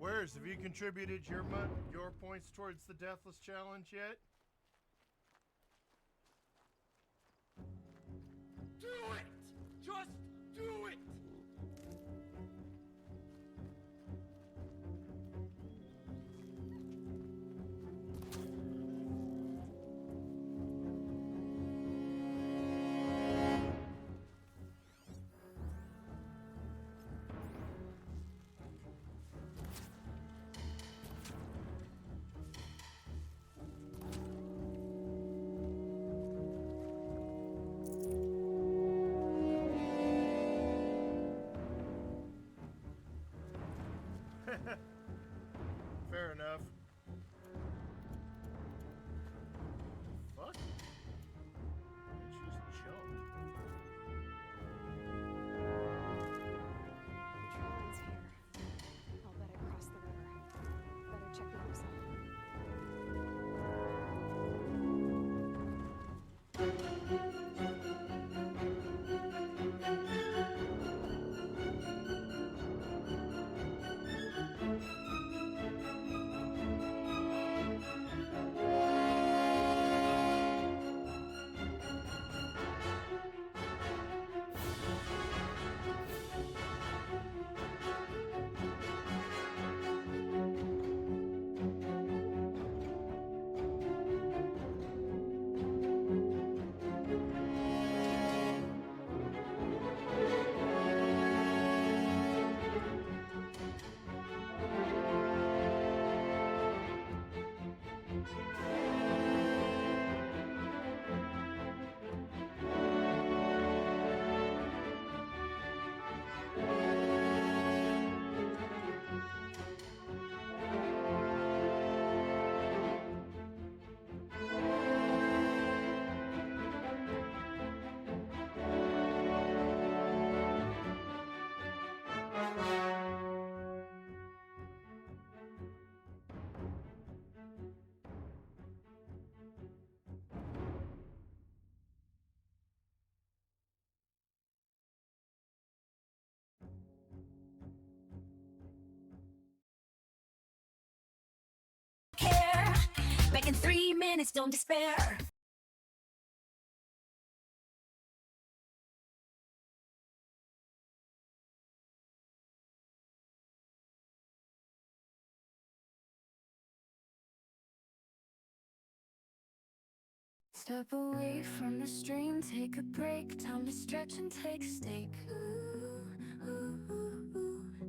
Squares, have you contributed your points towards the Deathless Challenge yet? Do it! Just do it! Fair enough. Fuck? It just jumped. Patrolman's here. I'll bet I crossed the river. Better check the other side. Care. Back in 3 minutes, don't despair. Step away from the stream, take a break. Time to stretch and take a stake.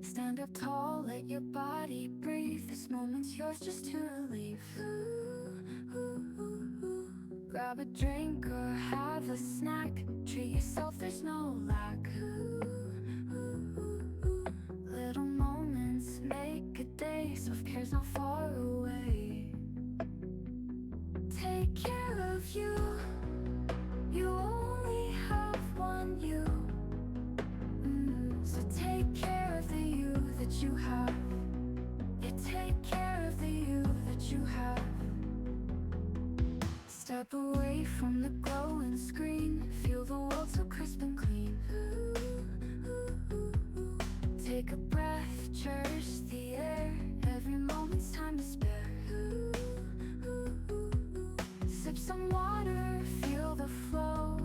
Stand up tall, let your body breathe. This moment's yours just to relieve. Grab a drink or have a snack. Treat yourself, there's no lack. Little moments make a day. Self-care's not far away. Take care of you. You only have one you. So take care of the you that you have. Yeah, take care of the you that you have. Step away from the glowing screen. Feel the world so crisp and clean. Take a breath, cherish the air. Every moment's time to spare. Sip some water, feel the flow.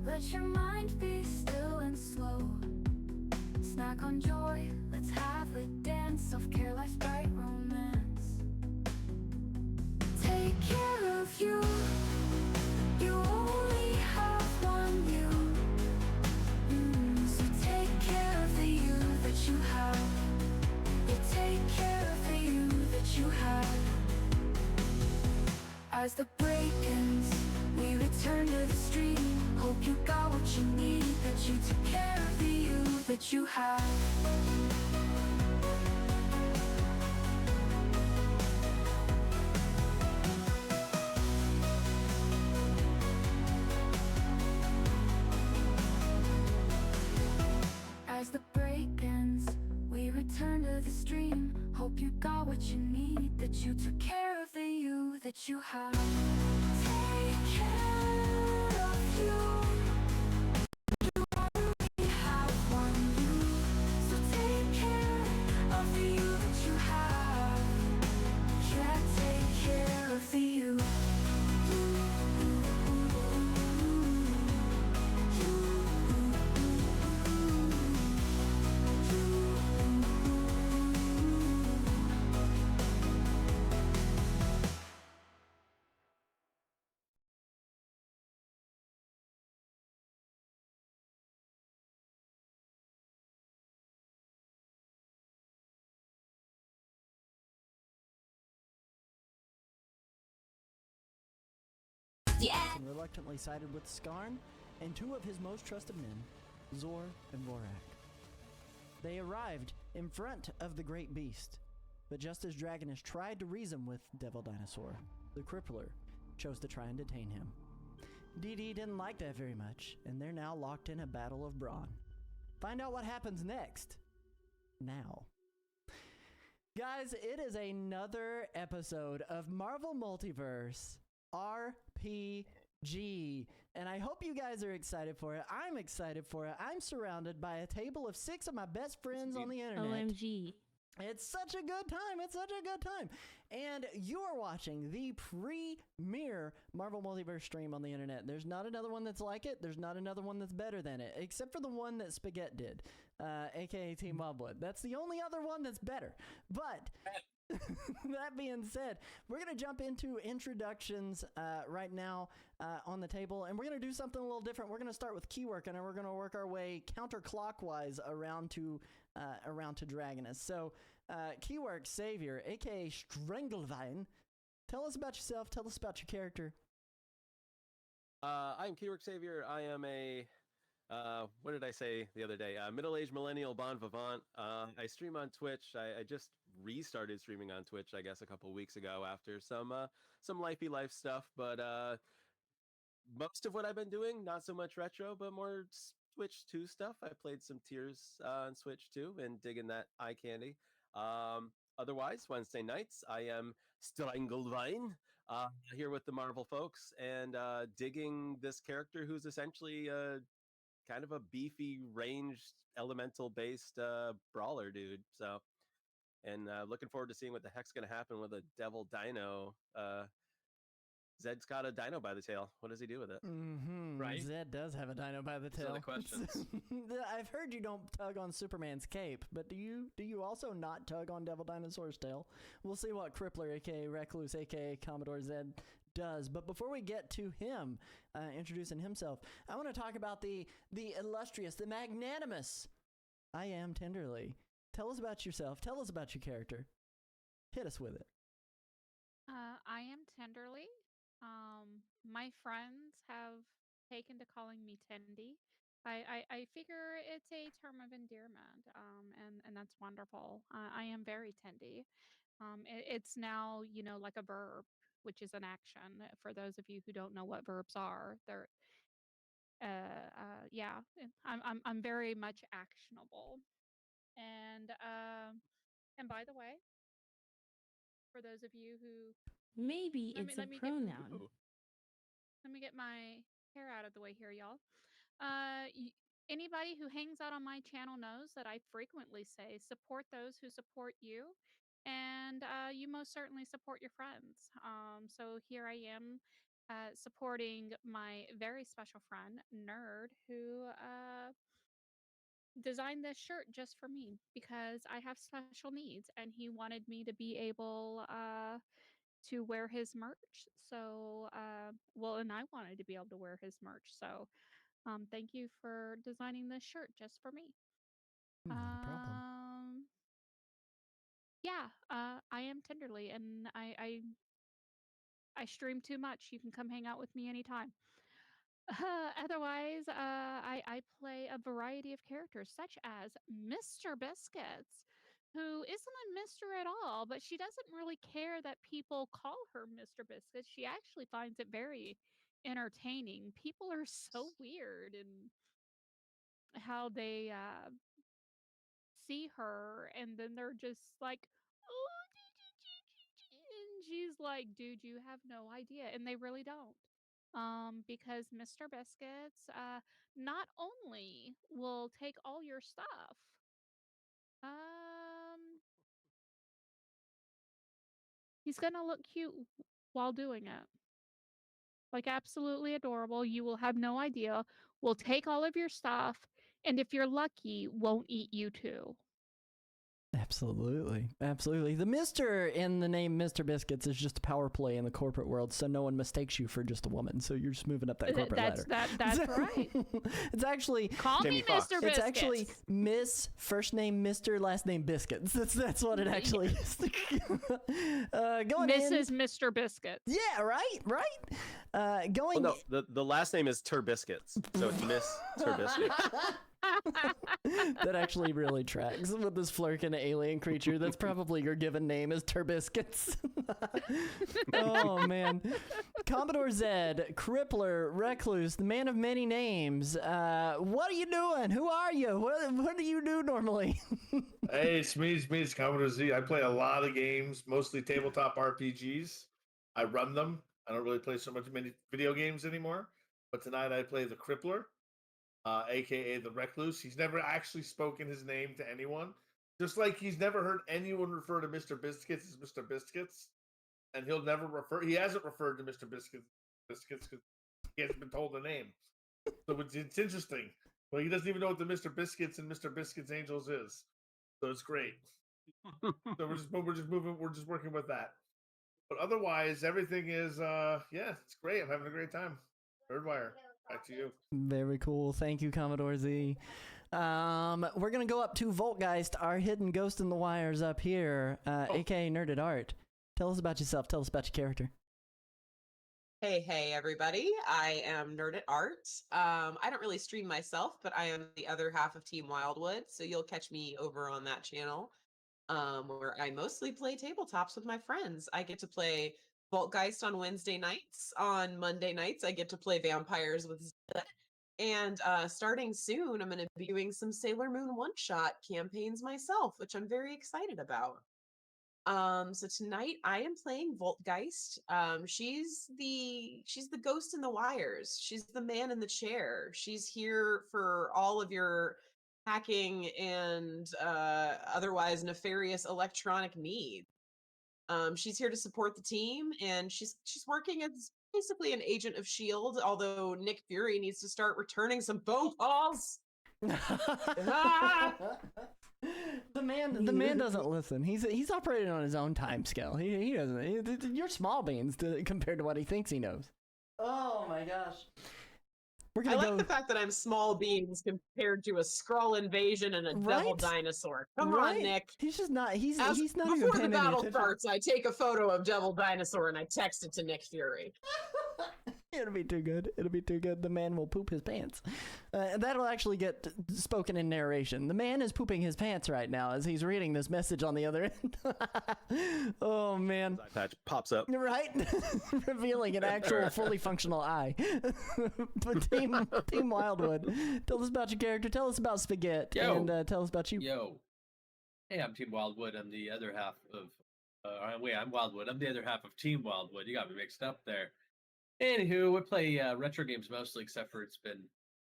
Let your mind be still and slow. Snack on joy, let's have a dance. Self-care, life's bright romance. Take care of you. You only have one you. So take care of the you that you have. Yeah, take care of the you that you have. As the break ends, we return to the stream. Hope you got what you need, that you took care of the you that you have. As the break ends, we return to the stream. Hope you got what you need, that you took care of the you that you have. Take care of you. You only have one you. So take care of the you that you reluctantly sided with Skarn and two of his most trusted men, Zor and Vorak. They arrived in front of the great beast, but just as Dragoness tried to reason with Devil Dinosaur, the Crippler chose to try and detain him. DD didn't like that very much, and they're now locked in a battle of brawn. Find out what happens next. Now. Guys, it is another episode of Marvel Multiverse RPG, and I hope you guys are excited for it. I'm excited for it. I'm surrounded by a table of 6 of my best friends on the internet. OMG. It's such a good time. It's such a good time. And you are watching the premier Marvel Multiverse stream on the internet. There's not another one that's like it. There's not another one that's better than it, except for the one that Spaghetti did, aka Team Wobwood. That's the only other one that's better. But that being said, we're going to jump into introductions right now on the table, and we're going to do something a little different. We're going to start with keyword, and we're going to work our way counterclockwise around to Dragoness. So, Keywork Savior, aka Stranglevine, tell us about yourself. Tell us about your character. I'm Keywork Savior. I am a what did I say the other day? Middle-aged millennial bon vivant. I stream on Twitch. I just restarted streaming on Twitch, I guess, a couple weeks ago after some lifey life stuff. But most of what I've been doing, not so much retro, but more Switch 2 stuff. I played some Tears on Switch 2 and digging that eye candy. Otherwise, Wednesday nights, I am Stranglevine here with the Marvel folks and digging this character who's essentially kind of a beefy, ranged, elemental-based brawler dude. So, and looking forward to seeing what the heck's going to happen with a devil dino. Zed's got a dino by the tail. What does he do with it? Mm-hmm. Right? Zed does have a dino by the tail. Those are the questions. I've heard you don't tug on Superman's cape, but do you also not tug on Devil Dinosaur's tail? We'll see what Crippler, aka Recluse, aka Commodore Zed, does. But before we get to him introducing himself, I want to talk about the illustrious, the magnanimous I Am Tenderly. Tell us about yourself. Tell us about your character. Hit us with it. I am Tenderly. My friends have taken to calling me Tendy. I figure it's a term of endearment, and that's wonderful. I am very Tendy. It's now, like a verb, which is an action. For those of you who don't know what verbs are, they're, yeah, I'm very much actionable. And by the way, for those of you who Maybe it's a pronoun. let me get my hair out of the way here, y'all. Anybody who hangs out on my channel knows that I frequently say support those who support you, and you most certainly support your friends. So here I am supporting my very special friend, Nerd, who designed this shirt just for me because I have special needs, and he wanted me to be able to wear his merch. So, and I wanted to be able to wear his merch. So, thank you for designing this shirt just for me. Not a problem. Yeah, I am Tenderly, and I stream too much. You can come hang out with me anytime. Otherwise, I play a variety of characters, such as Mr. Biscuits, who isn't a Mister at all, but she doesn't really care that people call her Mr. Biscuits. She actually finds it very entertaining. People are so weird in how they see her, and then they're just like, oh, and she's like, dude, you have no idea. And they really don't. Because Mr. Biscuits not only will take all your stuff, he's gonna look cute while doing it. Like absolutely adorable. You will have no idea. Will take all of your stuff, and if you're lucky, won't eat you too. Absolutely. Absolutely. The Mr. in the name Mr. Biscuits is just a power play in the corporate world, so no one mistakes you for just a woman. So you're just moving up that corporate ladder. That's right. It's actually Call Jamie me Foxx. Mr. it's Biscuits. actually Miss first name Mr. last name Biscuits. That's what it actually is. Going Mrs. Mr. Biscuits. Yeah, right. Going Well, no, the last name is Turbiscuits, so it's Miss Turbiscuits. That actually really tracks with this flirkin alien creature. That's probably your given name is Turbiscuits. Oh man, Commodore Zed, Crippler, Recluse, the man of many names. What are you doing? Who are you? What do you do normally? Hey, it's me. It's Commodore Z. I play a lot of games, mostly tabletop RPGs. I run them. I don't really play many video games anymore. But tonight I play the Crippler, aka the Recluse. He's never actually spoken his name to anyone, just like he's never heard anyone refer to Mr. Biscuits as Mr. Biscuits, and he hasn't referred to Mr. Biscuits because he hasn't been told the name. So it's interesting. Well, he doesn't even know what the Mr. Biscuits and Mr. Biscuits Angels is. So it's great. So we're just working with that. But otherwise, everything is it's great. I'm having a great time. Third Wire. Back to you. Very cool. Thank you, Commodore Z. We're going to go up to Voltgeist, our hidden ghost in the wires up here, aka Nerded Art. Tell us about yourself. Tell us about your character. Hey, everybody. I am Nerded Art. I don't really stream myself, but I am the other half of Team Wildwood, so you'll catch me over on that channel, where I mostly play tabletops with my friends. I get to play Voltgeist on Wednesday nights. On Monday nights, I get to play Vampires with Zed. And starting soon, I'm going to be doing some Sailor Moon one-shot campaigns myself, which I'm very excited about. So tonight I am playing Voltgeist. She's the ghost in the wires. She's the man in the chair. She's here for all of your hacking and otherwise nefarious electronic needs. She's here to support the team, and she's working as basically an agent of S.H.I.E.L.D., although Nick Fury needs to start returning some phone calls. The man doesn't listen. He's operating on his own time scale. He doesn't. You're small beans compared to what he thinks he knows. Oh my gosh. I like the fact that I'm small beans compared to a Skrull invasion and a devil dinosaur. Come on, Nick. He's just not. He's not even before paying the battle attention. starts. I take a photo of devil dinosaur and I text it to Nick Fury. It'll be too good. It'll be too good. The man will poop his pants. That'll actually get spoken in narration. The man is pooping his pants right now as he's reading this message on the other end. Oh, man. Eye patch pops up. Right? Revealing an actual fully functional eye. But Team Wildwood, tell us about your character. Tell us about Spaghetti. Yo. And tell us about you. Yo. Hey, I'm Team Wildwood. I'm the other half of... I'm Wildwood. I'm the other half of Team Wildwood. You got me mixed up there. Anywho, we play retro games mostly, except for it's been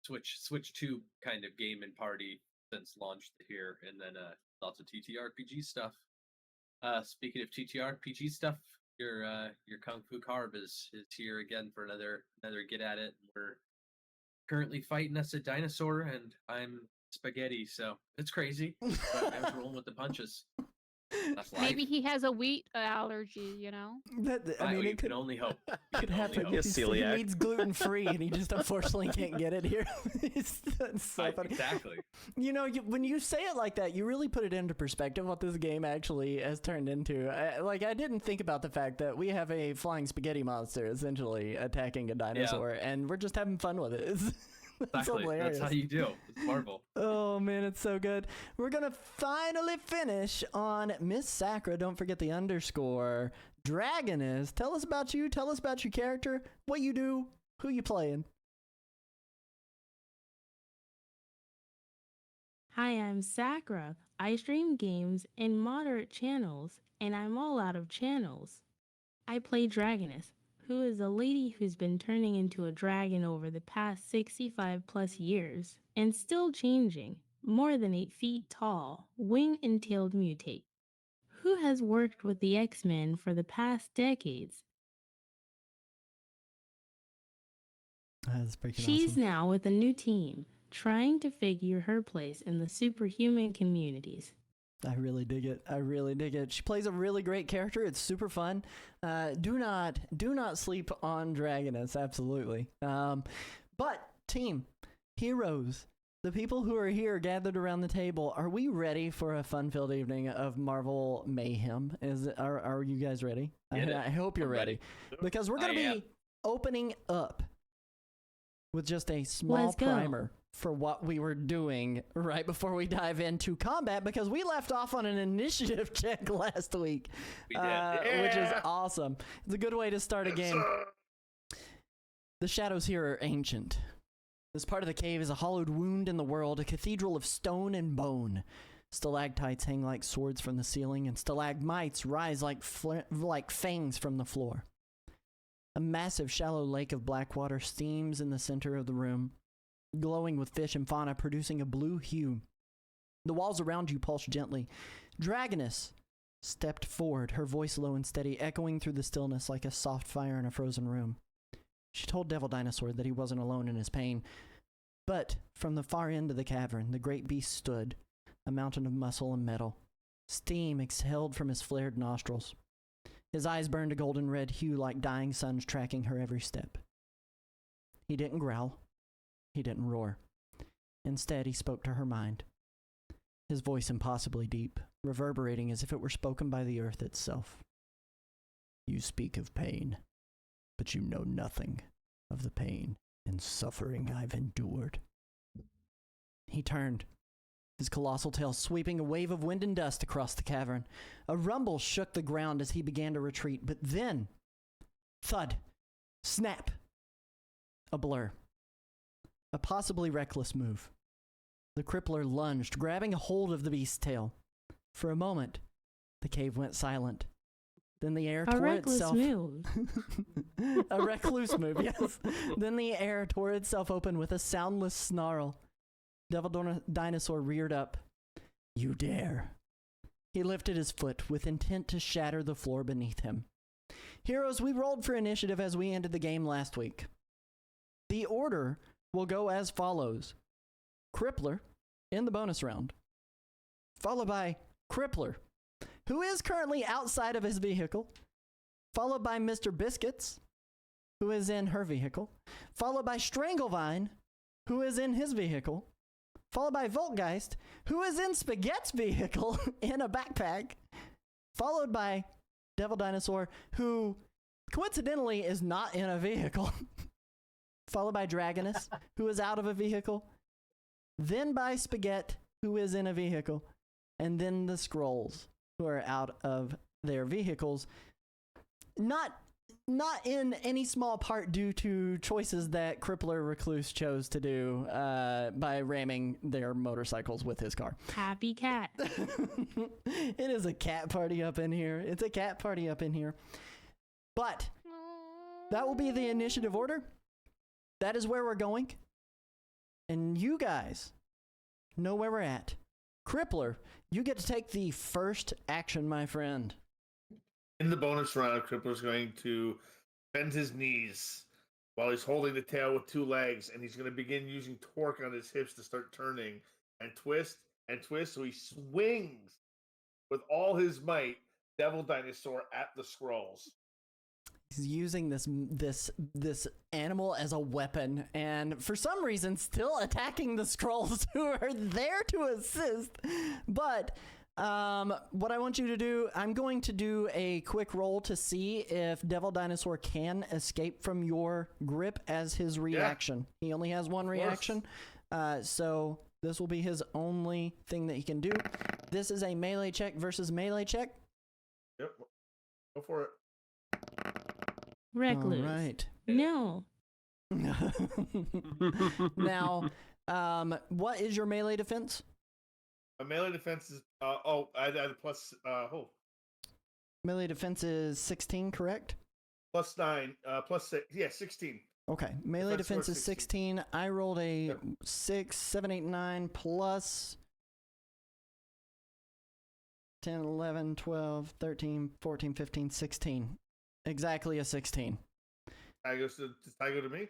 Switch 2 kind of game and party since launched here, and then lots of TTRPG stuff. Speaking of TTRPG stuff, your Kung Fu Carb is here again for another get at it. We're currently fighting us a dinosaur, and I'm Spaghetti, so it's crazy. But I was rolling with the punches. That's life. Maybe he has a wheat allergy, you know? I mean, you can only hope. It could happen. He needs gluten-free, and he just unfortunately can't get it here. That's so funny. Exactly. You know, when you say it like that, you really put it into perspective what this game actually has turned into. I didn't think about the fact that we have a flying spaghetti monster essentially attacking a dinosaur, and we're just having fun with it. Exactly. That's how you do. It's Marvel. Oh man, it's so good. We're gonna finally finish on Miss Sakura. Don't forget the underscore. Dragoness. Tell us about you. Tell us about your character. What you do. Who you playing. Hi, I'm Sakura. I stream games in moderate channels, and I'm all out of channels. I play Dragoness, who is a lady who's been turning into a dragon over the past 65 plus years, and still changing, more than 8 feet tall, wing and tailed mutate, who has worked with the X-Men for the past decades. That's freaking She's awesome. now with a new team, trying to figure her place in the superhuman communities. I really dig it. I really dig it. She plays a really great character. It's super fun. Do not sleep on Dragoness. Absolutely. But team, heroes, the people who are here gathered around the table, are we ready for a fun-filled evening of Marvel mayhem? Are you guys ready? I hope you're ready. Because we're going to be opening up with just a small primer for what we were doing right before we dive into combat, because we left off on an initiative check last week, We did. which is awesome. It's a good way to start a game. The shadows here are ancient. This part of the cave is a hollowed wound in the world, a cathedral of stone and bone. Stalactites hang like swords from the ceiling, and stalagmites rise like fangs from the floor. A massive shallow lake of black water steams in the center of the room, glowing with fish and fauna, producing a blue hue. The walls around you pulse gently. Dragoness stepped forward, her voice low and steady, echoing through the stillness like a soft fire in a frozen room. She told Devil Dinosaur that he wasn't alone in his pain. But from the far end of the cavern, the great beast stood, a mountain of muscle and metal. Steam exhaled from his flared nostrils. His eyes burned a golden red hue like dying suns tracking her every step. He didn't growl. He didn't roar. Instead, he spoke to her mind. His voice impossibly deep, reverberating as if it were spoken by the earth itself. You speak of pain, but you know nothing of the pain and suffering I've endured. He turned, his colossal tail sweeping a wave of wind and dust across the cavern. A rumble shook the ground as he began to retreat, but then, thud, snap, a blur. A possibly reckless move. The crippler lunged, grabbing a hold of the beast's tail. For a moment, the cave went silent. Then the air tore itself. Move. A recluse move, yes. Then the air tore itself open with a soundless snarl. Devil Dinosaur reared up. You dare. He lifted his foot with intent to shatter the floor beneath him. Heroes, we rolled for initiative as we ended the game last week. The order will go as follows. Crippler in the bonus round, followed by Crippler, who is currently outside of his vehicle, followed by Mr. Biscuits, who is in her vehicle, followed by Stranglevine, who is in his vehicle, followed by Voltgeist, who is in Spaghetti's vehicle in a backpack, followed by Devil Dinosaur, who coincidentally is not in a vehicle, followed by Dragoness, who is out of a vehicle, then by Spaghetti, who is in a vehicle, and then the Skrulls, who are out of their vehicles. Not in any small part due to choices that Crippler Recluse chose to do by ramming their motorcycles with his car. Happy cat. It is a cat party up in here. It's a cat party up in here. But that will be the initiative order. That is where we're going. And you guys know where we're at. Crippler, you get to take the first action, my friend. In the bonus round, Crippler's going to bend his knees while he's holding the tail with two legs, and he's going to begin using torque on his hips to start turning and twist. So he swings with all his might, Devil Dinosaur at the Skrulls. He's using this animal as a weapon, and for some reason still attacking the Skrulls who are there to assist. But what I want you to do, I'm going to do a quick roll to see if Devil Dinosaur can escape from your grip as his reaction. Yeah. He only has one reaction, so this will be his only thing that he can do. This is a melee check versus melee check. Yep, go for it. Recluse. All right. No. Now, what is your melee defense? A melee defense is I had a plus Melee defense is 16, correct? plus 9, plus 6. Yeah, 16. Okay. Melee defense is 16. I rolled a 6, 7, 8, 9 plus 10, 11, 12, 13, 14, 15, 16. Exactly a 16. Does tie go to me?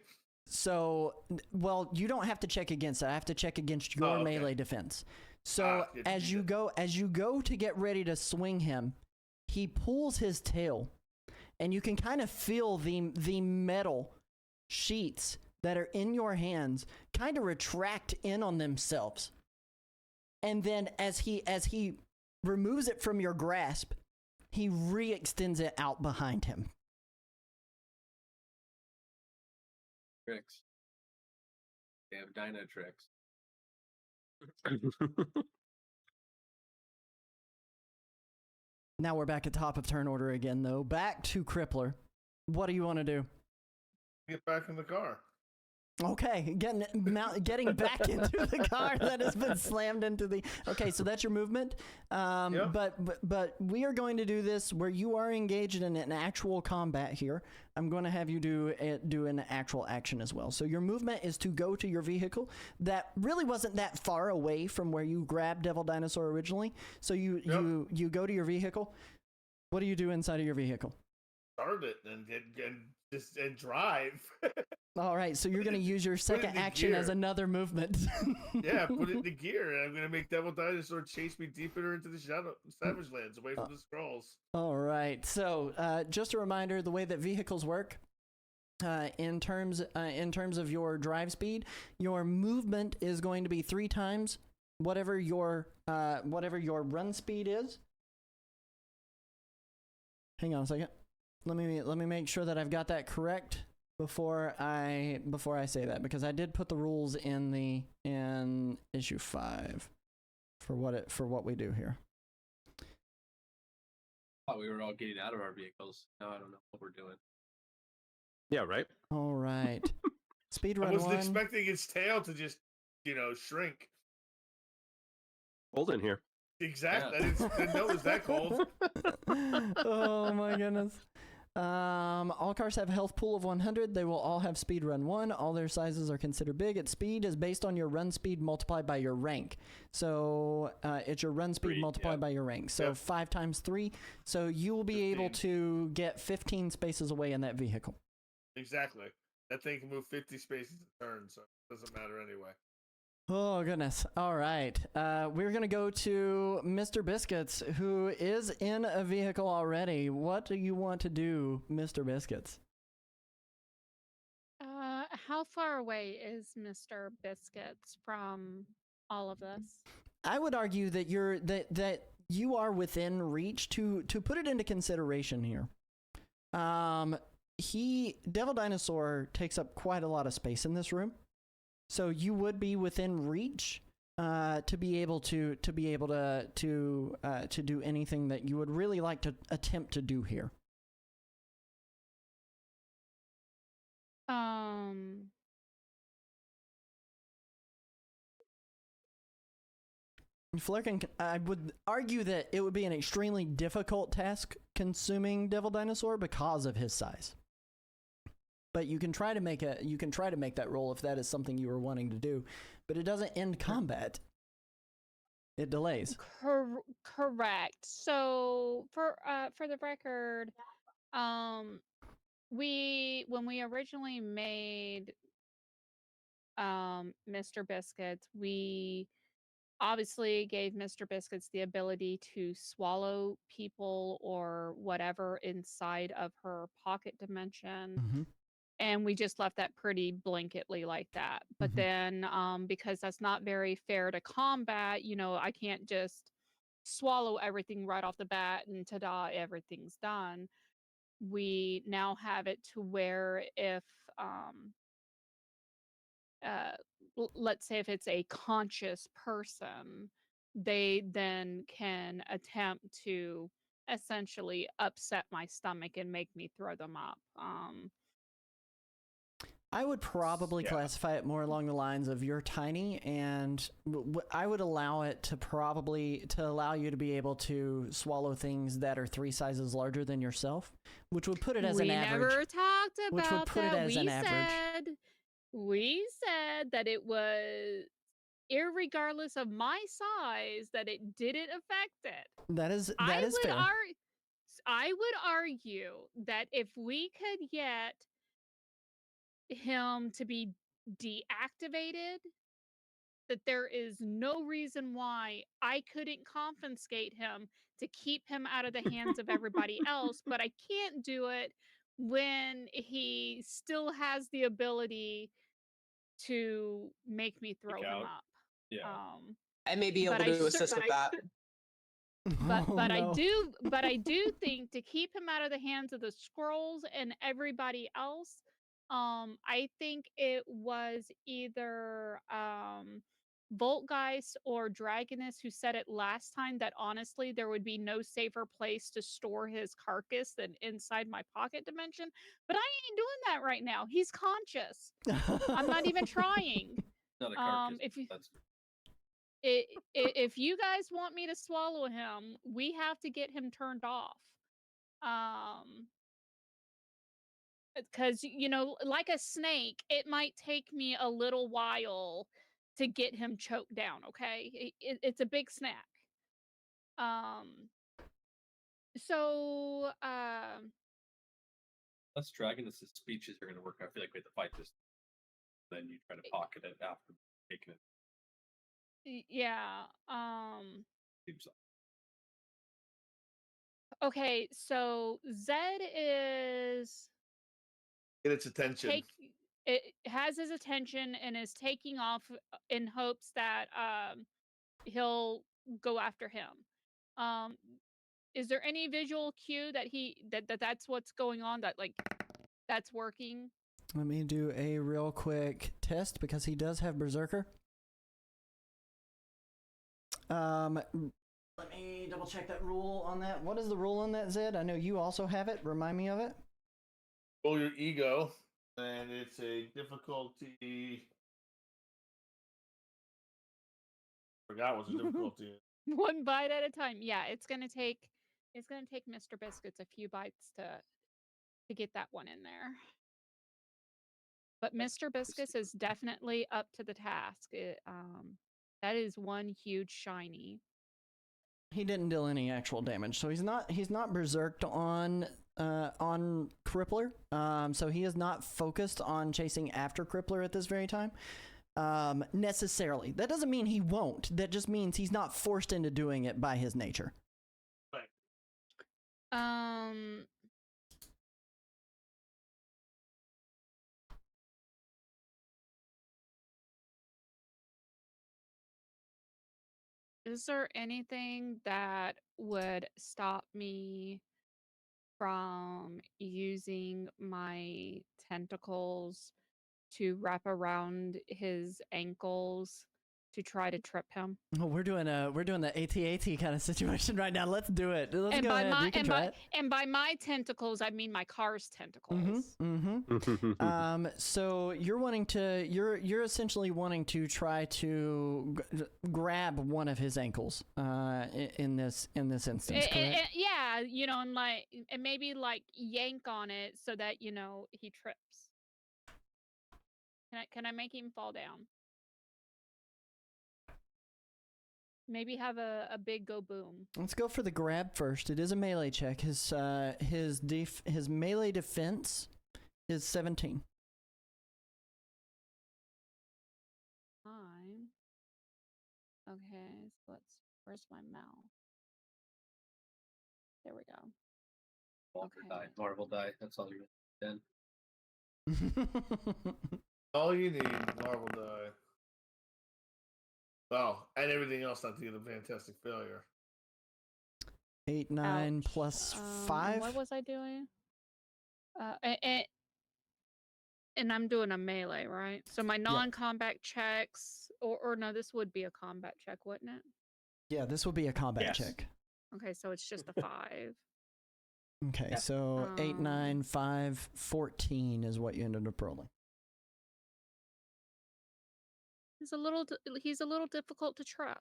So, well, you don't have to check against it. I have to check against your melee defense. So good as to you go to get ready to swing him, he pulls his tail, and you can kind of feel the metal sheets that are in your hands kind of retract in on themselves. And then as he removes it from your grasp, he re-extends it out behind him. Tricks. Damn dino tricks. Now we're back at top of turn order again, though. Back to Crippler. What do you want to do? Get back in the car. Okay, getting back into the car that has been slammed into the. Okay, so that's your movement. Yep. But we are going to do this where you are engaged in an actual combat here. I'm going to have you do an actual action as well. So your movement is to go to your vehicle that really wasn't that far away from where you grabbed Devil Dinosaur originally. So you go to your vehicle. What do you do inside of your vehicle? Start it and drive. All right, so you're going to use your second action as another movement. Yeah, put it into gear, and I'm going to make Devil Dinosaur chase me deeper into the Savage Lands, away from the Skrulls. All right, so just a reminder, the way that vehicles work, in terms of your drive speed, your movement is going to be 3 times whatever your run speed is. Hang on a second. Let me make sure that I've got that correct before I say that, because I did put the rules in issue 5 for what we do here. Thought we were all getting out of our vehicles. Now I don't know what we're doing. Yeah, right. All right. Speedrun 1. I wasn't expecting its tail to just, shrink. Cold in here. Exactly. Yeah. I didn't know it was that cold. Oh my goodness. All cars have a health pool of 100. They will all have speed run 1. All their sizes are considered big. Its speed is based on your run speed multiplied by your rank. So it's your run speed multiplied by your rank. So 5 times 3. So you will be 15. able to get 15 spaces away in that vehicle. Exactly. That thing can move 50 spaces a turn, so it doesn't matter anyway. Oh, goodness. All right. We're going to go to Mr. Biscuits, who is in a vehicle already. What do you want to do, Mr. Biscuits? How far away is Mr. Biscuits from all of this? I would argue that you are within reach to put it into consideration here. Devil Dinosaur takes up quite a lot of space in this room. So you would be within reach to be able to do anything that you would really like to attempt to do here. Flerken, I would argue that it would be an extremely difficult task consuming Devil Dinosaur because of his size. But you can try to make that roll if that is something you were wanting to do, but it doesn't end combat. It delays. Correct. So for the record, when we originally made Mr. Biscuits, we obviously gave Mr. Biscuits the ability to swallow people or whatever inside of her pocket dimension. Mm-hmm. And we just left that pretty blanketly like that. But then, because that's not very fair to combat, I can't just swallow everything right off the bat and ta-da, everything's done. We now have it to where if, let's say if it's a conscious person, they then can attempt to essentially upset my stomach and make me throw them up. I would probably classify it more along the lines of you're tiny, and I would allow it to allow you to be able to swallow things that are 3 sizes larger than yourself, which would put it as an average. We never talked about which would put that. it as an average. We said that it was, irregardless of my size, that it didn't affect it. That is fair. I would argue that if we could get him to be deactivated, that there is no reason why I couldn't confiscate him to keep him out of the hands of everybody else, but I can't do it when he still has the ability to make me throw Kick him out. up. Yeah. I may be able But I to assist with that. But Oh, but no. I do think to keep him out of the hands of the scrolls and everybody else, I think it was either Voltgeist or Dragoness who said it last time that honestly there would be no safer place to store his carcass than inside my pocket dimension. But I ain't doing that right now. He's conscious. I'm not even trying. Not a carcass. If you That's if you guys want me to swallow him, we have to get him turned off. Because you know, like a snake, it might take me a little while to get him choked down. Okay, it's a big snack. So Us Dragoness' speeches are going to work. I feel like we have to fight this. Then you try to pocket it after taking it. Yeah. Seems like. Okay, so Zed is Get its attention. it has his attention and is taking off in hopes that he'll go after him. Is there any visual cue that that's what's going on, that like that's working? Let me do a real quick test because he does have Berserker. Let me double check that rule on that. What is the rule on that, Zed? I know you also have it. Remind me of it. Roll your ego, and it's a difficulty. Forgot what the difficulty is. One bite at a time. Yeah, it's gonna take Mr. Biscuits a few bites to get that one in there. But Mr. Biscuits is definitely up to the task. That is one huge shiny. He didn't deal any actual damage, so he's not berserked on Crippler. So he is not focused on chasing after Crippler at this very time. Necessarily. That doesn't mean he won't. That just means he's not forced into doing it by his nature. Is there anything that would stop me from using my tentacles to wrap around his ankles to try to trip him? Oh, we're doing the AT-AT kind of situation right now. Let's do it. Let's And go by ahead. my You can try it. and by my tentacles, I mean my car's tentacles. So you're wanting to, you're essentially wanting to try to grab one of his ankles, in this instance, correct? Yeah, you know, and maybe like yank on it so that you know he trips. Can I make him fall down? Maybe have a big go boom. Let's go for the grab first. It is a melee check. His melee defense is 17. Fine. Okay, so where's my mouse? There we go. Walker Okay. die. Marvel die. That's all you're then. All you need, Marvel die. Oh, and everything else not to get a fantastic failure. 8, 9 Ouch. plus 5. What was I doing? And I'm doing a melee, right? So my non-combat checks, or no, this would be a combat check, wouldn't it? Yeah, this would be a combat Yes. check. Okay, so it's just a 5. Okay, Yeah. so 8, 9, 5, 14 is what you ended up rolling. He's a little difficult to trap.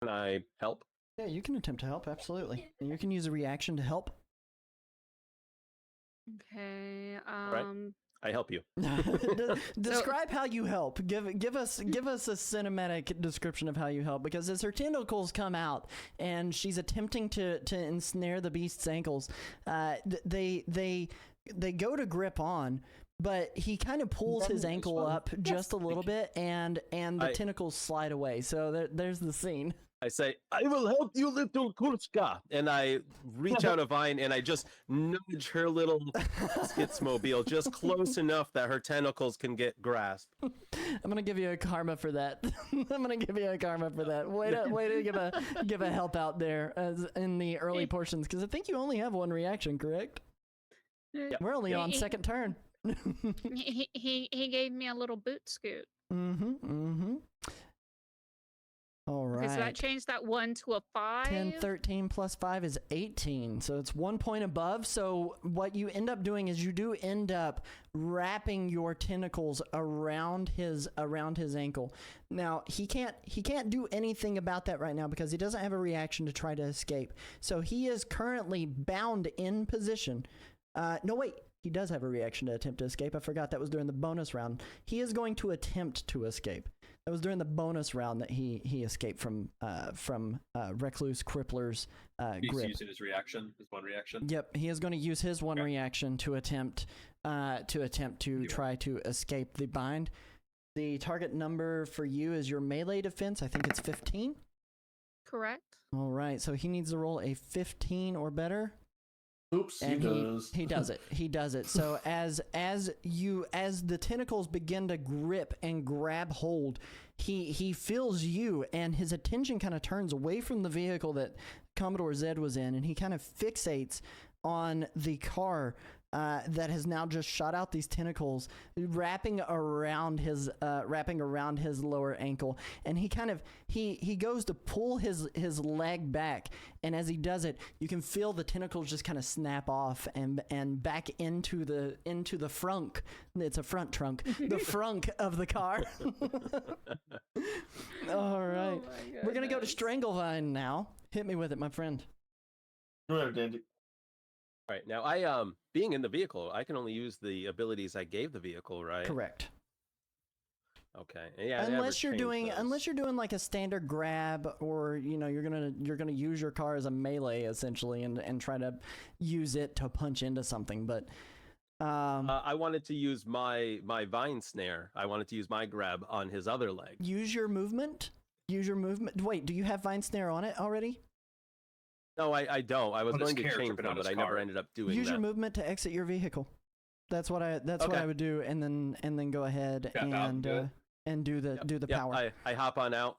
Can I help? Yeah, you can attempt to help, absolutely. And you can use a reaction to help. Okay. I help you. Describe how you help. Give us a cinematic description of how you help, because as her tentacles come out and she's attempting to ensnare the beast's ankles, they go to grip on, but he kind of pulls his ankle up just a little bit, and the tentacles slide away. So there's the scene. I say, I will help you, little Kurska. And I reach out a vine and I just nudge her little skitsmobile just close enough that her tentacles can get grasped. I'm going to give you a karma for that. I'm going to give you a karma for that. Way to give a help out there as in the early portions, because I think you only have one reaction, correct? Yep. We're only on second turn. he gave me a little boot scoot. All right. Okay, so that changed that 1 to a 5. 10, 13 plus 5 is 18. So it's 1 point above. So what you end up doing is you do end up wrapping your tentacles around his ankle. Now, he can't do anything about that right now because he doesn't have a reaction to try to escape. So he is currently bound in position. No, wait. He does have a reaction to attempt to escape. I forgot that was during the bonus round. He is going to attempt to escape. That was during the bonus round that he escaped from Recluse Crippler's He's grip. using his reaction, his one reaction. Yep, he is going to use his one reaction to attempt to try to escape the bind. The target number for you is your melee defense. I think it's 15. Correct. All right, so he needs to roll a 15 or better. Oops, And he does. he does it. He does it. So as the tentacles begin to grip and grab hold, he feels you, and his attention kind of turns away from the vehicle that Commodore Zed was in, and he kind of fixates on the car that has now just shot out these tentacles, wrapping around his lower ankle, and he goes to pull his leg back, and as he does it, you can feel the tentacles just kind of snap off and back into the frunk. It's a front trunk, the frunk of the car. All right, we're gonna go to Stranglevine now. Hit me with it, my friend. Go ahead, Dandy. All right, now I being in the vehicle, I can only use the abilities I gave the vehicle, right? Correct. Okay. Yeah. Unless you're doing like a standard grab, or you're gonna use your car as a melee essentially, and try to use it to punch into something. But I wanted to use my vine snare. I wanted to use my grab on his other leg. Use your movement. Wait, do you have vine snare on it already? No, I don't. I was going to change one, but I never ended up doing that. Use your movement to exit your vehicle. That's what I would do, and then go ahead and do the power. I hop on out,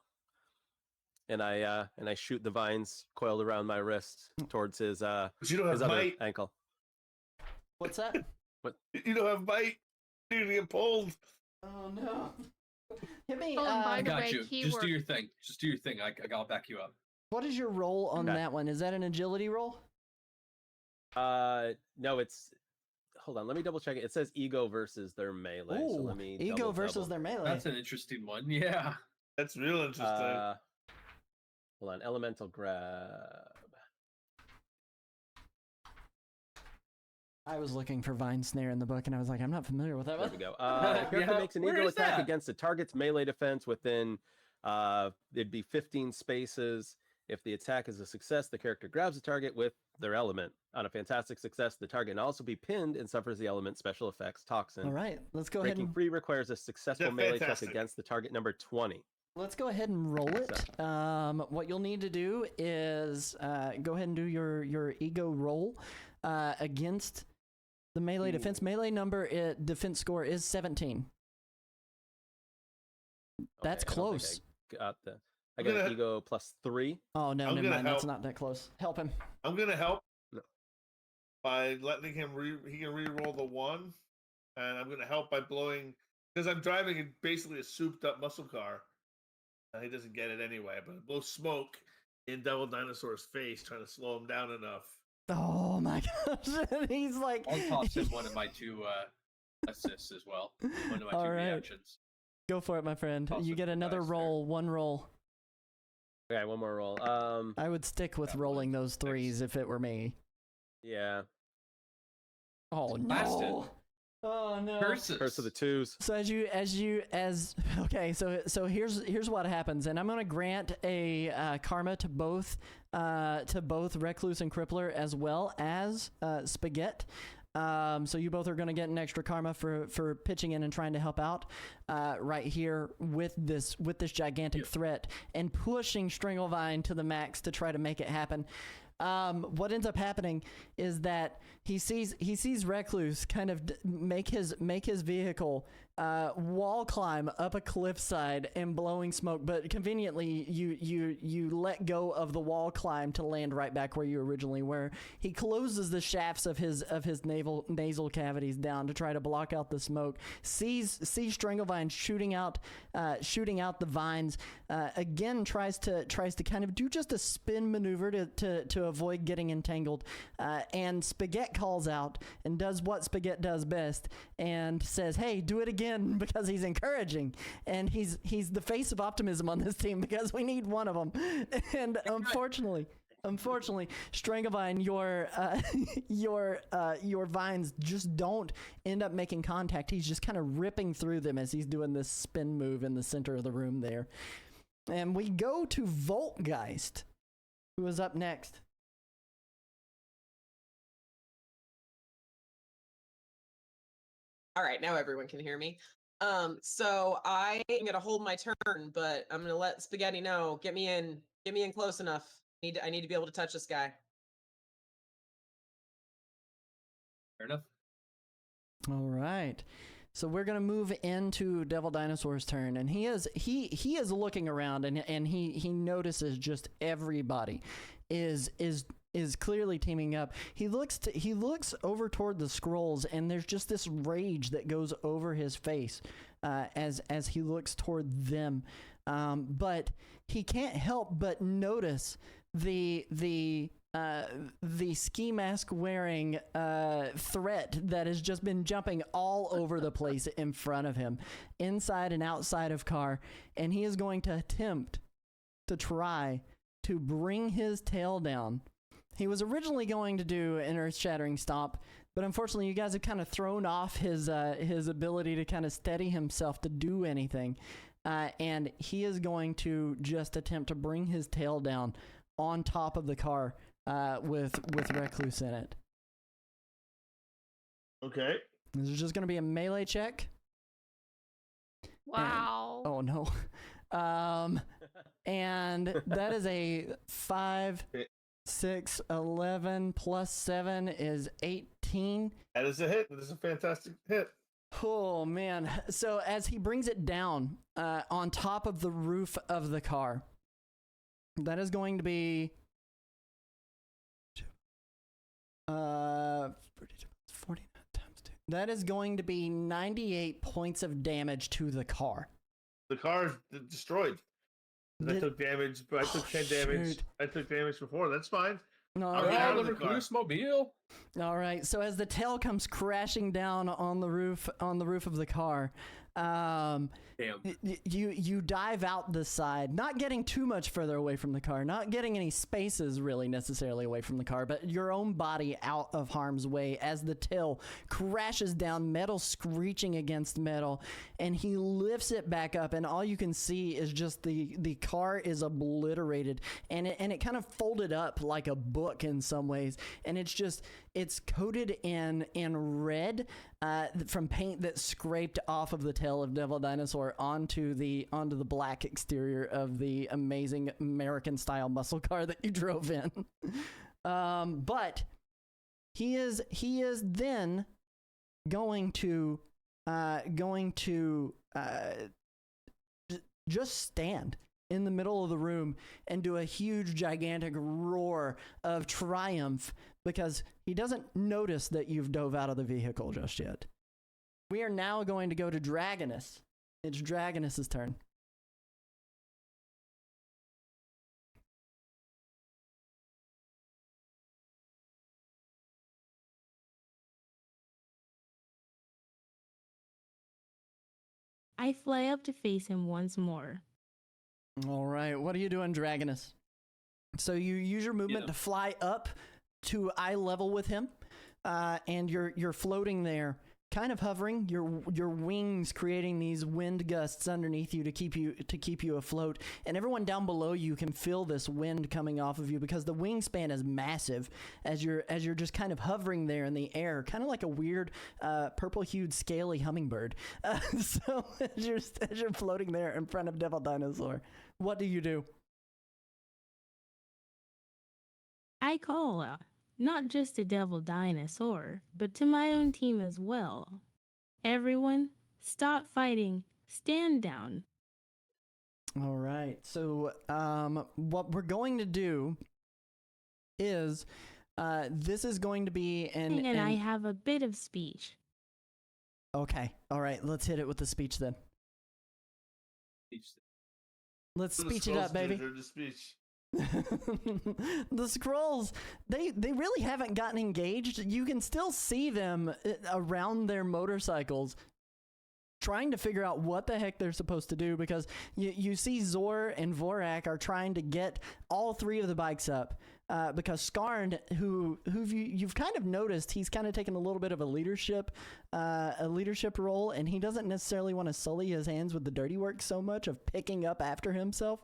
and I shoot the vines coiled around my wrist towards his But you don't have his other bite. ankle. What's that? What? You don't have bite. You're gonna get pulled. Oh no! Hit me. Oh, and by I the got way, you. Just do your thing. Just do your thing. I'll back you up. What is your roll on that one? Is that an agility roll? No, it's. Hold on, let me double check it. It says ego versus their melee. Ooh, so let me ego versus their melee. That's an interesting one. Yeah. That's real interesting. Hold on, elemental grab. I was looking for vine snare in the book, and I was like, I'm not familiar with that There one. we go. Character makes an where ego is attack that? against the target's melee defense within it'd be 15 spaces. If the attack is a success, the character grabs the target with their element. On a fantastic success, the target can also be pinned and suffers the element special effects toxin. All right, let's go ahead Breaking and free requires a successful Yeah, melee check fantastic. against the target number 20. let's go ahead and roll it. What you'll need to do is go ahead and do your ego roll against the melee defense. Melee number defense score is 17. That's Okay, I don't think close. I got an ego +3. Oh no, I'm never gonna mind. That's help. not that close. Help him. I'm gonna help No. by letting him he can re-roll the 1, and I'm gonna help by blowing, because I'm driving basically a souped-up muscle car. He doesn't get it anyway, but I blow smoke in Devil Dinosaur's face, trying to slow him down enough. Oh my gosh, he's like. I'll toss in one of my 2 assists as well. One of my All 2 right. reactions. Go for it, my friend. Toss You it get another dice there. roll. One roll. Okay, one more roll. I would stick with That rolling was those threes if it were me. Yeah. Oh Blasted. no. Oh no. Curses. Curse of the 2s. So okay, so here's what happens, and I'm gonna grant a karma to both Recluse and Crippler as well as Spaghetti. So you both are going to get an extra karma for pitching in and trying to help out right here with this gigantic threat and pushing Stringlevine to the max to try to make it happen. What ends up happening is that he sees Recluse kind of make his vehicle wall climb up a cliffside and blowing smoke, but conveniently you let go of the wall climb to land right back where you originally were. He closes the shafts of his nasal cavities down to try to block out the smoke. Sees Stringlevine shooting out the vines. Again tries to kind of do just a spin maneuver to avoid getting entangled. And Spaghetti calls out and does what Spaghetti does best and says, "Hey, do it again," because he's encouraging and he's the face of optimism on this team because we need one of them. And unfortunately, Stringlevine, your vines just don't end up making contact. He's just kind of ripping through them as he's doing this spin move in the center of the room there. And we go to Voltgeist, who is up next. All right, now everyone can hear me. So I am gonna hold my turn, but I'm gonna let Spaghetti know. Get me in close enough. I need to be able to touch this guy. Fair enough. All right. So we're gonna move into Devil Dinosaur's turn, and he is looking around, and he notices just everybody is clearly teaming up. He looks over toward the scrolls, and there's just this rage that goes over his face as he looks toward them. But he can't help but notice the ski mask wearing threat that has just been jumping all over the place in front of him, inside and outside of Car, and he is going to attempt to try to bring his tail down. He was originally going to do an earth-shattering stomp, but unfortunately you guys have kind of thrown off his ability to kind of steady himself to do anything, and he is going to just attempt to bring his tail down on top of the car with Recluse in it. Okay. This is just going to be a melee check. Wow. And, oh no. And that is a 5, 6, 11 plus 7 is 18. That is a hit. That is a fantastic hit. Oh man. So as he brings it down on top of the roof of the car, that is going to be 49 times 2. That is going to be 98 points of damage to the car. The car is destroyed. I took damage, but I took 10 damage. Shoot. I took damage before. That's fine. No, I'll get out of the car. Recluse mobile. All right. So as the tail comes crashing down on the roof of the car, Damn. you dive out the side, not getting too much further away from the car, not getting any spaces really necessarily away from the car, but your own body out of harm's way as the tail crashes down, metal screeching against metal, and he lifts it back up, and all you can see is just the car is obliterated, and it kind of folded up like a book in some ways, and it's coated in red from paint that scraped off of the tail of Devil Dinosaur onto the black exterior of the amazing American style muscle car that you drove in. But he is then going to just stand in the middle of the room and do a huge gigantic roar of triumph because he doesn't notice that you've dove out of the vehicle just yet. We are now going to go to Dragoness. It's Dragoness's turn. I fly up to face him once more. All right, what are you doing, Dragoness? So you use your movement to fly up to eye level with him, and you're floating there kind of hovering, your wings creating these wind gusts underneath you to keep you afloat, and everyone down below you can feel this wind coming off of you because the wingspan is massive as you're just kind of hovering there in the air, kind of like a weird purple-hued scaly hummingbird. So as you're floating there in front of Devil Dinosaur, what do you do? I call out, not just to Devil Dinosaur, but to my own team as well. Everyone, stop fighting. Stand down. All right. So what we're going to do is this is going to be And I have a bit of speech. Okay. All right. Let's hit it with the speech then. Let's speech it up, baby. The speech. The scrolls, they really haven't gotten engaged. You can still see them around their motorcycles trying to figure out what the heck they're supposed to do, because you see Zor and Vorak are trying to get all three of the bikes up, because Skarn, who you've kind of noticed, he's kind of taken a little bit of a leadership role, and he doesn't necessarily want to sully his hands with the dirty work so much of picking up after himself.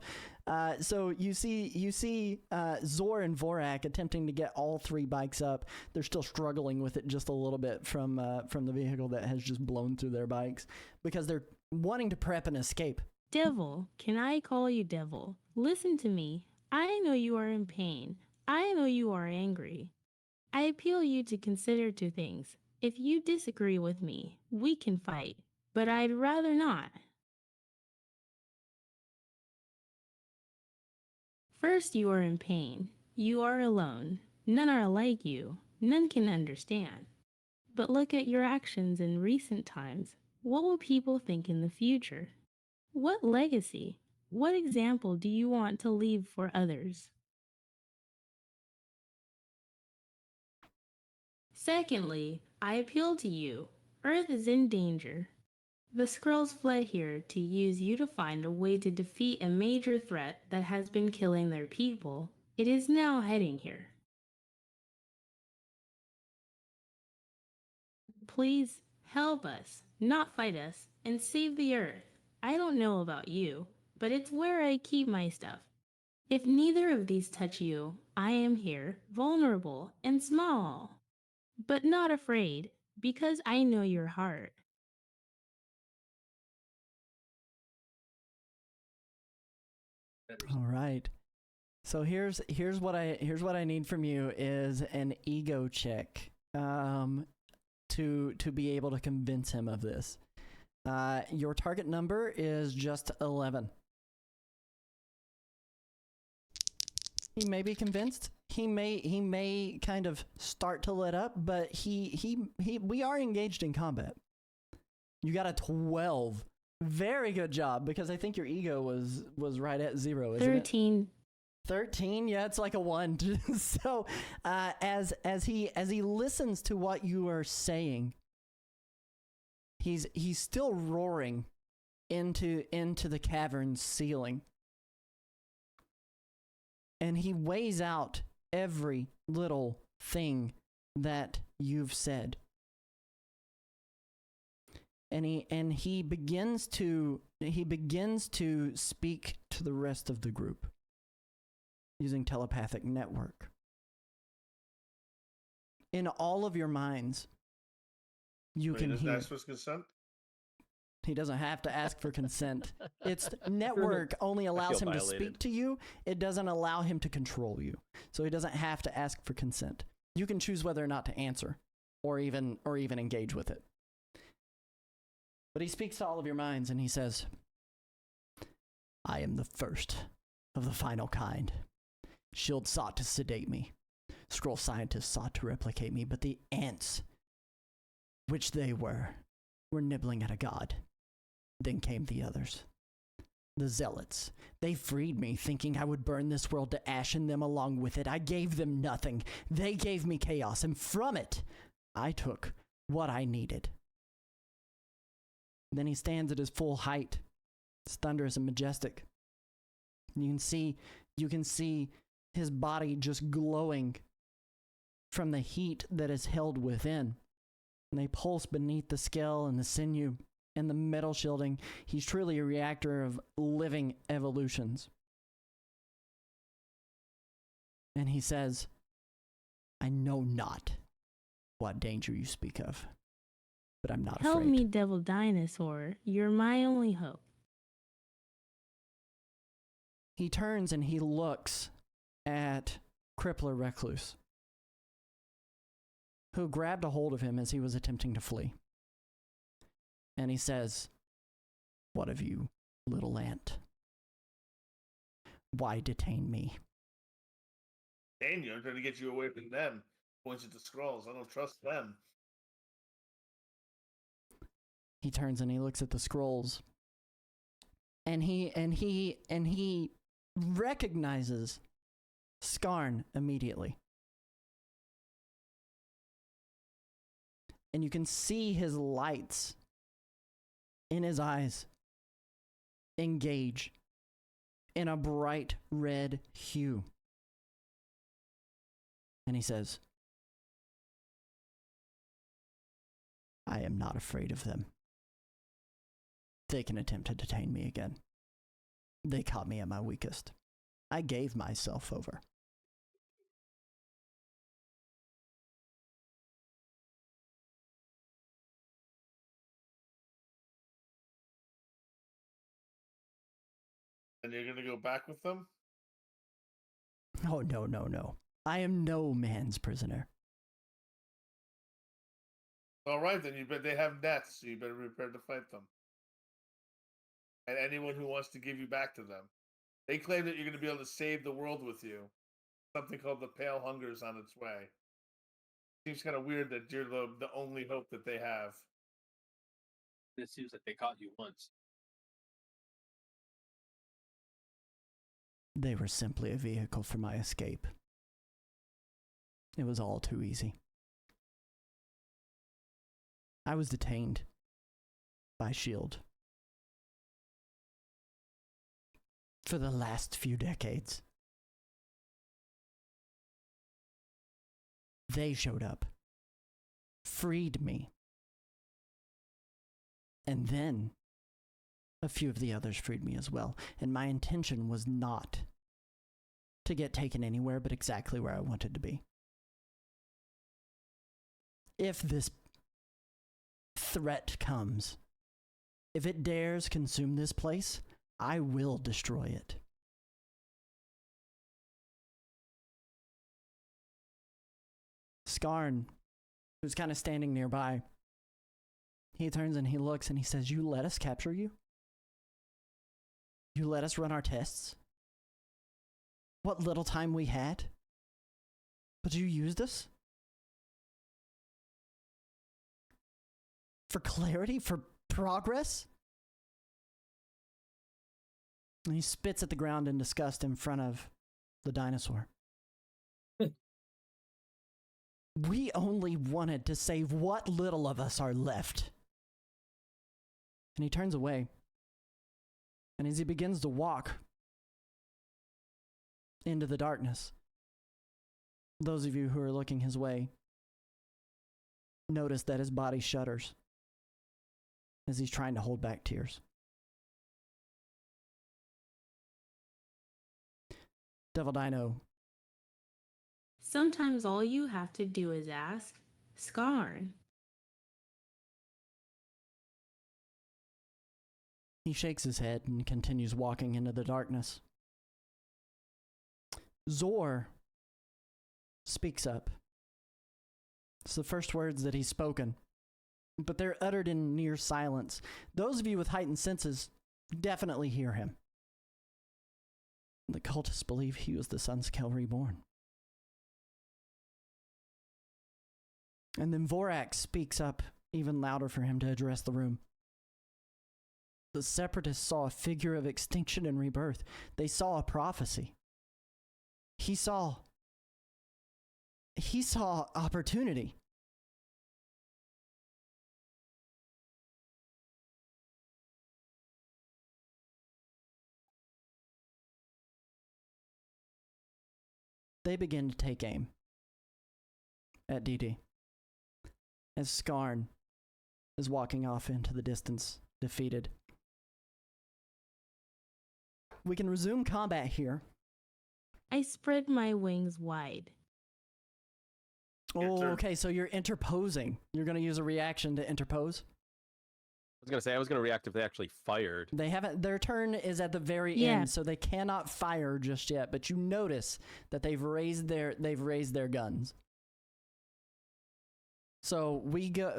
So you see Zor and Vorak attempting to get all three bikes up. They're still struggling with it just a little bit from the vehicle that has just blown through their bikes, because they're wanting to prep an escape. Devil, can I call you Devil? Listen to me. I know you are in pain. I know you are angry. I appeal you to consider two things. If you disagree with me, we can fight, but I'd rather not. First, you are in pain. You are alone. None are like you. None can understand. But look at your actions in recent times. What will people think in the future? What legacy? What example do you want to leave for others? Secondly, I appeal to you. Earth is in danger. The Skrulls fled here to use you to find a way to defeat a major threat that has been killing their people. It is now heading here. Please help us, not fight us, and save the Earth. I don't know about you, but it's where I keep my stuff. If neither of these touch you, I am here, vulnerable and small, but not afraid, because I know your heart. All right. So here's what I need from you is an ego check, to be able to convince him of this. Your target number is just 11. He may be convinced. He may kind of start to let up, but we are engaged in combat. You got a 12. Very good job, because I think your ego was right at 0, isn't 13. it? 13, yeah, it's like a 1. So as he listens to what you are saying, he's still roaring into the cavern's ceiling, and he weighs out every little thing that you've said, and he begins to speak to the rest of the group using telepathic network. In all of your minds, you can hear. Ask for consent? He doesn't have to ask for consent. Its network only allows him to speak to you. It doesn't allow him to control you. So he doesn't have to ask for consent. You can choose whether or not to answer or even engage with it. But he speaks to all of your minds, and he says, I am the first of the final kind. Shield sought to sedate me. Skrull scientists sought to replicate me, but the ants, which they were nibbling at a god. Then came the others. The zealots. They freed me, thinking I would burn this world to ash and them along with it. I gave them nothing. They gave me chaos, and from it, I took what I needed. Then he stands at his full height. It's thunderous and majestic. You can see his body just glowing from the heat that is held within. And they pulse beneath the scale and the sinew and the metal shielding. He's truly a reactor of living evolutions. And he says, I know not what danger you speak of, but I'm not Help afraid. me, Devil Dinosaur. You're my only hope. He turns and he looks at Crippler Recluse, who grabbed a hold of him as he was attempting to flee. And he says, what of you, little ant? Why detain me? Daniel, I'm trying to get you away from them. Points at the scrolls. I don't trust them. He turns and he looks at the scrolls. And he recognizes Skarn immediately. And you can see his lights in his eyes engage in a bright red hue. And he says, I am not afraid of them. They can attempt to detain me again. They caught me at my weakest. I gave myself over. And you're going to go back with them? Oh, no, no, no. I am no man's prisoner. All right, then they have nets, so you better be prepared to fight them. And anyone who wants to give you back to them. They claim that you're going to be able to save the world with you. Something called the Pale Hunger is on its way. Seems kind of weird that you're the only hope that they have. It seems like they caught you once. They were simply a vehicle for my escape. It was all too easy. I was detained by S.H.I.E.L.D. for the last few decades. They showed up, freed me, and then a few of the others freed me as well. And my intention was not to get taken anywhere but exactly where I wanted to be. If this threat comes, if it dares consume this place, I will destroy it. Skarn, who's kind of standing nearby, he turns and he looks and he says, you let us capture you? You let us run our tests? What little time we had? But you used us? For clarity? For progress? And he spits at the ground in disgust in front of the dinosaur. We only wanted to save what little of us are left. And he turns away. And as he begins to walk into the darkness, those of you who are looking his way notice that his body shudders as he's trying to hold back tears. Devil Dino. Sometimes all you have to do is ask, Skarn. He shakes his head and continues walking into the darkness. Zor speaks up. It's the first words that he's spoken, but they're uttered in near silence. Those of you with heightened senses definitely hear him. The cultists believe he was the Sunscale reborn. And then Vorak speaks up even louder for him to address the room. The Separatists saw a figure of extinction and rebirth. They saw a prophecy. He saw opportunity. They begin to take aim at DD. as Skarn is walking off into the distance, defeated. We can resume combat here. I spread my wings wide. Oh, okay, so you're interposing. You're going to use a reaction to interpose? I was going to say, I was going to react if they actually fired. They haven't, their turn is at the very end, so they cannot fire just yet, but you notice that they've raised their guns. So we go,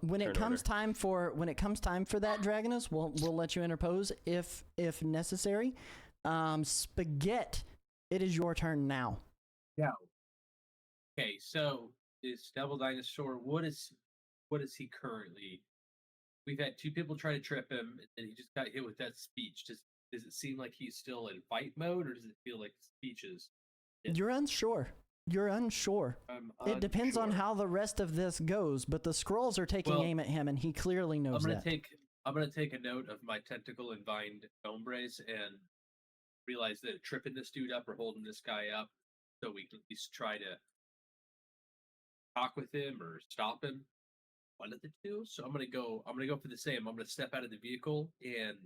when it comes time for that, Dragoness, we'll let you interpose if necessary. Spaghetti, it is your turn now. Yeah. Okay, so this Devil Dinosaur, what is he currently? We've had 2 people try to trip him, and he just got hit with that speech. Does it seem like he's still in fight mode, or does it feel like speech is? You're unsure. It depends on how the rest of this goes, but the scrolls are taking aim at him, and he clearly knows that. I'm gonna take a note of my tentacle and vined hombres and realize that tripping this dude up or holding this guy up, so we can at least try to talk with him or stop him. One of the two. So I'm gonna go for the same. I'm gonna step out of the vehicle and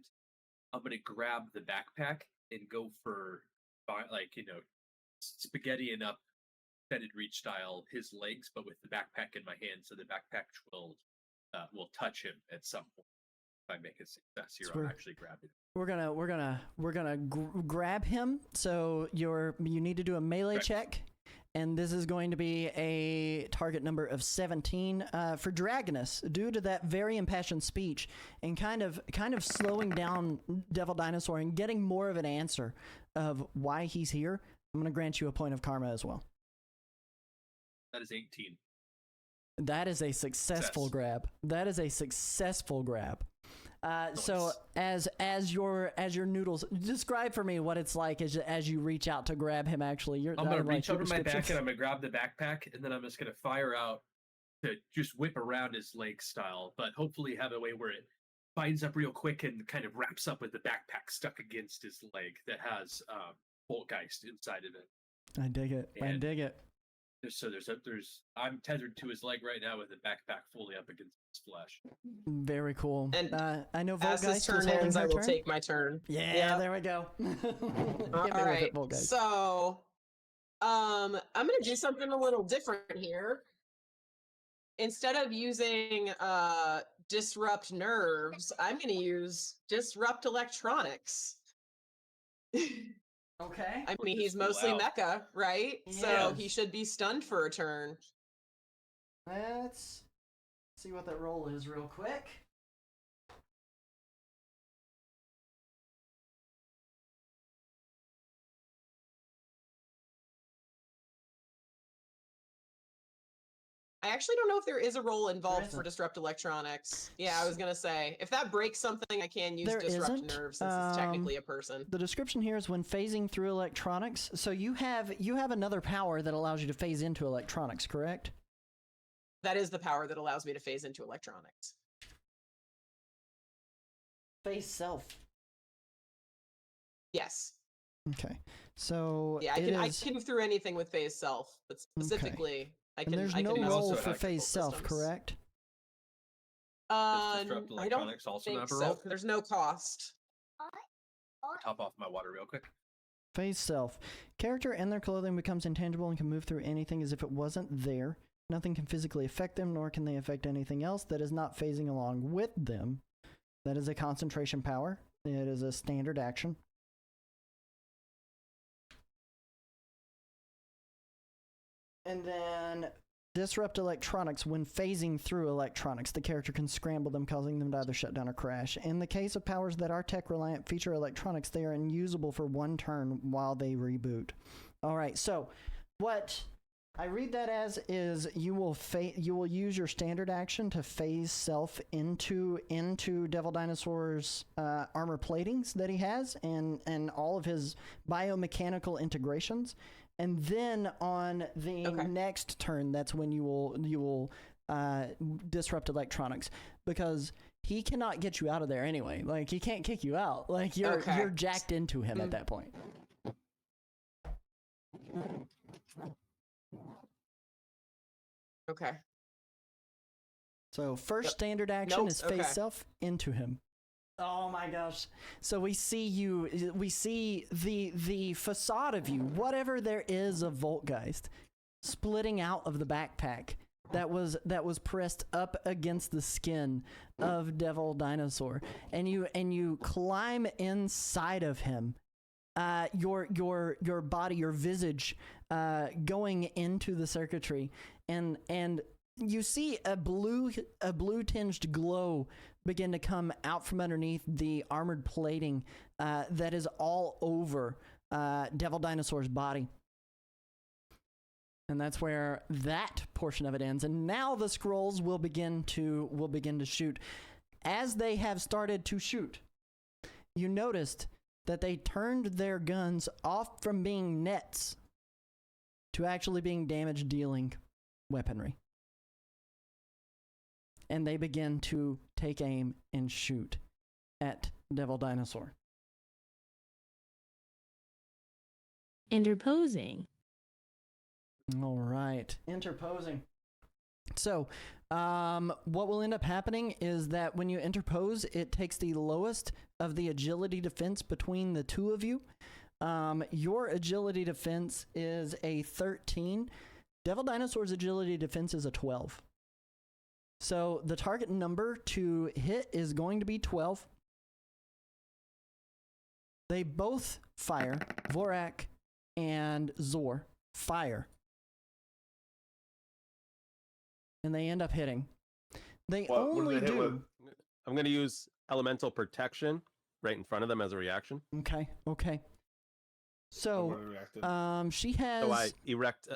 I'm gonna grab the backpack and go for spaghettiing up extended reach style his legs, but with the backpack in my hand, so the backpack will touch him at some point. If I make a success here, I'll actually grab it. We're gonna grab him. So you need to do a melee check. And this is going to be a target number of 17 for Dragoness, due to that very impassioned speech and kind of slowing down Devil Dinosaur and getting more of an answer of why he's here. I'm going to grant you a point of karma as well. That is 18. That is a successful grab. That is a successful grab. Nice. So as your noodles, describe for me what it's like as you reach out to grab him. Actually, I'm gonna reach over my back and I'm gonna grab the backpack, and then I'm just gonna fire out to just whip around his leg style, but hopefully have a way where it binds up real quick and kind of wraps up with the backpack stuck against his leg that has Poltergeist inside of it. I dig it. I dig it. I'm tethered to his leg right now with the backpack fully up against his flesh. Very cool. And I know as his turn ends, I will take my turn. Yeah, there we go. All right. So, I'm gonna do something a little different here. Instead of using disrupt nerves, I'm gonna use disrupt electronics. Okay. I mean, he's mostly mecha, right? Yeah. So he should be stunned for a turn. Let's see what that roll is real quick. I actually don't know if there is a roll involved for disrupt electronics. Yeah, I was gonna say, if that breaks something, I can use disrupt nerves since it's technically a person. The description here is when phasing through electronics. So you have another power that allows you to phase into electronics, correct? That is the power that allows me to phase into electronics. Phase self. Yes. Okay. So yeah, I can move through anything with phase self, but specifically. Okay. And there's no roll for phase self, correct? I don't think so. There's no cost. Top off my water real quick. Phase self. Character and their clothing becomes intangible and can move through anything as if it wasn't there. Nothing can physically affect them, nor can they affect anything else that is not phasing along with them. That is a concentration power. It is a standard action. And then disrupt electronics. When phasing through electronics, the character can scramble them, causing them to either shut down or crash. In the case of powers that are tech-reliant feature electronics, they are unusable for one turn while they reboot. All right, so what I read that as is you will use your standard action to phase self into Devil Dinosaur's armor platings that he has and all of his biomechanical integrations. And then on the next turn, that's when you will disrupt electronics, because he cannot get you out of there anyway. Like, he can't kick you out. Like, you're jacked into him at that point. Okay. So first standard action Nope, is face okay. self into him. Oh my gosh. So we see the facade of you, whatever there is of Voltgeist, splitting out of the backpack that was pressed up against the skin of Devil Dinosaur. And you climb inside of him. Your body, your visage going into the circuitry, and you see a blue tinged glow begin to come out from underneath the armored plating that is all over Devil Dinosaur's body. And that's where that portion of it ends. And now the scrolls will begin to shoot. As they have started to shoot, you noticed that they turned their guns off from being nets to actually being damage-dealing weaponry. And they begin to take aim and shoot at Devil Dinosaur. Interposing. All right, interposing. So, what will end up happening is that when you interpose, it takes the lowest of the agility defense between the two of you. Your agility defense is a 13. Devil Dinosaur's agility defense is a 12. So the target number to hit is going to be 12. They both fire. Vorak and Zor fire. And they end up hitting. They only do. I'm going to use elemental protection right in front of them as a reaction. Okay. So, she has. So I erect.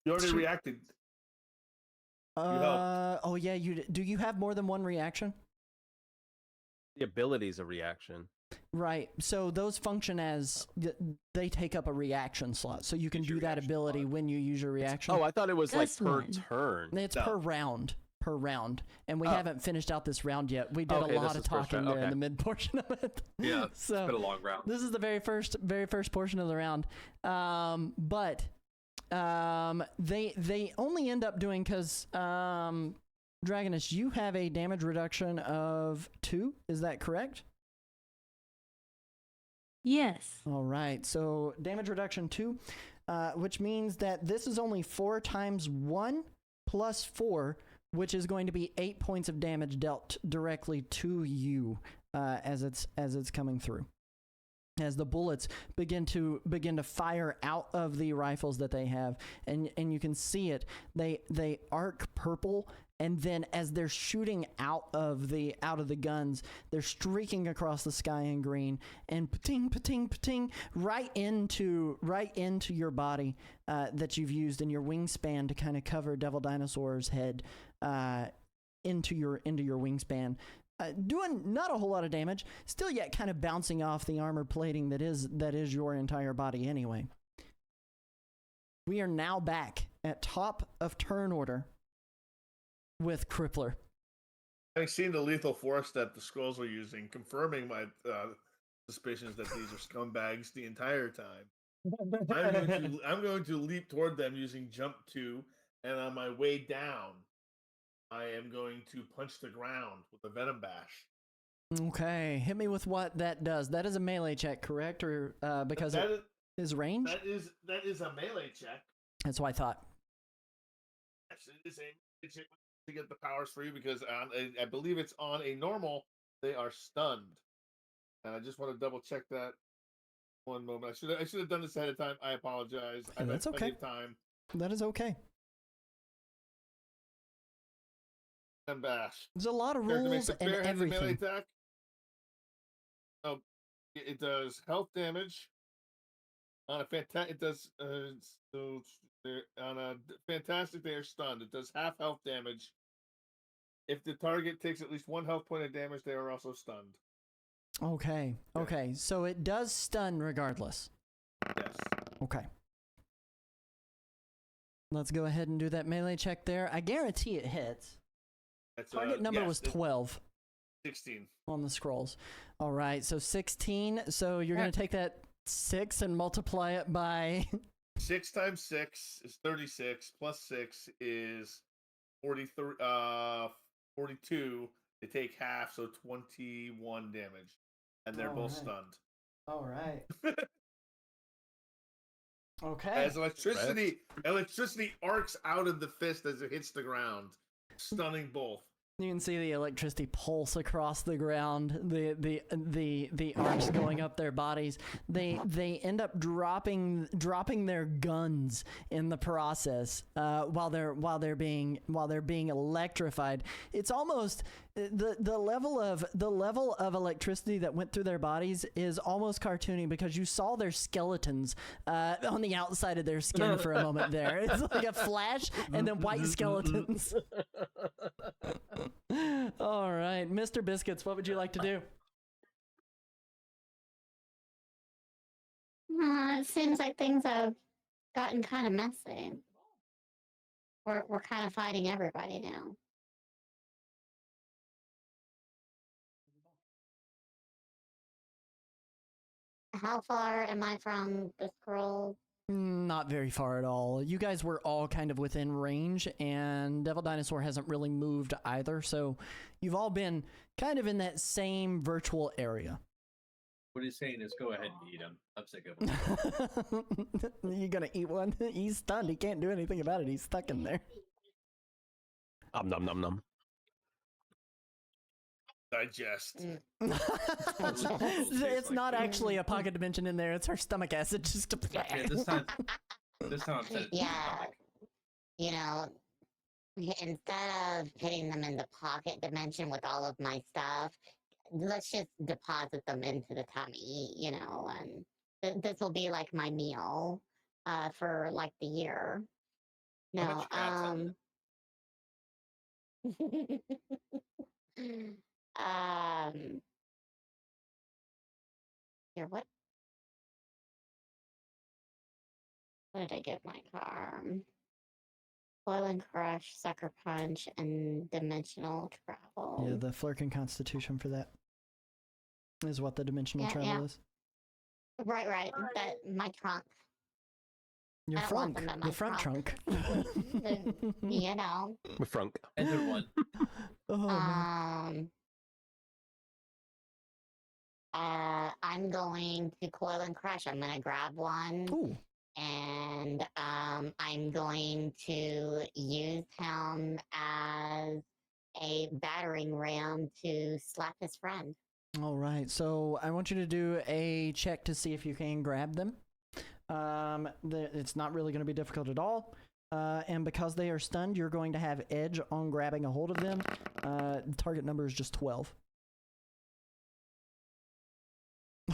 You already reacted. Oh yeah. Do you have more than one reaction? The ability's a reaction. Right. So those function as they take up a reaction slot. So you can do that ability when you use your reaction. Oh, I thought it was like per turn. It's per round. And we haven't finished out this round yet. We did a lot of talking there in the mid portion of it. Yeah, so it's been a long round. This is the very first portion of the round. But they only end up doing, because Dragoness, you have a damage reduction of 2. Is that correct? Yes. All right. So damage reduction 2, which means that this is only 4 times 1 plus 4, which is going to be 8 points of damage dealt directly to you as it's coming through. As the bullets begin to fire out of the rifles that they have, and you can see it. They arc purple, and then as they're shooting out of the guns, they're streaking across the sky in green, and pating pating pating right into your body that you've used in your wingspan to kind of cover Devil Dinosaur's head into your wingspan. Doing not a whole lot of damage, still yet kind of bouncing off the armor plating that is your entire body anyway. We are now back at top of turn order with Crippler. Having seen the lethal force that the scrolls are using, confirming my suspicions that these are scumbags the entire time, I'm going to leap toward them using jump 2, and on my way down, I am going to punch the ground with a Venom Bash. Okay, hit me with what that does. That is a melee check, correct? Or because it is range? That is a melee check. That's what I thought. Yes, it is a melee check to get the powers for you, because I believe it's on a normal. They are stunned, and I just want to double check that. One moment. I should have done this ahead of time. I apologize. Hey, that's okay. Time. That is okay. And bash. There's a lot of rules and everything. Melee attack. Oh, it does health damage. On a fantastic, it does. So on a fantastic, they are stunned. It does half health damage. If the target takes at least 1 health point of damage, they are also stunned. Okay. Okay. So it does stun regardless. Yes. Okay. Let's go ahead and do that melee check there. I guarantee it hits. Target number was 12. 16. On the scrolls. All right, so 16. So you're going to take that 6 and multiply it by... 6 times 6 is 36, plus 6 is 43, 42. They take half, so 21 damage, and they're both stunned. All right. Okay. As electricity arcs out of the fist as it hits the ground, stunning both. You can see the electricity pulse across the ground. The arcs going up their bodies. They end up dropping their guns in the process while they're being electrified. It's almost the level of electricity that went through their bodies is almost cartoony, because you saw their skeletons on the outside of their skin for a moment there. It's like a flash and then white skeletons. All right, Mr. Biscuits, what would you like to do? It seems like things have gotten kind of messy. We're kind of fighting everybody now. How far am I from the scroll? Not very far at all. You guys were all kind of within range, and Devil Dinosaur hasn't really moved either, so you've all been kind of in that same virtual area. What he's saying is go ahead and eat him. I'm sick of him. You gonna eat one? He's stunned. He can't do anything about it. He's stuck in there. Nom nom nom. Digest. It's not actually a pocket dimension in there. It's her stomach acid just to Yeah, this time I'm saying Yeah. You know, instead of hitting them in the pocket dimension with all of my stuff, let's just deposit them into the tummy, you know, and this will be like my meal for like the year. No, here, what did I give my car? Coil and Crush, Sucker Punch, and Dimensional Travel. Yeah, the Flurkin Constitution for that is what the dimensional travel is. Right. That my trunk. Your I don't want frunk. them in my The front trunk. You know. With frunk. Enter one. I'm going to Coil and Crush. I'm gonna grab one. Ooh. And I'm going to use him as a battering ram to slap his friend. All right, so I want you to do a check to see if you can grab them. It's not really going to be difficult at all. And because they are stunned, you're going to have edge on grabbing a hold of them. Target number is just 12.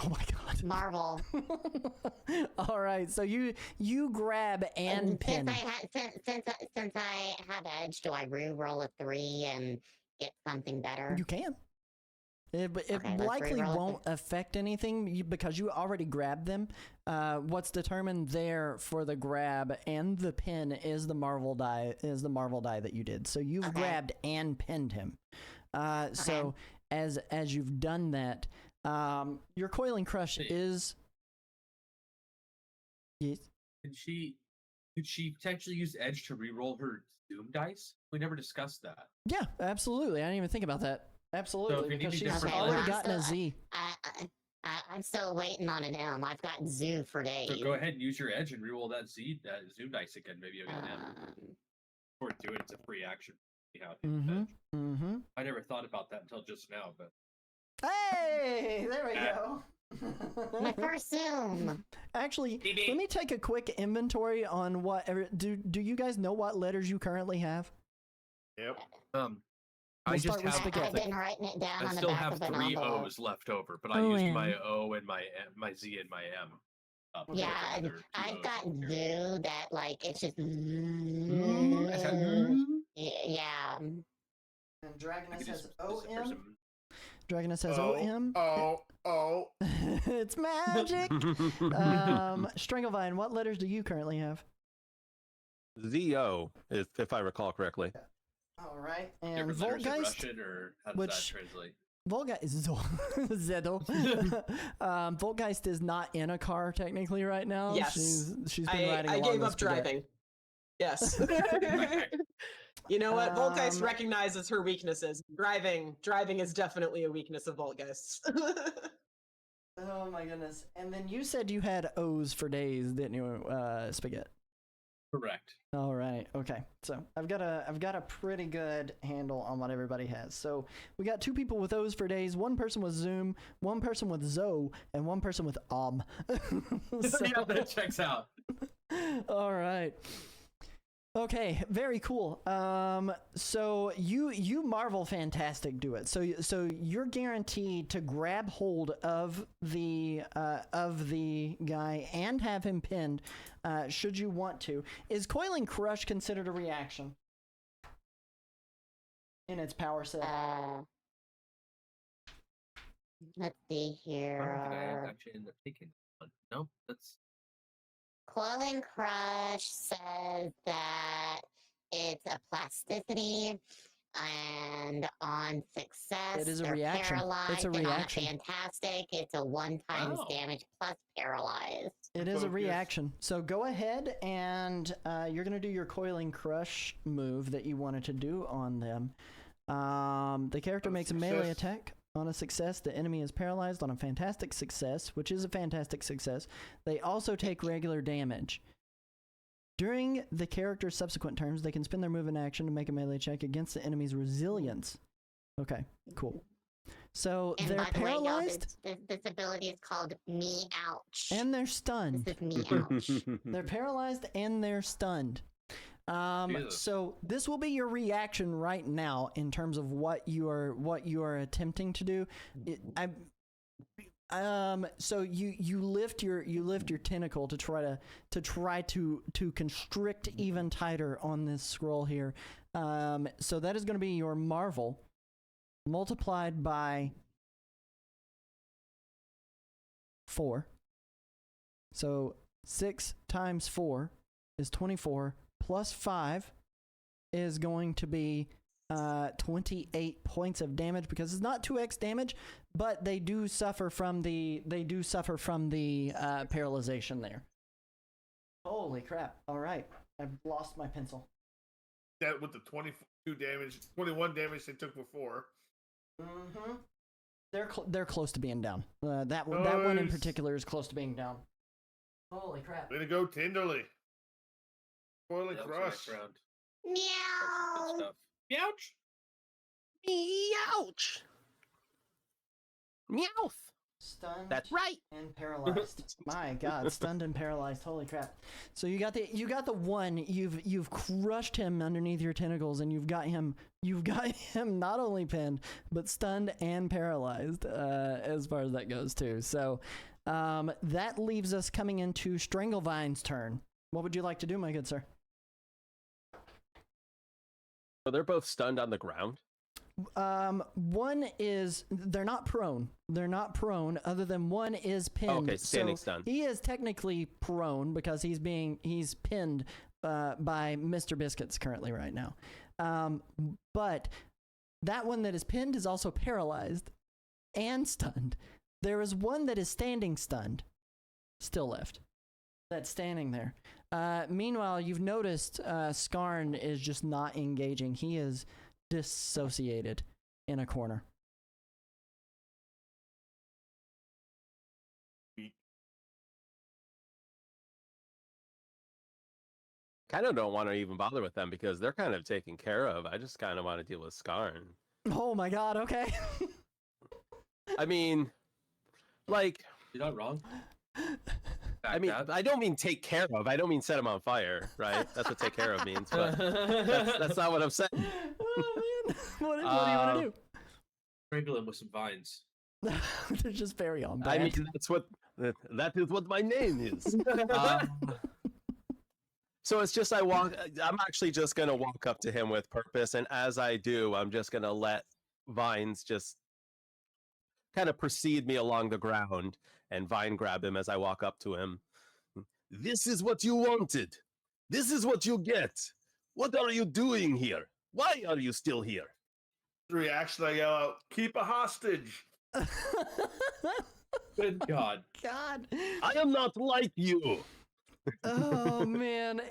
Oh my god. Marvel. All right, so you grab and pin. Since I have edge, do I re-roll a 3 and get something better? You can. It likely won't affect anything because you already grabbed them. What's determined there for the grab and the pin is the Marvel die. That you did. So you've grabbed and pinned him. So as you've done that, your Coiling Crush is. Yes. Could she potentially use edge to re-roll her Zoom dice? We never discussed that. Yeah, absolutely. I didn't even think about that. Absolutely, so because she's already gotten a Z. I'm still waiting on an M. I've got Zoo for days. So go ahead and use your edge and re-roll that Zoom dice again. Maybe you'll get an M. Or do it. It's a free action. I never thought about that until just now, but. Hey, there we go. My first Zoom. Actually, let me take a quick inventory on what. Do you guys know what letters you currently have? Yep. I just have. I've been writing it down on the back of an I still have 3 envelope. O's left over, but I used my O and my Z and my M. Yeah, I've got Zoo that like it's just. Yeah. And Dragoness has OM. Dragoness has OM. Oh. It's magic. Stranglevine, what letters do you currently have? ZO, if I recall correctly. All right, and Voltgeist, Russian, or how does that translate? Zedo. Voltgeist is not in a car technically right now. Yes, she's been riding. I along gave this up driving. Yes. You know what? Volgeist recognizes her weaknesses. Driving is definitely a weakness of Volgeist. Oh my goodness! And then you said you had O's for days, didn't you, Spaghetti? Correct. All right. Okay. So I've got a pretty good handle on what everybody has. So we got 2 people with O's for days, 1 person with Zoom, 1 person with Zoe, and 1 person with So, yeah, that checks out. all right. Okay, very cool. So you Marvel Fantastic do it. So you're guaranteed to grab hold of the guy and have him pinned, should you want to. Is Coiling Crush considered a reaction in its power set? Let's see here. I actually end up taking one. No, that's. Coiling Crush says that it's a plasticity, and on success, It is a they're reaction. paralyzed. It's a and on reaction. Fantastic, it's a 1 times damage plus paralyzed. It is a reaction. So go ahead and you're going to do your Coiling Crush move that you wanted to do on them. The character makes a melee attack. On a success, the enemy is paralyzed. On a fantastic success, which is a fantastic success, they also take regular damage. During the character's subsequent turns, they can spend their move in action to make a melee check against the enemy's resilience. Okay, cool. So And they're by the way, y'all, paralyzed. this ability is called Me Ouch. And they're stunned. This is Me Ouch. They're paralyzed and they're stunned. So this will be your reaction right now in terms of what you are attempting to do. So you lift your tentacle to try to constrict even tighter on this scroll here. So that is going to be your Marvel multiplied by 4. So 6 times 4 is 24. Plus 5 is going to be 28 points of damage, because it's not 2x damage, but they do suffer from the paralyzation there. Holy crap! All right, I've lost my pencil. That with the 21 damage they took before. Mm-hmm. They're close to being down. That one in particular is close to being down. Holy crap! Way to go, Tinderly. Coiling Crush. Meow. Meowch. Meowch. Meowth. Stunned. That's right. And paralyzed. My God, stunned and paralyzed. Holy crap! So you got the one. You've crushed him underneath your tentacles, and you've got him not only pinned but stunned and paralyzed. As far as that goes too. So that leaves us coming into Stranglevine's turn. What would you like to do, my good sir? So they're both stunned on the ground. One is they're not prone. They're not prone. Other than one is pinned. Okay, standing so stun. He is technically prone because he's pinned by Mr. Biscuits currently right now. But that one that is pinned is also paralyzed and stunned. There is one that is standing stunned, still left. That's standing there. Meanwhile, you've noticed Skarn is just not engaging. He is dissociated in a corner. Kind of don't want to even bother with them because they're kind of taken care of. I just kind of want to deal with Skarn. Oh my God, okay. I mean, like... You're not wrong. I don't mean take care of. I don't mean set him on fire, right? That's what take care of means, but that's not what I'm saying. Oh man, what do you want to do? Sprinkle him with some vines. They're just very on I brand. mean, that is what my name is. So it's just I'm actually just gonna walk up to him with purpose, and as I do, I'm just gonna let vines just kind of precede me along the ground and vine grab him as I walk up to him. This is what you wanted. This is what you get. What are you doing here? Why are you still here? Reaction, I yell out, keep a hostage. Good God. God. I am not like you. Oh man,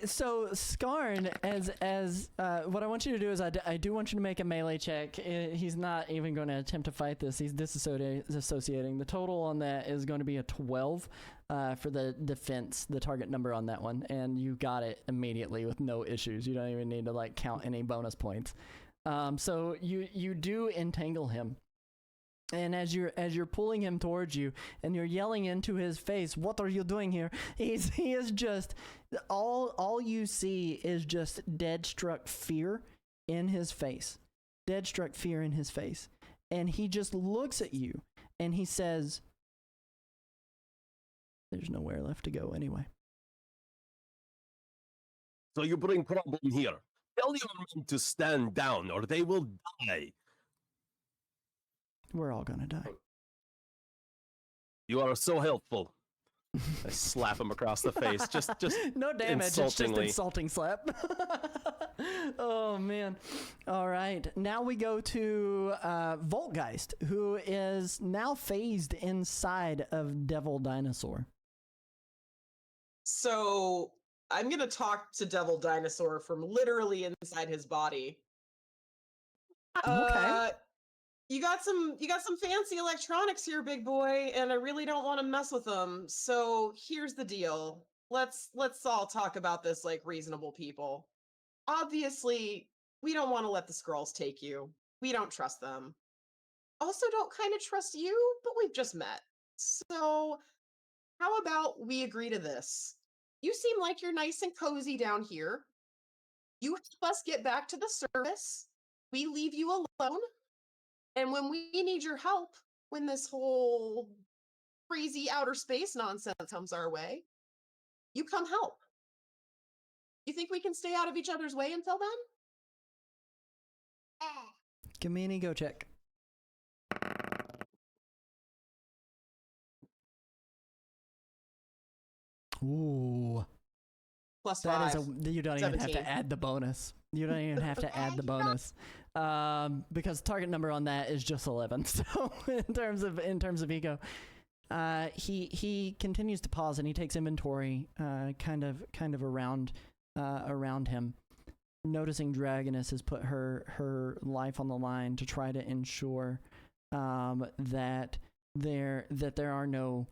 so Skarn as what I want you to do is I do want you to make a melee check. He's not even going to attempt to fight this. He's disassociating. The total on that is going to be a 12 for the defense, the target number on that one, and you got it immediately with no issues. You don't even need to like count any bonus points. So you do entangle him. And as you're pulling him towards you, and you're yelling into his face, "What are you doing here?" He is just all you see is just dead-struck fear in his face, dead-struck fear in his face, and he just looks at you and he says, "There's nowhere left to go anyway." So you bring problem here. Tell your men to stand down, or they will die. We're all gonna die. You are so helpful. I slap him across the face, just no damage, it's just insulting slap. Oh man. All right, now we go to Voltgeist, who is now phased inside of Devil Dinosaur. So I'm gonna talk to Devil Dinosaur from literally inside his body. Okay. You got some fancy electronics here, big boy, and I really don't want to mess with them. So here's the deal. Let's all talk about this like reasonable people. Obviously, we don't want to let the Skrulls take you. We don't trust them. Also don't kind of trust you, but we've just met. So how about we agree to this? You seem like you're nice and cozy down here. You help us get back to the service. We leave you alone. And when we need your help, when this whole crazy outer space nonsense comes our way, you come help. You think we can stay out of each other's way until then? Give me an ego check. Ooh. Plus that 5. Is you don't 17. even have to add the bonus. You don't even have to add the bonus. Because target number on that is just 11. So in terms of ego, he continues to pause and he takes inventory, kind of around him, noticing Dragoness has put her life on the line to try to ensure that there are no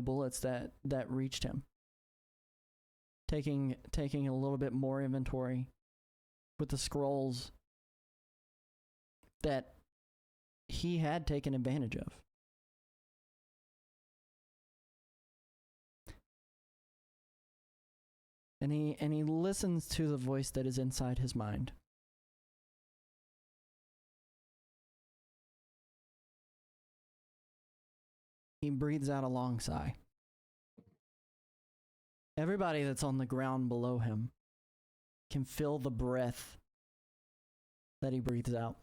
bullets that reached him. Taking a little bit more inventory with the scrolls that he had taken advantage of. And he listens to the voice that is inside his mind. He breathes out a long sigh. Everybody that's on the ground below him can feel the breath that he breathes out.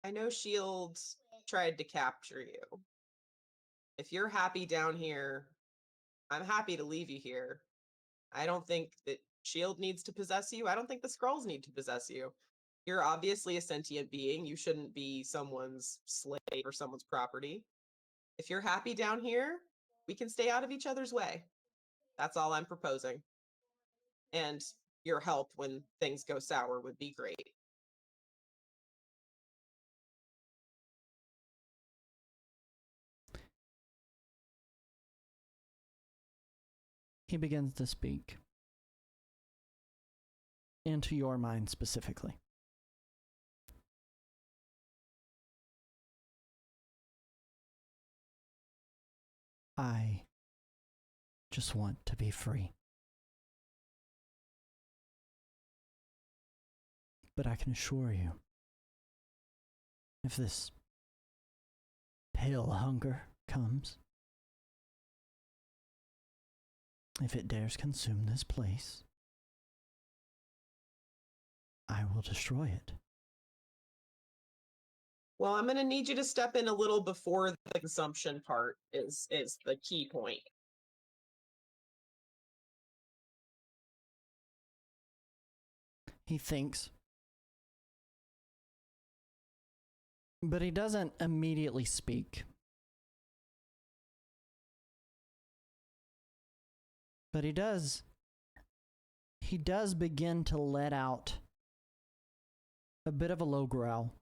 I know S.H.I.E.L.D. tried to capture you. If you're happy down here, I'm happy to leave you here. I don't think that S.H.I.E.L.D. needs to possess you. I don't think the Skrulls need to possess you. You're obviously a sentient being. You shouldn't be someone's slave or someone's property. If you're happy down here, we can stay out of each other's way. That's all I'm proposing. And your help when things go sour would be great. He begins to speak. Into your mind specifically. I just want to be free. But I can assure you, if this pale hunger comes, if it dares consume this place, I will destroy it. Well, I'm going to need you to step in a little before the consumption part is the key point. He thinks. But he doesn't immediately speak. But he does begin to let out a bit of a low growl.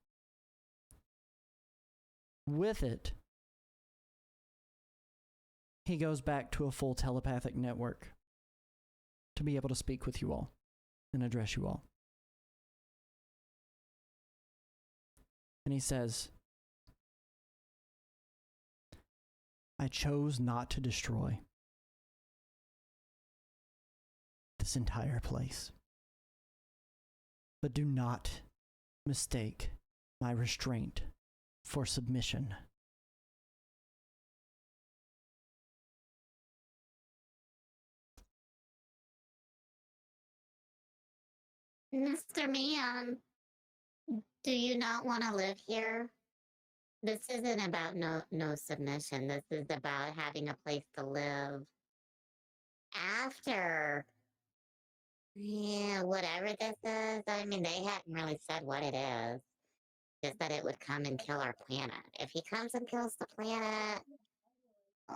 With it, he goes back to a full telepathic network to be able to speak with you all and address you all. And he says, I chose not to destroy this entire place. But do not mistake my restraint for submission. Mr. Man, do you not want to live here? This isn't about no submission. This is about having a place to live after. Yeah, whatever this is. I mean, they hadn't really said what it is. Just that it would come and kill our planet. If he comes and kills the planet,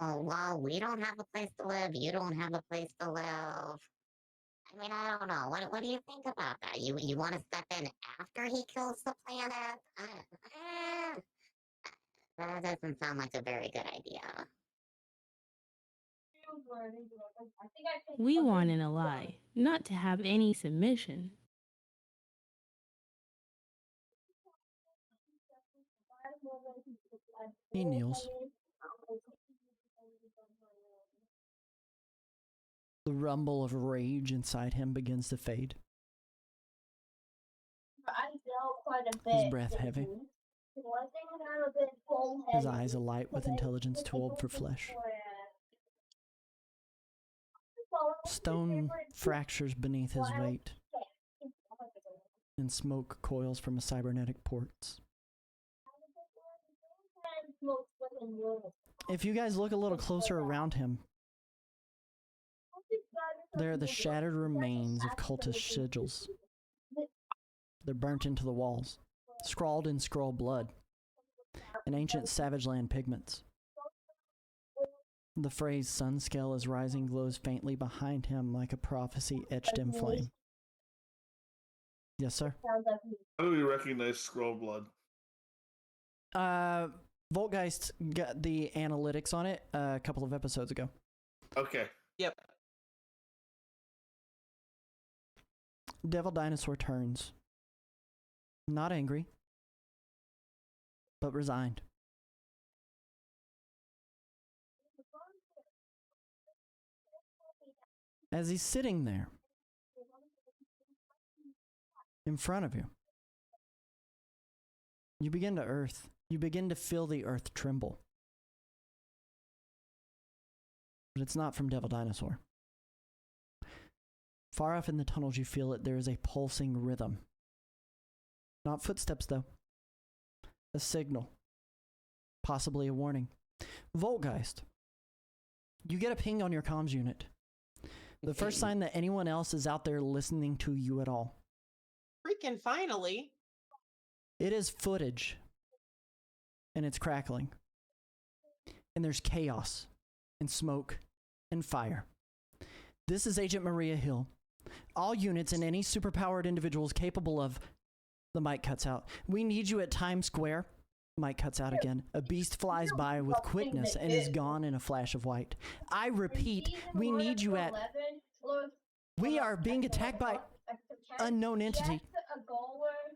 oh, well, we don't have a place to live. You don't have a place to live. I mean, I don't know. What do you think about that? You want to step in after he kills the planet? That doesn't sound like a very good idea. We want an ally, not to have any submission. He kneels. The rumble of rage inside him begins to fade. His breath heavy. His eyes alight with intelligence too old for flesh. Stone fractures beneath his weight, and smoke coils from his cybernetic ports. If you guys look a little closer around him, there are the shattered remains of cultist sigils. They're burnt into the walls, scrawled in scroll blood, and ancient savage land pigments. The phrase "sun scale is rising" glows faintly behind him like a prophecy etched in flame. Yes, sir? How do we recognize scroll blood? Voltgeist got the analytics on it a couple of episodes ago. Okay. Yep. Devil Dinosaur turns. Not angry, but resigned. As he's sitting there, in front of you, you begin to feel the earth tremble. But it's not from Devil Dinosaur. Far off in the tunnels you feel it, there is a pulsing rhythm. Not footsteps though. A signal. Possibly a warning. Voltgeist, you get a ping on your comms unit. The first sign that anyone else is out there listening to you at all. Freaking finally. It is footage. And it's crackling. And there's chaos. And smoke. And fire. This is Agent Maria Hill. All units and any superpowered individuals capable of... The mic cuts out. We need you at Times Square. Mic cuts out again. A beast flies by with quickness and is gone in a flash of white. I repeat, we need you at... We are being attacked by unknown entity.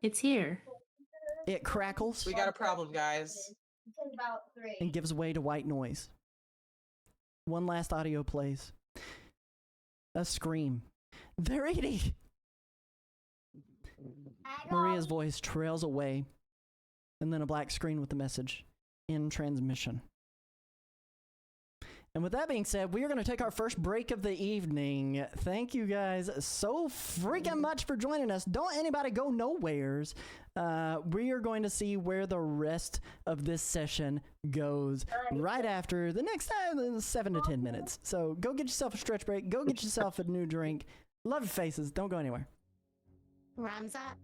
It's here. It crackles. We got a problem, guys. And gives way to white noise. One last audio plays. A scream. They're eating! Maria's voice trails away, and then a black screen with the message, "In transmission." And with that being said, we are going to take our first break of the evening. Thank you guys so freaking much for joining us. Don't anybody go nowheres. We are going to see where the rest of this session goes right after the next 7 to 10 minutes. So go get yourself a stretch break. Go get yourself a new drink. Love your faces. Don't go anywhere. Rhymes up.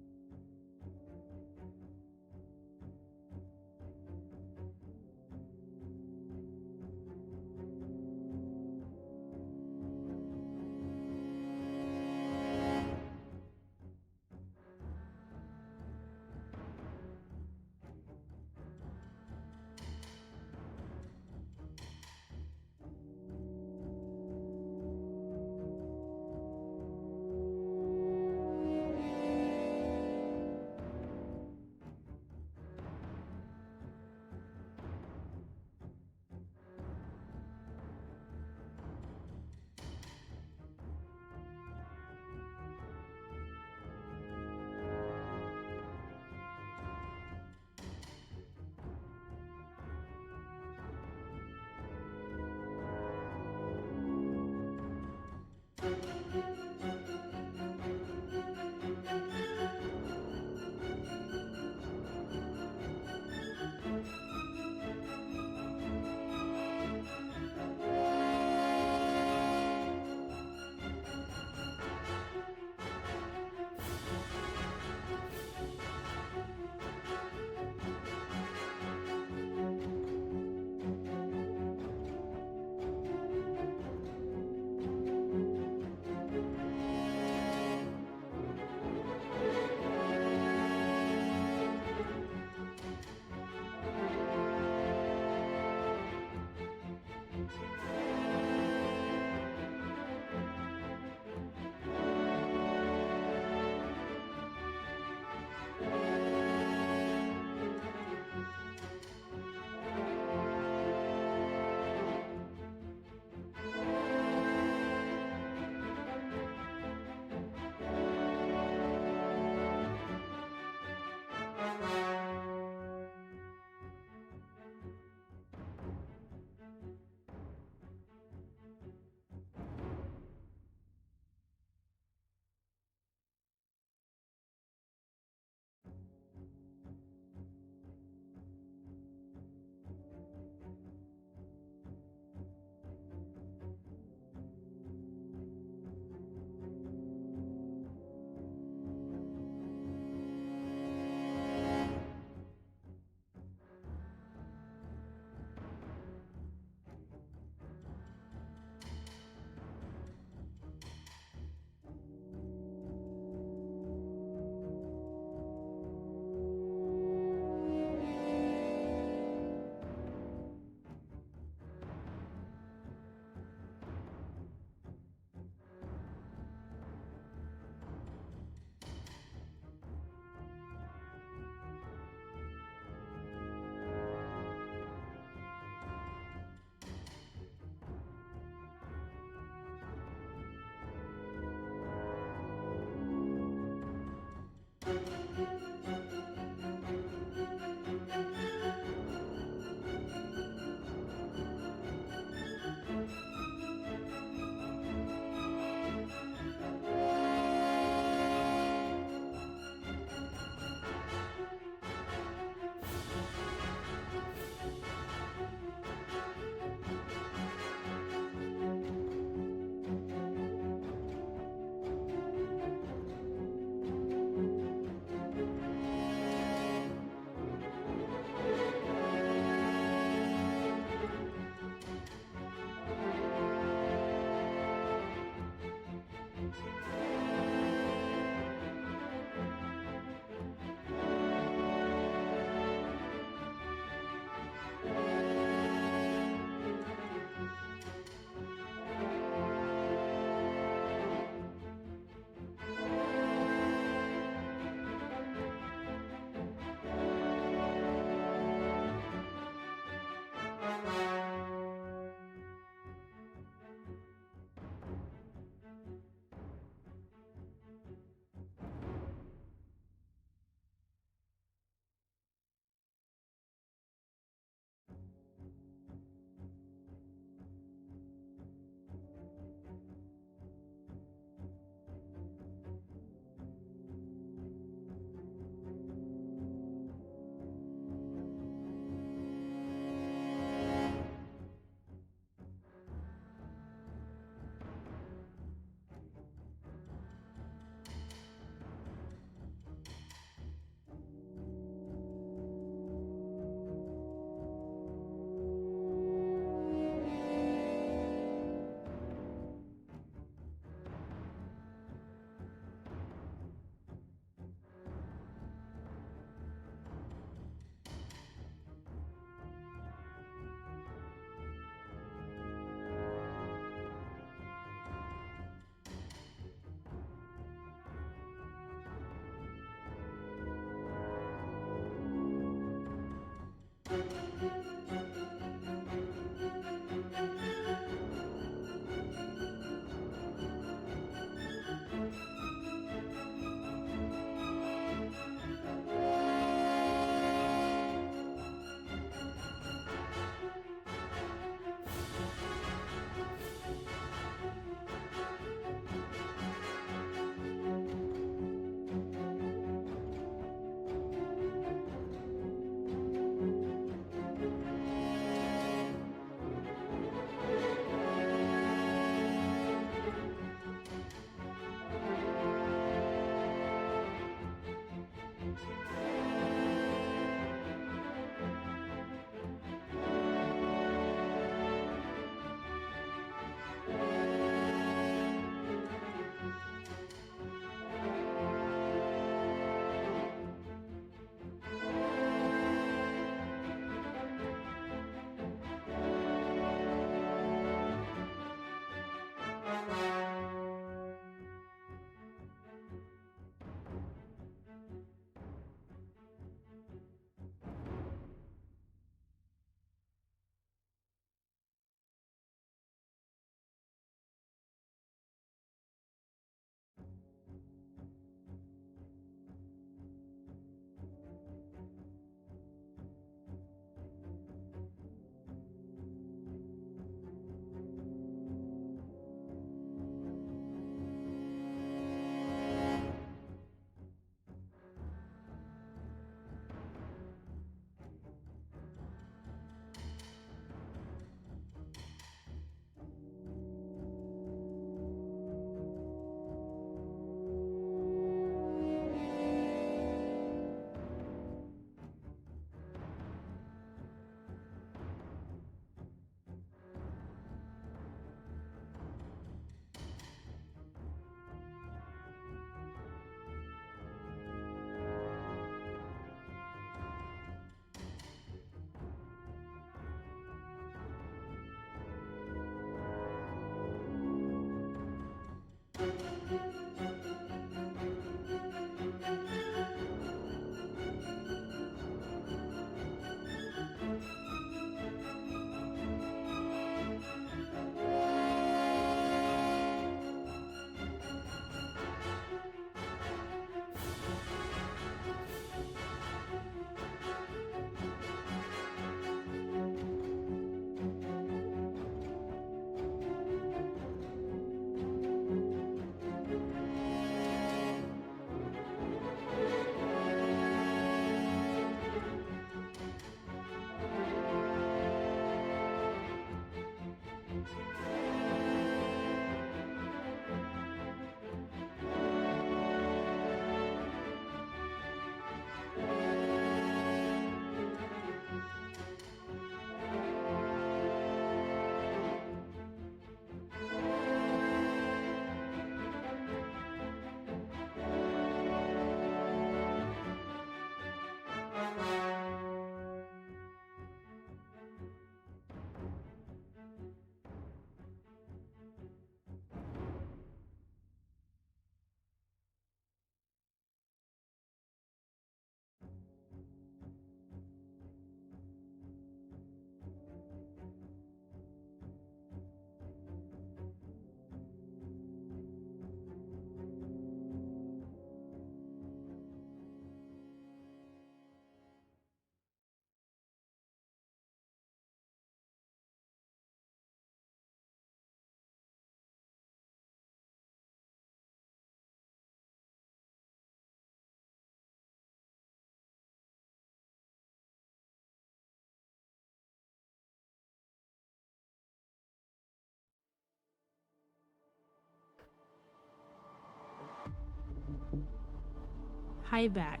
Hi back.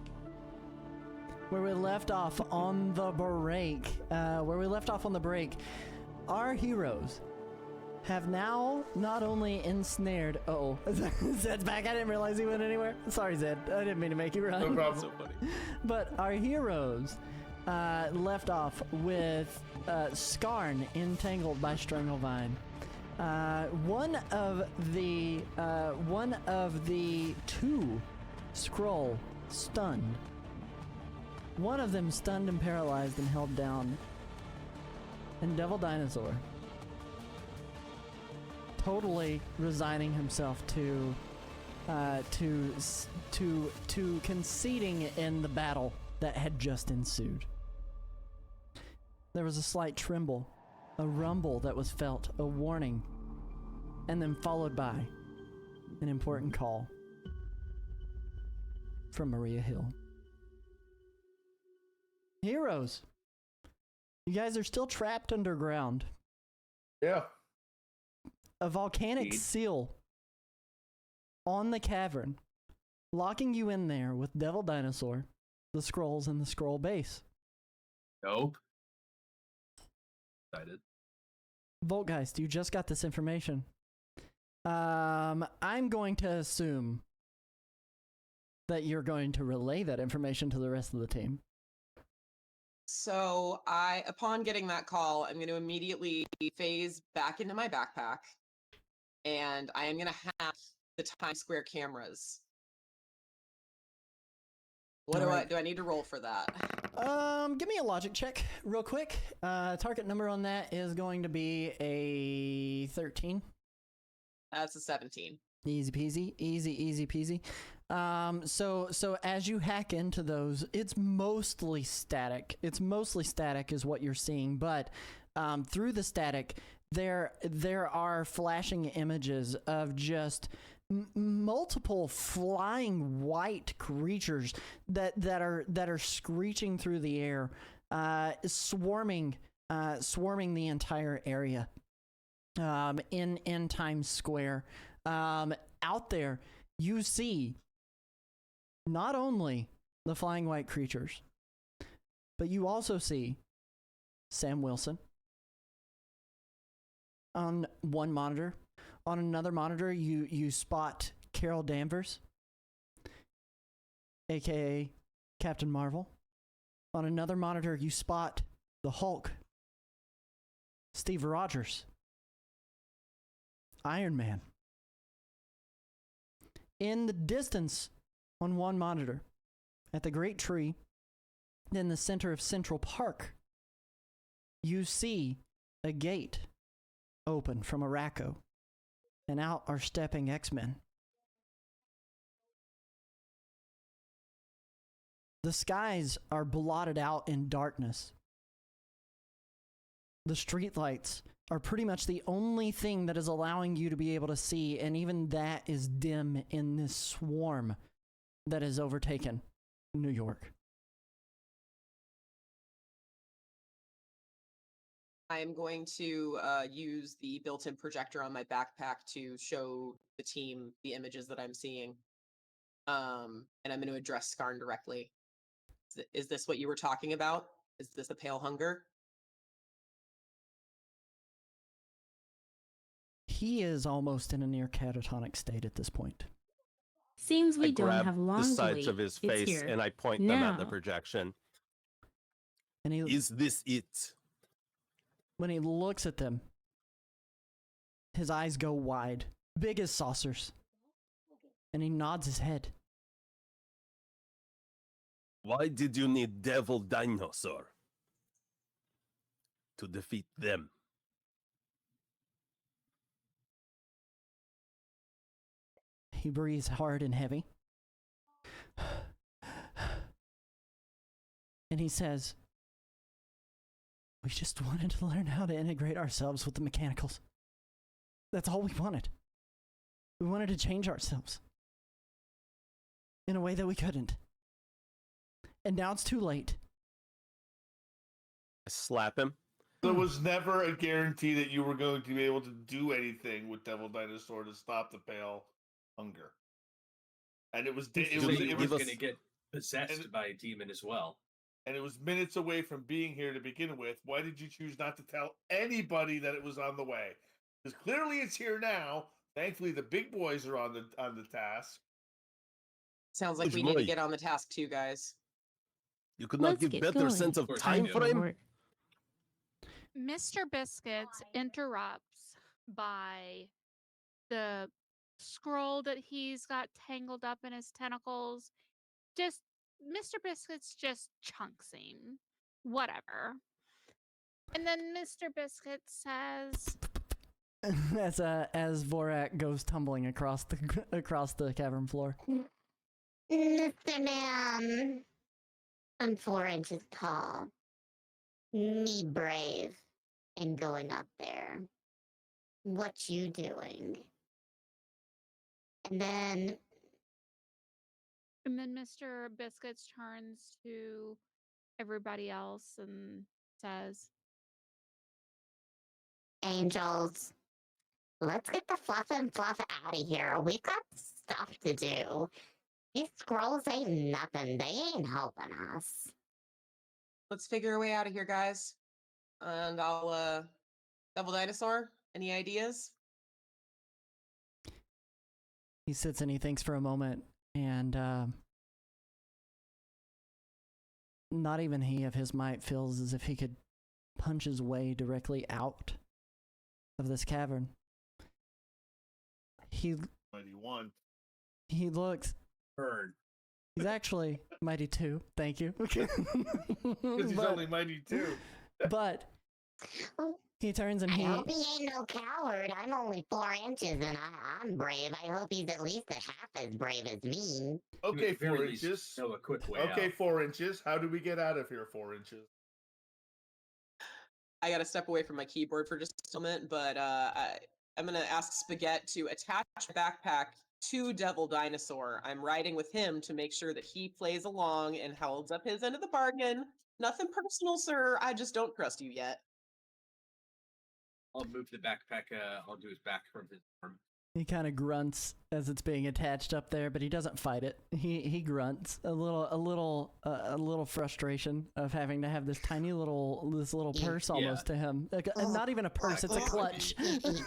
Where we left off on the break, our heroes have now not only ensnared. Zed's back. I didn't realize he went anywhere. Sorry, Zed. I didn't mean to make you run. No problem. So funny. But our heroes left off with Skarn entangled by Stranglevine. One of the two Skrull stunned. One of them stunned and paralyzed and held down. And Devil Dinosaur, totally resigning himself to conceding in the battle that had just ensued. There was a slight tremble, a rumble that was felt, a warning, and then followed by an important call from Maria Hill. Heroes, you guys are still trapped underground. Yeah. A volcanic seal on the cavern, locking you in there with Devil Dinosaur, the Skrulls, and the Skrull base. Nope. Excited. Voltgeist, you just got this information. I'm going to assume that you're going to relay that information to the rest of the team. So upon getting that call, I'm going to immediately phase back into my backpack, and I am going to hack the Times Square cameras. What do I need to roll for that? Give me a logic check real quick. Target number on that is going to be a 13. That's a 17. Easy peasy, easy peasy. So as you hack into those, it's mostly static. It's mostly static is what you're seeing, but through the static, there are flashing images of just multiple flying white creatures that are screeching through the air, swarming the entire area in Times Square. Out there, you see not only the flying white creatures, but you also see Sam Wilson on one monitor. On another monitor, you spot Carol Danvers, aka Captain Marvel. On another monitor, you spot the Hulk, Steve Rogers, Iron Man. In the distance, on one monitor, at the Great Tree, in the center of Central Park, you see a gate open from Araco, and out are stepping X-Men. The skies are blotted out in darkness. The streetlights are pretty much the only thing that is allowing you to be able to see, and even that is dim in this swarm that has overtaken New York. I am going to use the built-in projector on my backpack to show the team the images that I'm seeing. And I'm going to address Skarn directly. Is this what you were talking about? Is this a pale hunger? He is almost in a near catatonic state at this point. Seems we I don't grab have long the to sides wait. of his It's face here. and I point them at the Now. projection. And Is this it? when he looks at them, his eyes go wide, big as saucers, and he nods his head. Why did you need Devil Dinosaur? To defeat them. He breathes hard and heavy. And he says, we just wanted to learn how to integrate ourselves with the mechanicals. That's all we wanted. We wanted to change ourselves in a way that we couldn't. And now it's too late. I slap him. There was never a guarantee that you were going to be able to do anything with Devil Dinosaur to stop the pale hunger. And it was He it was was going to get possessed by a demon as well. And it was minutes away from being here to begin with. Why did you choose not to tell anybody that it was on the way? Because clearly it's here now. Thankfully, the big boys are on the task. Sounds like we need to get on the task too, guys. You could not give better sense of time frame. Mr. Biscuits interrupts by the scroll that he's got tangled up in his tentacles. Just Mr. Biscuits just chunks him. Whatever. And then Mr. Biscuits says, as Vorak goes tumbling across the cavern floor. Mr. Man, I'm 4 inches tall. Me brave and going up there. What you doing? And then Mr. Biscuits turns to everybody else and says, Angels, let's get the fluff and fluff out of here. We've got stuff to do. These scrolls ain't nothing. They ain't helping us. Let's figure a way out of here, guys. And I'll double dinosaur. Any ideas? He sits and he thinks for a moment, and not even he of his might feels as if he could punch his way directly out of this cavern. Mighty 1. He looks. Burn. He's actually Mighty 2. Thank you. Because he's only Mighty 2. But he turns and I hope he ain't no coward. I'm only 4 inches and I'm brave. I hope he's at least half as brave as me. Okay, 4 inches. Know a quick way Okay, out. 4 inches. How do we get out of here, 4 inches? I gotta step away from my keyboard for just a moment, but I'm gonna ask Spaghetti to attach a backpack to Devil Dinosaur. I'm riding with him to make sure that he plays along and holds up his end of the bargain. Nothing personal, sir. I just don't trust you yet. I'll move the backpack onto his back from his arm. he kind of grunts as it's being attached up there, but he doesn't fight it. He grunts a little frustration of having to have this tiny little purse almost to him. Like, not even a purse; it's a clutch.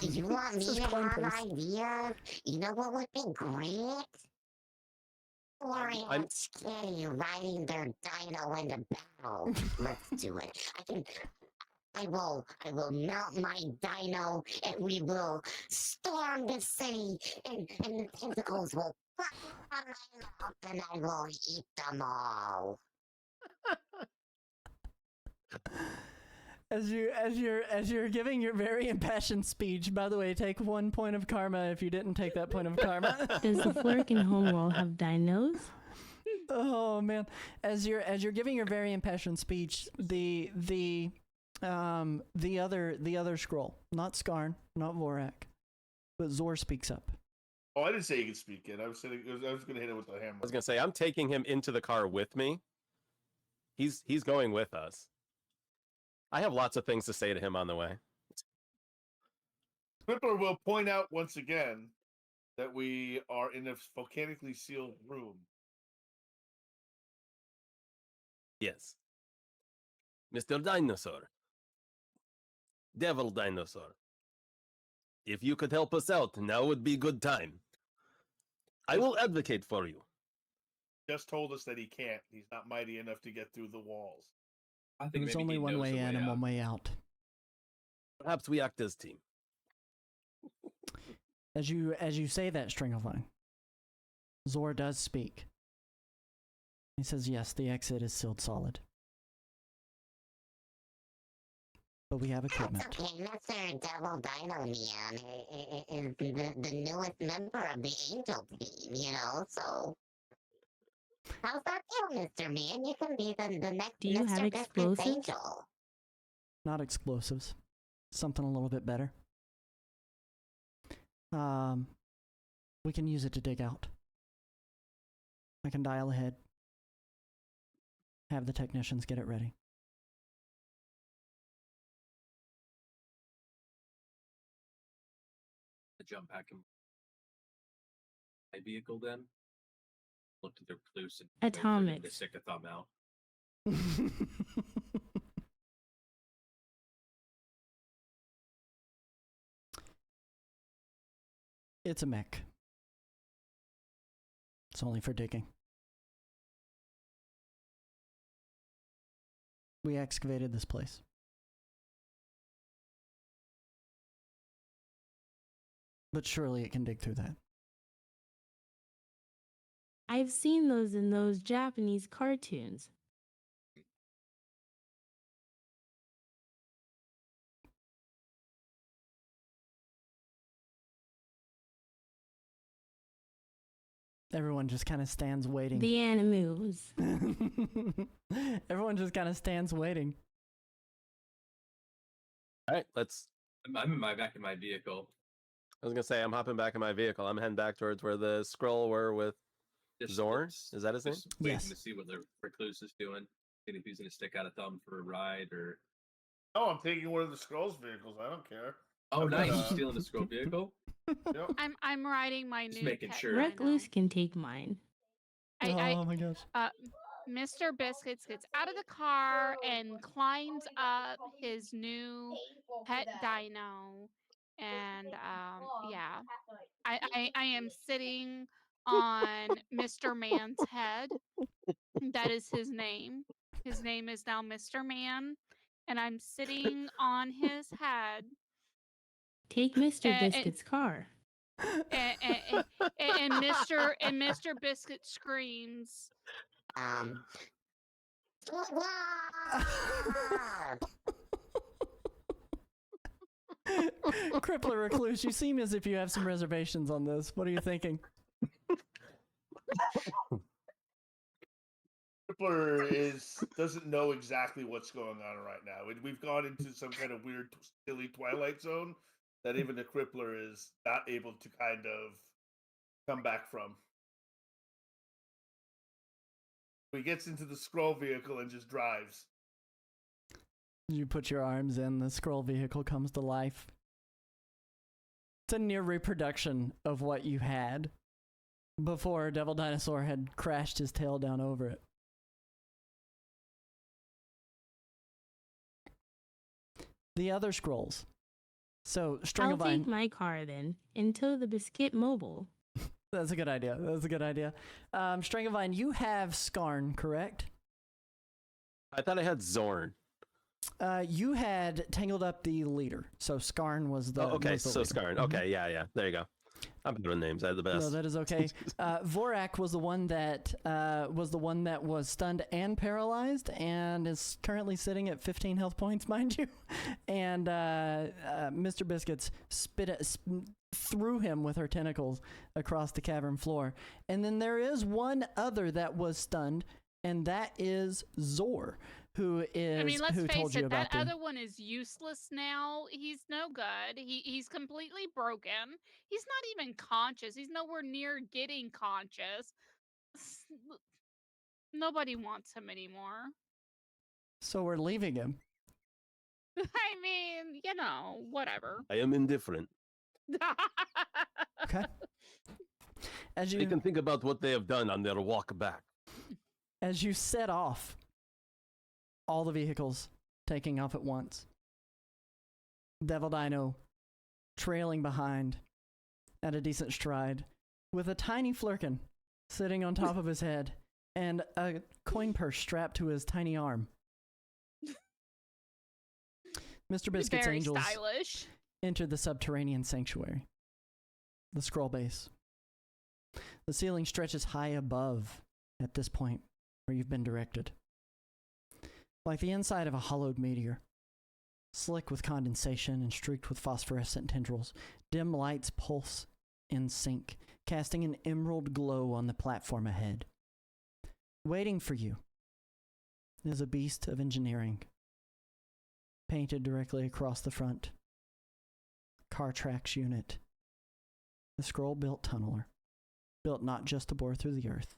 You want me It's his to coin have purse. ideas? You know what would be great? Florian Skinny riding their dino into battle. Let's do it. I will mount my dino and we will storm the city and the tentacles will pop out of my mouth and I will eat them all. As you're giving your very impassioned speech, by the way, take 1 point of karma if you didn't take that point of karma. Does the Flurkin homeworld have dinos? Oh man. As you're giving your very impassioned speech, the other scroll, not Skarn, not Vorak, but Zor speaks up. Oh, I didn't say he could speak it. I was going to hit it with the hammer. I was gonna say I'm taking him into the car with me. He's going with us. I have lots of things to say to him on the way. Crippler will point out once again that we are in a volcanically sealed room. Yes. Mr. Dinosaur. Devil Dinosaur. If you could help us out, now would be good time. I will advocate for you. Just told us that he can't. He's not mighty enough to get through the walls. I think There's maybe only he one knows way the in and one way out. Perhaps we act as team. As you say that, Stringleline, Zor does speak. He says, yes, the exit is sealed solid. But we have equipment. That's okay, Mr. Devil Dino Man is the newest member of the Angel team, you know, so... How's that feel, Mr. Man? You can be the next Do you have Mr. Biscuits explosives? Angel. Not explosives. Something a little bit better. We can use it to dig out. I can dial ahead. Have the technicians get it ready. The jump pack in my vehicle then. Looked at their recluse and waited for them to stick a thumb out. It's a mech. It's only for digging. We excavated this place. But surely it can dig through that. I've seen those in those Japanese cartoons. Everyone just kind of stands waiting. The animus. Everyone just kind of stands waiting. All right, let's. I'm back in my vehicle. I was gonna say I'm hopping back in my vehicle. I'm heading back towards where the scroll were with Zorn. Is that his name? Just waiting to see what the recluse is doing. See if he's gonna stick out a thumb for a ride or. Oh, I'm taking one of the scrolls vehicles. I don't care. Oh, nice! You're stealing the scroll vehicle. Yep. I'm riding my Just new making pet sure. Recluse can take mine. Oh my gosh. Mr. Biscuits gets out of the car and climbs up his new pet dino. And yeah, I am sitting on Mr. Man's head. That is his name. His name is now Mr. Man. And I'm sitting on his head. Take Mr. Biscuit's car. And Mr. Biscuit screams. Crippler Recluse, you seem as if you have some reservations on this. What are you thinking? Crippler doesn't know exactly what's going on right now. We've gone into some kind of weird, silly Twilight Zone that even the Crippler is not able to kind of come back from. He gets into the scroll vehicle and just drives. You put your arms in, the scroll vehicle comes to life. It's a near reproduction of what you had before Devil Dinosaur had crashed his tail down over it. The other scrolls. So, I'll take my car then, until the Biscuit Mobile. That's a good idea. That's a good idea. String of Vine, you have Skarn, correct? I thought I had Zorn. You had tangled up the leader, so Skarn was the. Okay, was the so leader. Skarn. Okay, yeah. There you go. I'm better with names. I had the best. No, that is okay. Vorak was the one that was stunned and paralyzed, and is currently sitting at 15 health points, mind you. And Mr. Biscuits threw him with her tentacles across the cavern floor. And then there is one other that was stunned, and that is Zor, who is. I mean, let's who face told you it, about that other one is useless now. He's no good. He's completely broken. He's not even conscious. He's nowhere near getting conscious. Nobody wants him anymore. So we're leaving him. I mean, whatever. I am indifferent. Okay. As They can think about what they have done on their walk back. As you set off, all the vehicles taking off at once. Devil Dino trailing behind at a decent stride with a tiny Flurkin sitting on top of his head and a coin purse strapped to his tiny arm. Mr. Biscuit's Very angels stylish. enter the subterranean sanctuary, the scroll base. The ceiling stretches high above at this point where you've been directed. Like the inside of a hollowed meteor, slick with condensation and streaked with phosphorescent tendrils, dim lights pulse in sync, casting an emerald glow on the platform ahead. Waiting for you is a beast of engineering, painted directly across the front. Car tracks unit. The scroll-built tunneler, built not just to bore through the earth,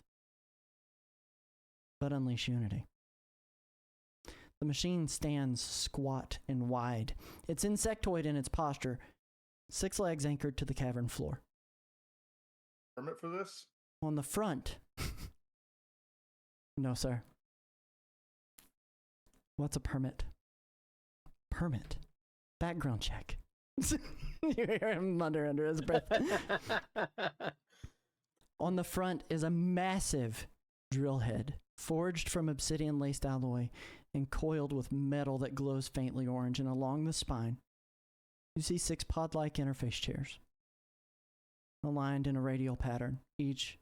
but unleash unity. The machine stands squat and wide, its insectoid in its posture, 6 legs anchored to the cavern floor. Permit for this? On the front No, sir. What's a permit? Permit. Background check. You hear him mutter under his breath. On the front is a massive drill head, forged from obsidian-laced alloy and coiled with metal that glows faintly orange, and along the spine, you see 6 pod-like interface chairs, aligned in a radial pattern, each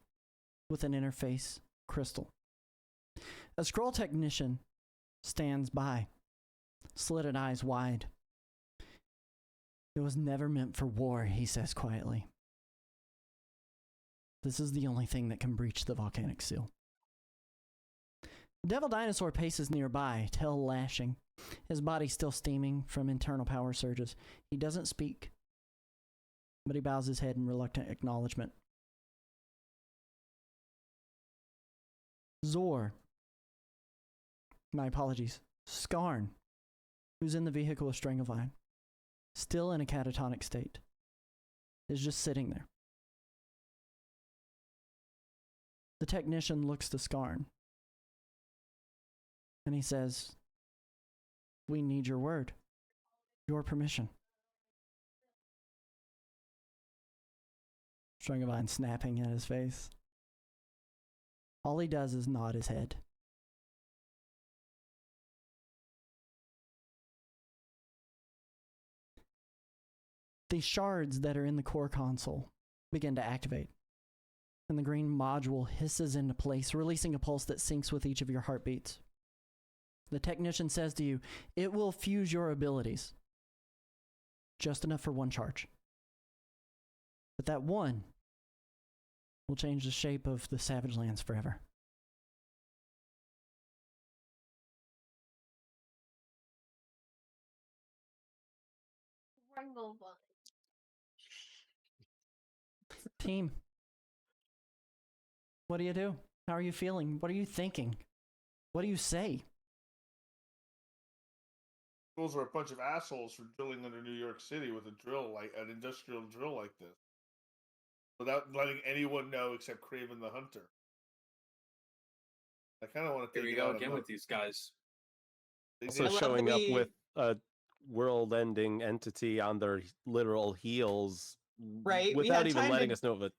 with an interface crystal. A scroll technician stands by, slitted eyes wide. It was never meant for war, he says quietly. This is the only thing that can breach the volcanic seal. Devil Dinosaur paces nearby, tail lashing, his body still steaming from internal power surges. He doesn't speak, but he bows his head in reluctant acknowledgement. Zor, my apologies, Skarn, who's in the vehicle of Stranglevyne, still in a catatonic state, is just sitting there. The technician looks to Skarn, and he says, "We need your word, your permission." Stranglevyne snapping at his face. All he does is nod his head. The shards that are in the core console begin to activate, and the green module hisses into place, releasing a pulse that syncs with each of your heartbeats. The technician says to you, "It will fuse your abilities. Just enough for 1 charge. But that 1 will change the shape of the Savage Lands forever." Team, what do you do? How are you feeling? What are you thinking? What do you say? Those are a bunch of assholes for drilling under New York City with a drill, like an industrial drill like this, without letting anyone know except Craven the Hunter. I kind of want to Here take we it go out again of with these guys. Also showing up with a world-ending entity on their literal heels, Right, we without had even time letting to us know of a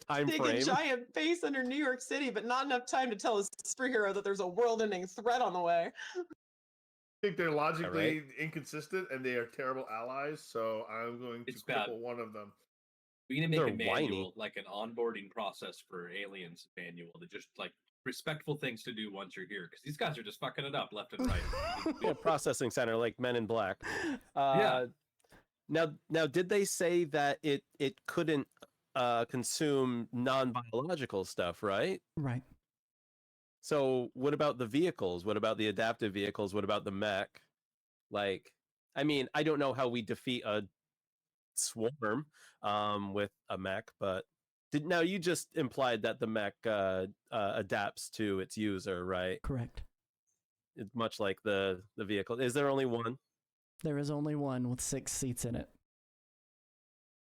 time dig frame. a giant base under New York City, but not enough time to tell a superhero that there's a world-ending threat on the way. I think they're logically inconsistent and they are terrible allies, so I'm going to cripple one of them. We need to make They're a manual, whiny. like an onboarding process for aliens manual, to just like respectful things to do once you're here, because these guys are just fucking it up left and right. Yeah, processing center like Men in Black. Yeah. Now, did they say that it couldn't consume non-biological stuff, right? Right. So what about the vehicles? What about the adaptive vehicles? What about the mech? Like, I mean, I don't know how we defeat a swarm with a mech, but now you just implied that the mech adapts to its user, right? Correct. It's much like the vehicle. Is there only one? There is only one with 6 seats in it.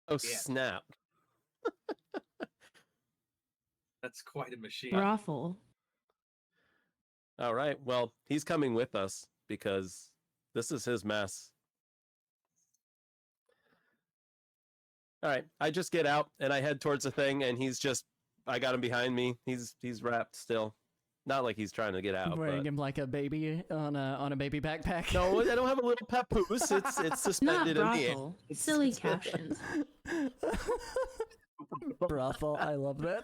Oh, snap. That's quite a machine. Raffle. All right. Well, he's coming with us because this is his mess. All right. I just get out and I head towards the thing, and I got him behind me. He's wrapped still. Not like he's trying to get out. Wearing but... him like a baby on a baby backpack. No, I don't have a little papoose. It's Not suspended in the air. brothel. Silly captions. Brothel, I love that.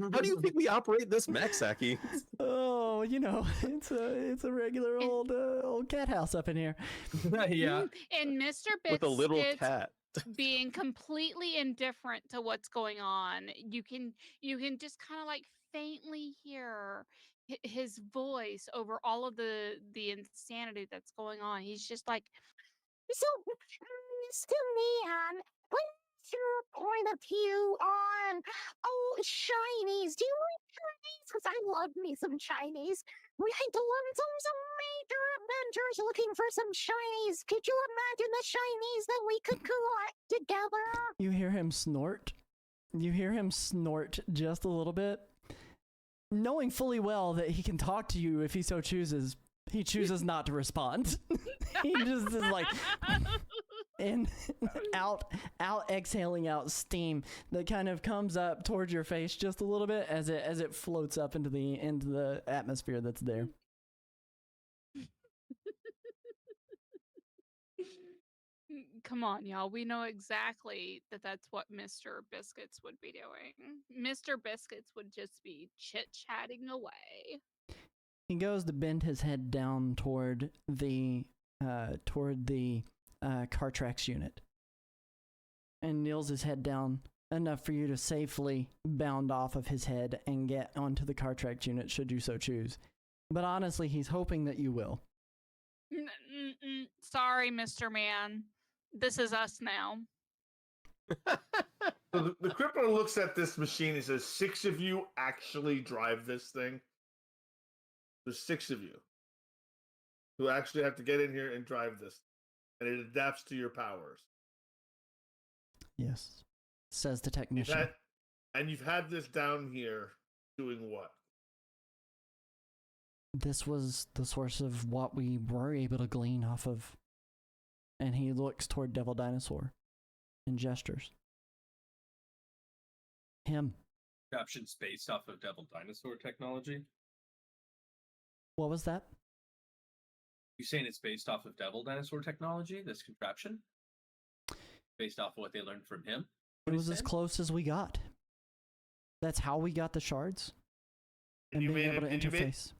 How do you think we operate this mech, Saki? Oh, it's a regular old cat house up in here. Yeah. And Mr. With a little Biscuit cat. being completely indifferent to what's going on, you can just kind of like faintly hear his voice over all of the insanity that's going on. He's just like, So, Mr. Neon, what's your point of view on, shinies? Do you like shinies? Because I love me some shinies. We had to learn some major adventures looking for some shinies. Could you imagine the shinies that we could collect together? You hear him snort. You hear him snort just a little bit. knowing fully well that he can talk to you if he so chooses, he chooses not to respond. He just is like, and out exhaling out steam that kind of comes up towards your face just a little bit as it floats up into the atmosphere that's there. Come on, y'all. We know exactly that that's what Mr. Biscuits would be doing. Mr. Biscuits would just be chit-chatting away. He goes to bend his head down toward the Cartrax unit and kneels his head down enough for you to safely bound off of his head and get onto the Cartrax unit should you so choose. But honestly, he's hoping that you will. Sorry, Mr. Man. This is us now. So the crippler looks at this machine and says, 6 of you actually drive this thing? There's 6 of you who actually have to get in here and drive this. And it adapts to your powers. Yes, says the technician. You've had this down here doing what? This was the source of what we were able to glean off of. And he looks toward Devil Dinosaur and gestures. Him. Contraption's based off of Devil Dinosaur technology. What was that? You saying it's based off of Devil Dinosaur technology, this contraption? Based off of what they learned from him? It was as close as we got. That's how we got the shards. And being able to interface.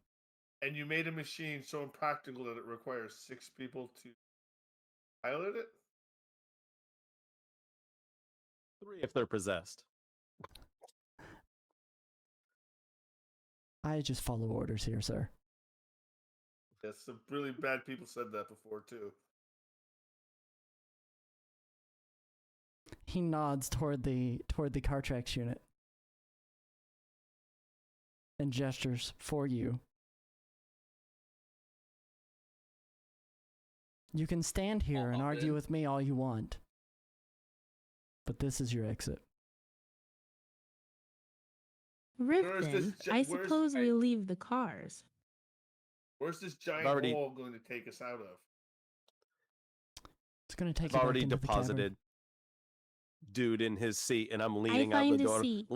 And you made a machine so impractical that it requires 6 people to pilot it? 3 if they're possessed. I just follow orders here, sir. Yes, some really bad people said that before, too. He nods toward the Cartrax unit and gestures for you. You can stand here and argue with me all you want, but this is your exit. Riften, I suppose we leave the cars. Where's this giant wall going to take us out of? It's going to take I've already deposited dude in his seat, and I'm leaning out the door. Seat.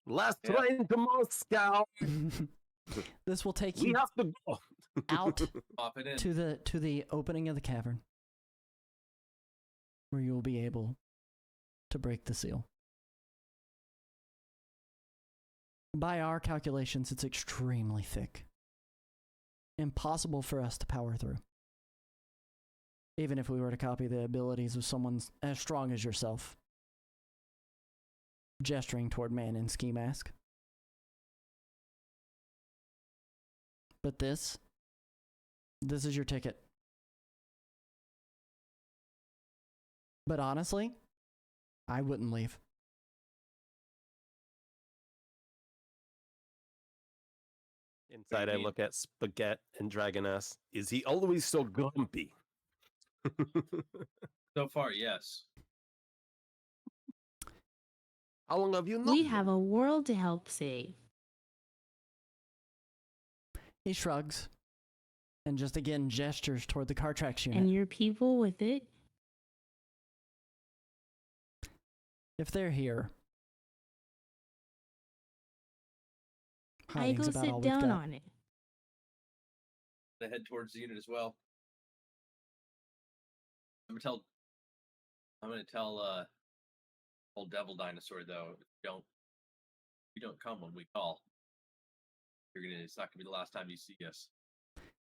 Last train to Moscow. This will take you we have to go. out to the opening of the cavern, where you will be able to break the seal. By our calculations, it's extremely thick. Impossible for us to power through. Even if we were to copy the abilities of someone as strong as yourself. Gesturing toward man in ski mask. But this is your ticket. But honestly, I wouldn't leave. Inside, I look at Spaghetti and Dragoness. Is he always so grumpy? So far, yes. How long have you known? We have a world to help save. He shrugs and just again gestures toward the Cartrax unit. And your people with it? If they're here, I go sit down on it. I head towards the unit as well. I'm gonna tell old Devil Dinosaur though, if you don't come when we call. It's not gonna be the last time you see us.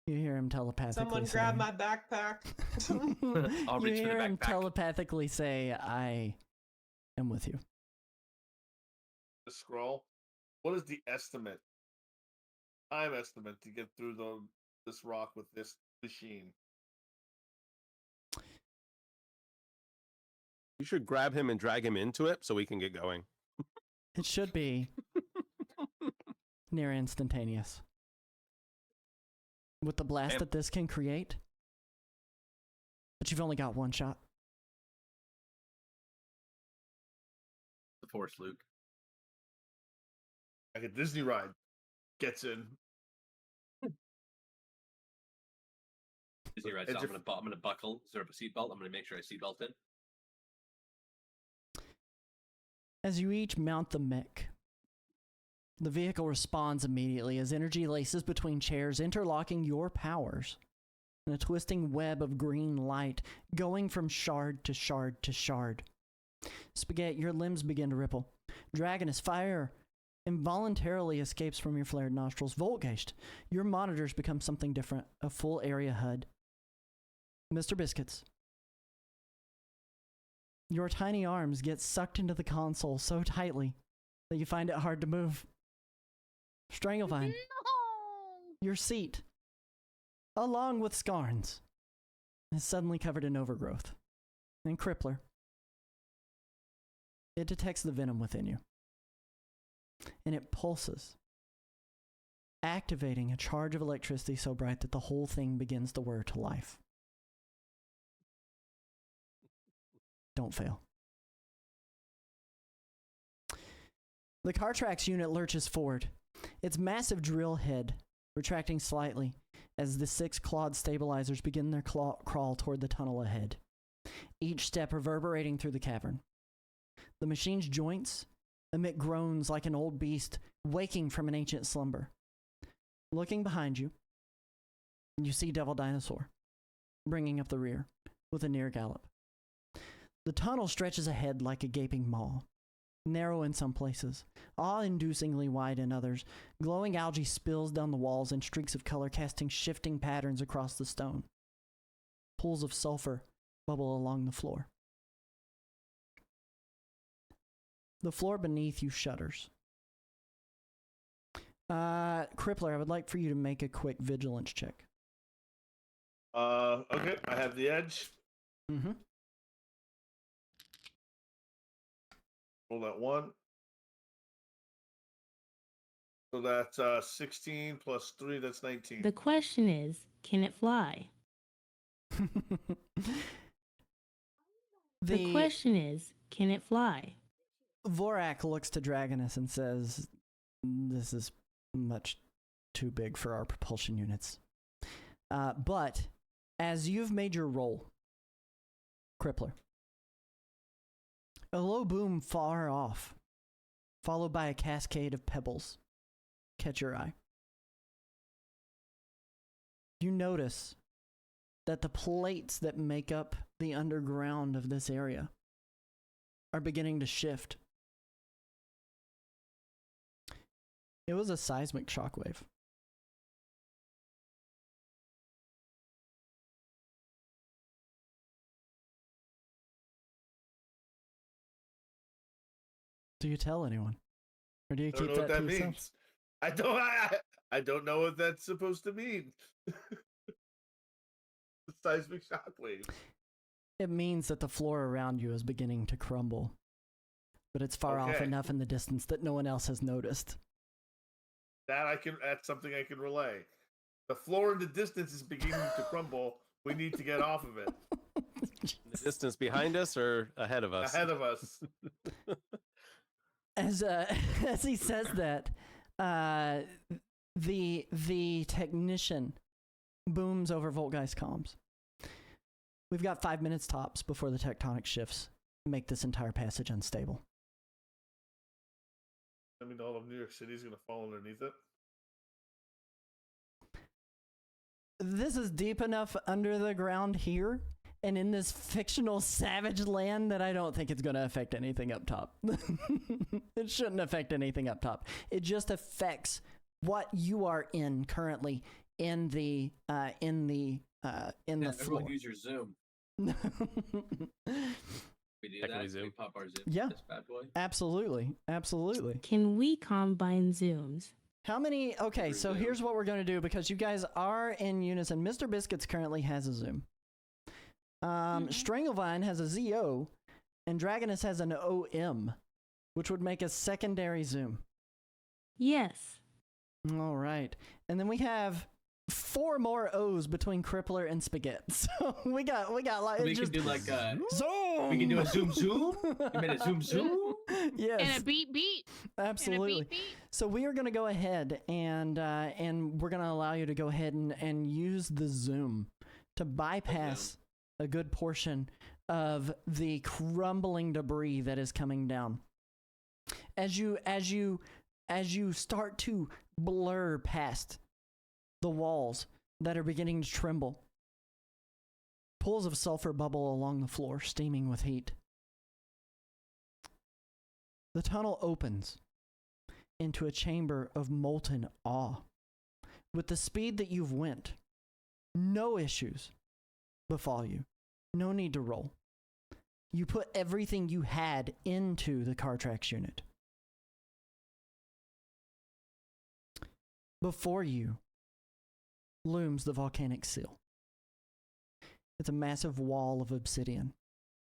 You hear him telepathically Someone grab my backpack. I'll you reach for the hear him backpack. telepathically say, I am with you. The scroll. What is the time estimate to get through this rock with this machine? You should grab him and drag him into it so we can get going. It should be near instantaneous. With the blast that this can create. But you've only got one shot. The Force, Luke. Like a Disney ride gets in. Disney ride. So I'm gonna buckle, sort of a seatbelt. I'm gonna make sure I seatbelt in. As you each mount the mech, the vehicle responds immediately as energy laces between chairs, interlocking your powers in a twisting web of green light, going from shard to shard to shard. Spaghetti, your limbs begin to ripple. Dragoness, fire involuntarily escapes from your flared nostrils. Voltgeist, your monitors become something different, a full area HUD. Mr. Biscuits, your tiny arms get sucked into the console so tightly that you find it hard to move. Stranglevine, No! your seat, along with Scarns, is suddenly covered in overgrowth. And Crippler, it detects the venom within you. And it pulses, activating a charge of electricity so bright that the whole thing begins to whir to life. Don't fail. The Cartrax unit lurches forward, its massive drill head retracting slightly as the 6 clawed stabilizers begin their crawl toward the tunnel ahead, each step reverberating through the cavern. The machine's joints emit groans like an old beast waking from an ancient slumber. Looking behind you, you see Devil Dinosaur bringing up the rear with a near gallop. The tunnel stretches ahead like a gaping maw, narrow in some places, awe-inducingly wide in others. Glowing algae spills down the walls in streaks of color, casting shifting patterns across the stone. Pools of sulfur bubble along the floor. The floor beneath you shudders. Crippler, I would like for you to make a quick vigilance check. Okay, I have the edge. Mm-hmm. Roll that 1. So that's 16 plus 3, that's 19. The question is, can it fly? The question is, can it fly? Vorak looks to Dragoness and says, this is much too big for our propulsion units. But as you've made your roll, Crippler, a low boom far off, followed by a cascade of pebbles, catch your eye. You notice that the plates that make up the underground of this area are beginning to shift. It was a seismic shockwave. Do you tell anyone? Or do you keep that to yourself? Means. I don't know what that's supposed to mean. Seismic shockwave. It means that the floor around you is beginning to crumble. But it's far off enough in the distance that no one else has noticed. That's something I can relay. The floor in the distance is beginning to crumble. We need to get off of it. The distance behind us or ahead of us? Ahead of us. As he says that, the technician booms over Voltgeist comms. We've got 5 minutes tops before the tectonic shifts make this entire passage unstable. I mean, all of New York City is going to fall underneath it. This is deep enough under the ground here and in this fictional savage land that I don't think it's going to affect anything up top. It shouldn't affect anything up top. It just affects what you are in currently in the floor. Use your Zoom. We do that. Zoom. We pop our Zoom. Yeah. This bad boy. Absolutely. Absolutely. Can we combine Zooms? How many? Okay, so here's what we're going to do because you guys are in unison. Mr. Biscuits currently has a Zoom. Stranglevine has a ZO, and Dragoness has an OM, which would make a secondary Zoom. Yes. All right. And then we have 4 more O's between Crippler and Spaghetti. So we got like We just can do like zoom. we can do a zoom. You mean a zoom? Yes. And a beat. Absolutely. And a beat. So we are going to go ahead and we're going to allow you to go ahead and use the zoom to bypass a good portion of the crumbling debris that is coming down. As you start to blur past the walls that are beginning to tremble, pools of sulfur bubble along the floor, steaming with heat. The tunnel opens into a chamber of molten awe. With the speed that you've went, no issues befall you. No need to roll. You put everything you had into the Cartrax unit. Before you looms the volcanic seal. It's a massive wall of obsidian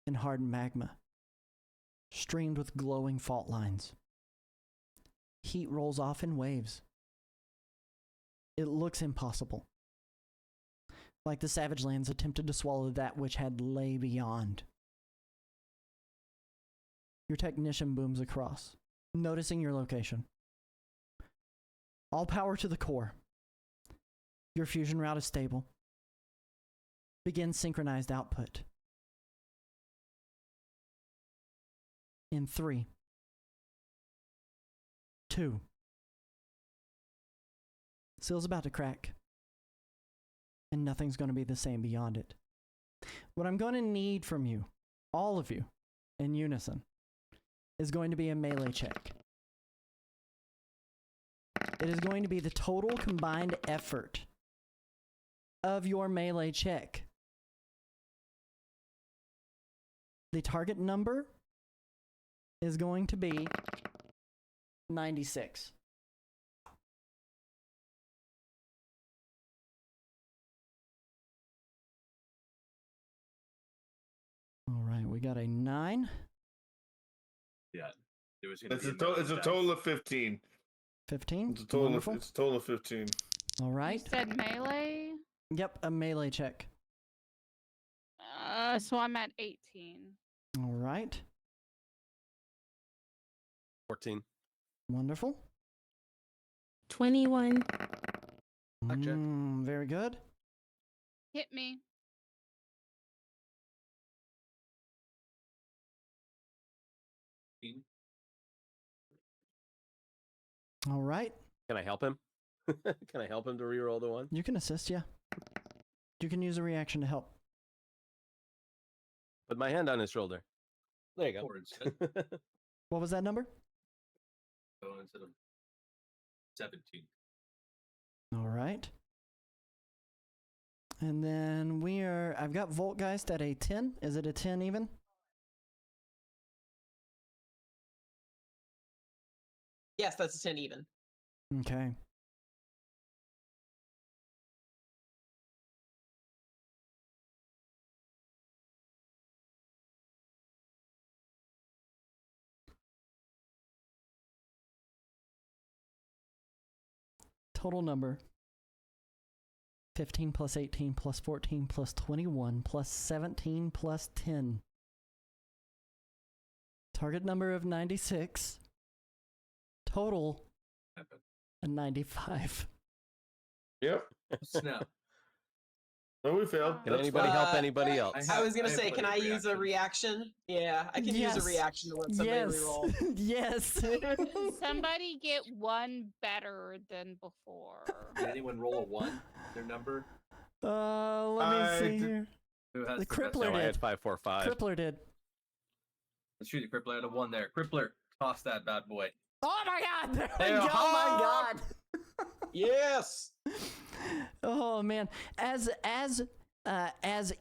and hardened magma, streamed with glowing fault lines. Heat rolls off in waves. It looks impossible, like the Savage Lands attempted to swallow that which had lay beyond. Your technician booms across, noticing your location. All power to the core. Your fusion route is stable. Begin synchronized output. In 3, 2. Seal's about to crack. And nothing's going to be the same beyond it. What I'm going to need from you, all of you, in unison, is going to be a melee check. It is going to be the total combined effort of your melee check. The target number is going to be 96. All right, we got a 9. Yeah. It's a total of 15. 15? It's a total of 15. All right. You said melee? Yep, a melee check. So I'm at 18. All right. 14. Wonderful. 21. Very good. Hit me. All right. Can I help him? Can I help him to reroll the 1? You can assist, yeah. You can use a reaction to help. Put my hand on his shoulder. There you go. What was that number? Instead of 17. All right. And then I've got Voltgeist at a 10. Is it a 10 even? Yes, that's a 10 even. Okay. Total number 15 plus 18 plus 14 plus 21 plus 17 plus 10. Target number of 96. Total a 95. Yep. Snap. No, we failed. Can anybody help anybody else? I was gonna say, can I use a reaction? Yeah, I can use a reaction to let somebody reroll. Yes. Somebody get 1 better than before. Did anyone roll a 1? Their number? Let me see here. Who has The Crippler No, I did. had 545. Crippler did. Let's shoot the Crippler out of 1 there. Crippler, toss that bad boy. Oh my god! There we There, go! Oh my god! Yes. Oh man, as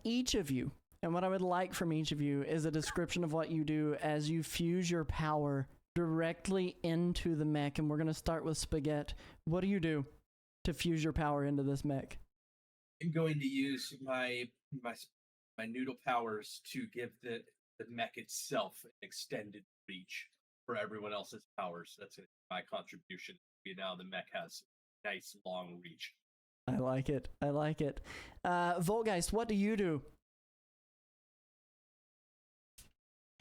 each of you, and what I would like from each of you is a description of what you do as you fuse your power directly into the mech. And we're gonna start with Spaghetti. What do you do to fuse your power into this mech? I'm going to use my noodle powers to give the mech itself an extended reach for everyone else's powers. That's my contribution. Now the mech has nice long reach. I like it. I like it. Volgeist, what do you do?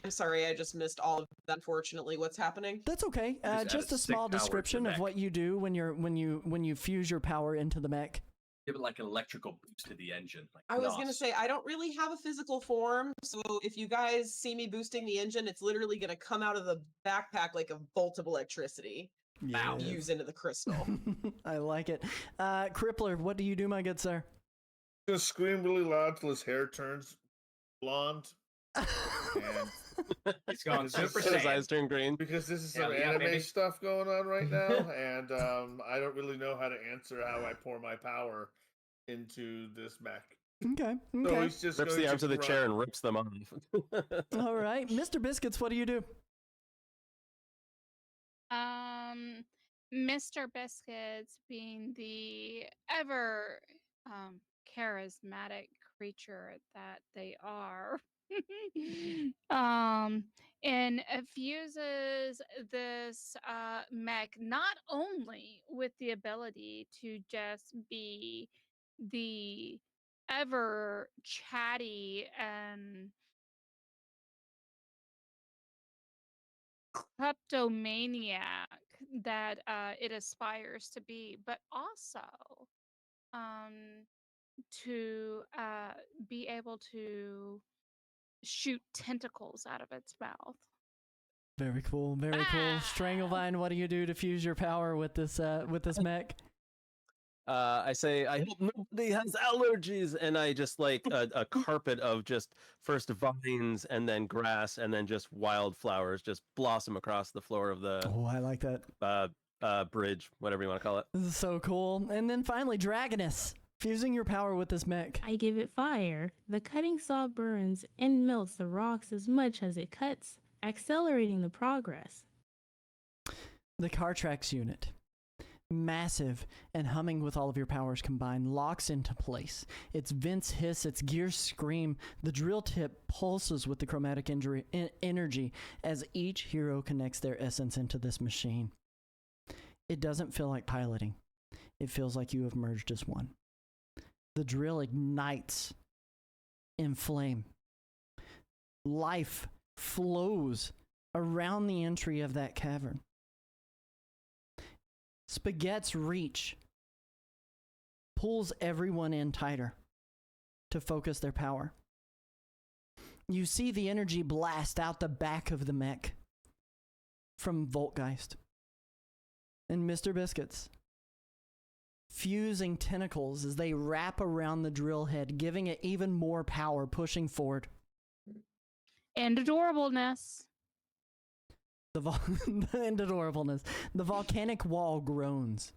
I'm sorry, I just missed all of that. Unfortunately, what's happening? That's okay. Just a small description of what you do when you fuse your power into the mech. Give it like an electrical boost to the engine. Like I was gonna say I don't really have a physical form, so if you guys see me boosting the engine, it's literally gonna come out of the backpack like a bolt of electricity. Yes. Fuse into the crystal. I like it. Crippler, what do you do, my good sir? Just scream really loud till his hair turns blonde. And he's going Super His Saiyan. eyes turn green. because this is some anime stuff going on right now, and I don't really know how to answer how I pour my power into this mech. Okay. So he's just Rips going the arms to of the grunt. chair and rips them off. All right, Mr. Biscuits, what do you do? Mr. Biscuits, being the ever charismatic creature that they are, and fuses this mech not only with the ability to just be the ever chatty and kleptomaniac that it aspires to be, but also to be able to shoot tentacles out of its mouth. Very cool. Very cool. Stranglevine, what do you do to fuse your power with this mech? I say, I hope nobody has allergies, and I just like a carpet of just first vines and then grass and then just wildflowers just blossom across the floor of the Oh, I like that. bridge, whatever you want to call it. This is so cool. And then finally, Dragoness, fusing your power with this mech. I give it fire. The cutting saw burns and melts the rocks as much as it cuts, accelerating the progress. The Cartrax unit, massive and humming with all of your powers combined, locks into place. Its vents hiss, its gears scream. The drill tip pulses with the chromatic energy as each hero connects their essence into this machine. It doesn't feel like piloting. It feels like you have merged as one. The drill ignites in flame. Life flows around the entry of that cavern. Spaghetti's reach pulls everyone in tighter to focus their power. You see the energy blast out the back of the mech from Volgeist and Mr. Biscuits, fusing tentacles as they wrap around the drill head, giving it even more power, pushing forward. And adorableness. And adorableness. The volcanic wall groans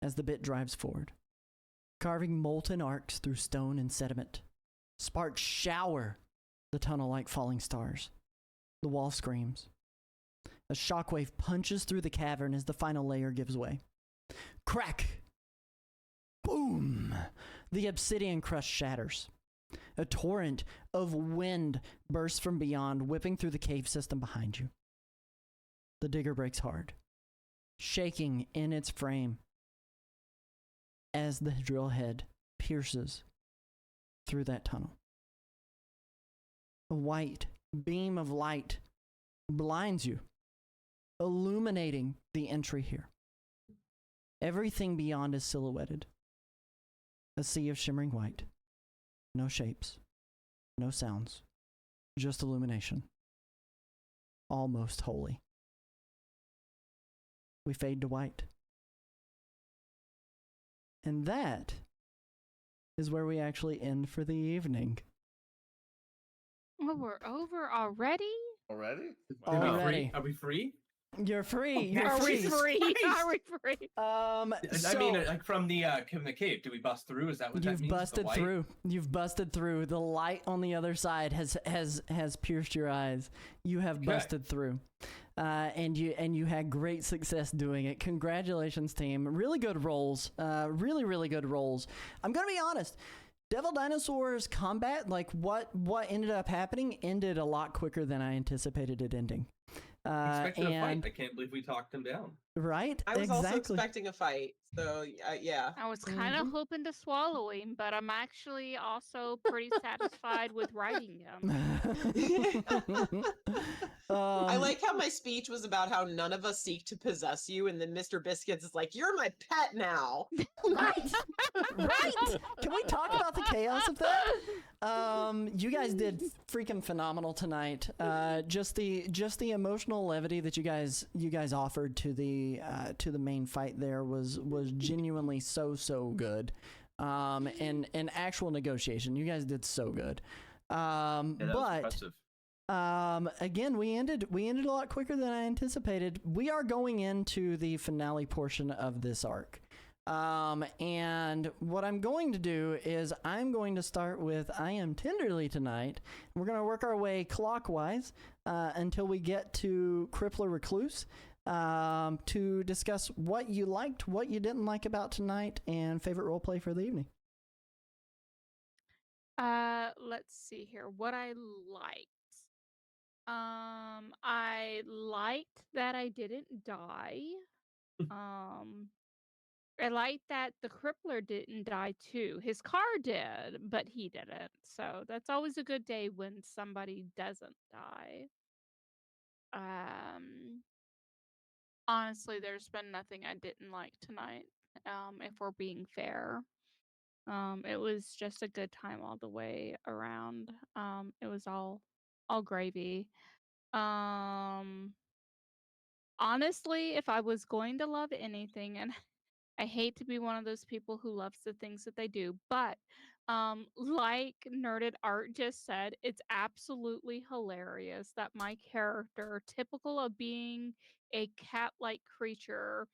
as the bit drives forward, carving molten arcs through stone and sediment. Sparks shower the tunnel like falling stars. The wall screams. A shockwave punches through the cavern as the final layer gives way. Crack! Boom! The obsidian crust shatters. A torrent of wind bursts from beyond, whipping through the cave system behind you. The digger breaks hard, shaking in its frame as the drill head pierces through that tunnel. A white beam of light blinds you, illuminating the entry here. Everything beyond is silhouetted. A sea of shimmering white. No shapes, no sounds, just illumination. Almost holy. We fade to white. And that is where we actually end for the evening. Oh, we're over already? Already? Already. Are we free? You're free. You're Are we free. free? Are we free? I mean, like from the cave, do we bust through? Is that what that means? You've busted through. You've busted through. The light on the other side has pierced your eyes. You have busted through. And you had great success doing it. Congratulations, team. Really good rolls. Really good rolls. I'm gonna be honest. Devil Dinosaur's combat, like what ended up happening, ended a lot quicker than I anticipated it ending. Expected a fight. and I can't believe we talked him down. right, I was also exactly. expecting a fight. So yeah. I was kind of hoping to swallow him, but I'm actually also pretty satisfied with writing him. I like how my speech was about how none of us seek to possess you, and then Mr. Biscuits is like, "You're my pet now." Right, right. Can we talk about the chaos of that? You guys did freaking phenomenal tonight. Just the emotional levity that you guys offered to the main fight there was genuinely so good. And actual negotiation, you guys did so good. Yeah, that was But impressive. again, we ended a lot quicker than I anticipated. We are going into the finale portion of this arc. And what I'm going to do is I'm going to start with I Am Tenderly tonight. We're going to work our way clockwise until we get to Crippler Recluse to discuss what you liked, what you didn't like about tonight, and favorite roleplay for the evening. Let's see here. What I liked. I liked that I didn't die. I liked that the crippler didn't die too. His car did, but he didn't. So that's always a good day when somebody doesn't die. Honestly, there's been nothing I didn't like tonight. If we're being fair. It was just a good time all the way around. It was all gravy. Honestly, if I was going to love anything, and I hate to be one of those people who loves the things that they do, but like Nerded Art just said, it's absolutely hilarious that my character, typical of being a cat-like creature,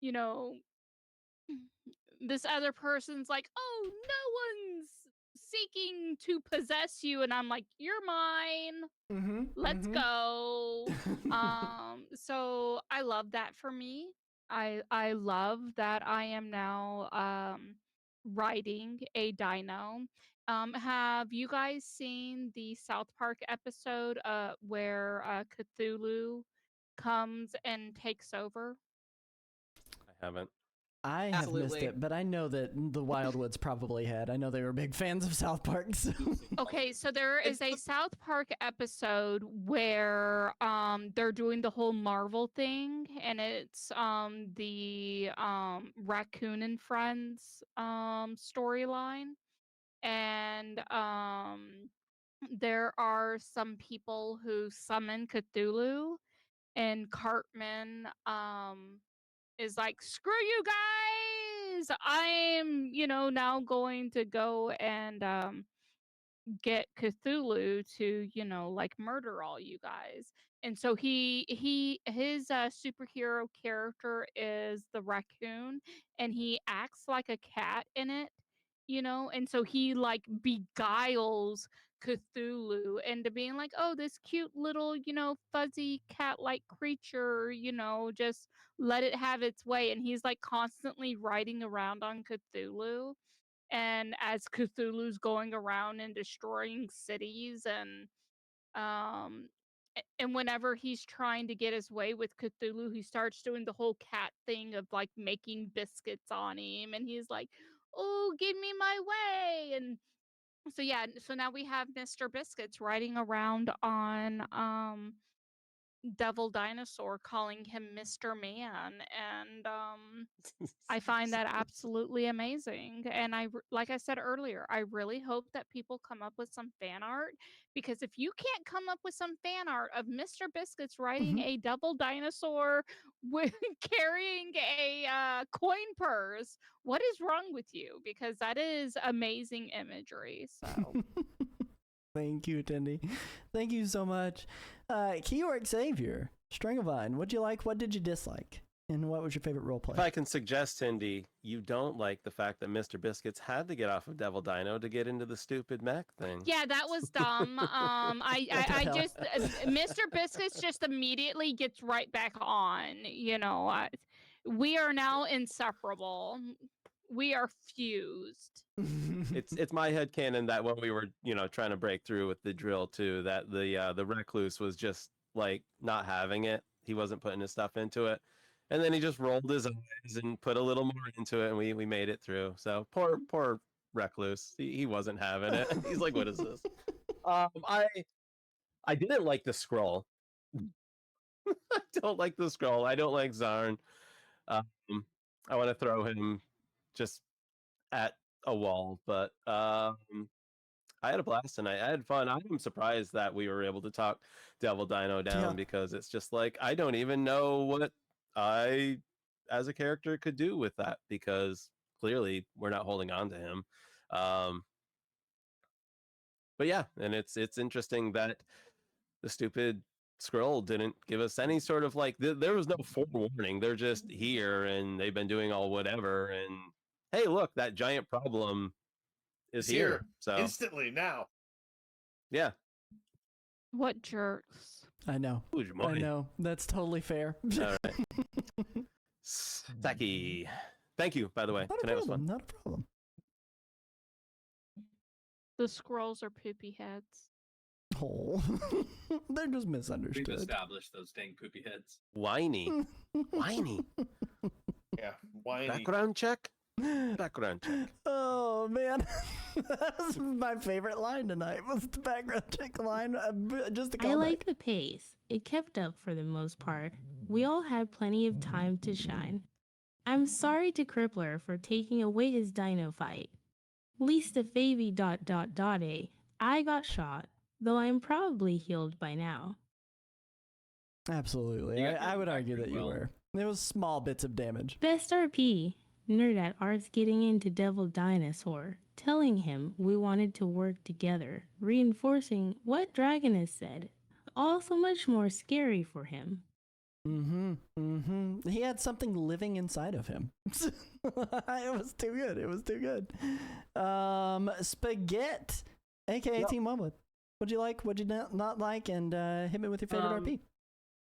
you know, this other person's like, "Oh, no one's seeking to possess you," and I'm like, "You're mine. Let's go." So I love that for me. I love that I am now riding a dino. Have you guys seen the South Park episode where Cthulhu comes and takes over? I haven't. I have missed it, but I know that the Wildwoods probably had. I know they were big fans of South Park. So. Okay, so there is a South Park episode where they're doing the whole Marvel thing, and it's the Raccoon and Friends storyline, and there are some people who summon Cthulhu, and Cartman is like, "Screw you guys! I'm, now going to go and get Cthulhu to, like murder all you guys." And so his superhero character is the raccoon, and he acts like a cat in it, and so he like beguiles Cthulhu into being like, "Oh, this cute little, fuzzy cat-like creature, just let it have its way." And he's like constantly riding around on Cthulhu. And as Cthulhu's going around and destroying cities, and whenever he's trying to get his way with Cthulhu, he starts doing the whole cat thing of like making biscuits on him, and he's like, "Oh, give me my way." And so yeah, so now we have Mr. Biscuits riding around on Devil Dinosaur, calling him Mr. Man, and I find that absolutely amazing. And like I said earlier, I really hope that people come up with some fan art, because if you can't come up with some fan art of Mr. Biscuits riding a double dinosaur with carrying a coin purse, what is wrong with you? Because that is amazing imagery. So Thank you, Tindy. Thank you so much. Keyword Savior, Stringavine, what'd you like? What did you dislike? And what was your favorite roleplay? If I can suggest, Tindy, you don't like the fact that Mr. Biscuits had to get off of Devil Dino to get into the stupid mech thing. yeah, that was dumb. I just Mr. Biscuits just immediately gets right back on. We are now inseparable. We are fused. It's my headcanon that when we were trying to break through with the drill too, that the recluse was just like not having it. He wasn't putting his stuff into it. And then he just rolled his eyes and put a little more into it, and we made it through. So poor Recluse. He wasn't having it. He's like, what is this? I didn't like the scroll. I don't like the scroll. I don't like Zarn. I want to throw him just at a wall, but I had a blast and I had fun. I'm surprised that we were able to talk Devil Dino down because it's just like I don't even know what I as a character could do with that because clearly we're not holding on to him. But yeah, and it's interesting that the stupid scroll didn't give us any sort of like there was no forewarning. They're just here and they've been doing all whatever and hey, look, that giant problem is here. So instantly now. Yeah. What jerks. I know. I know. That's totally fair. All right. Saki. Thank you, by the way. Tonight was fun. Not a problem. The scrolls are poopy heads. Oh, they're just misunderstood. We've established those dang poopy heads. Whiny. Whiny. Yeah, whiny. Background check? Background check. Oh, man. That was my favorite line tonight, was the background check line. Just a callback. I like the pace. It kept up for the most part. We all had plenty of time to shine. I'm sorry to Crippler for taking away his dino fight. Least a favy ... I got shot, though I'm probably healed by now. Absolutely. I would argue that you were. It was small bits of damage. Best RP. Nerd at Art's getting into Devil Dinosaur, telling him we wanted to work together, reinforcing what Dragoness said. Also much more scary for him. He had something living inside of him. It was too good. It was too good. Spaghetti, aka Team Wildwood. What'd you like? What'd you not like? And hit me with your favorite RP.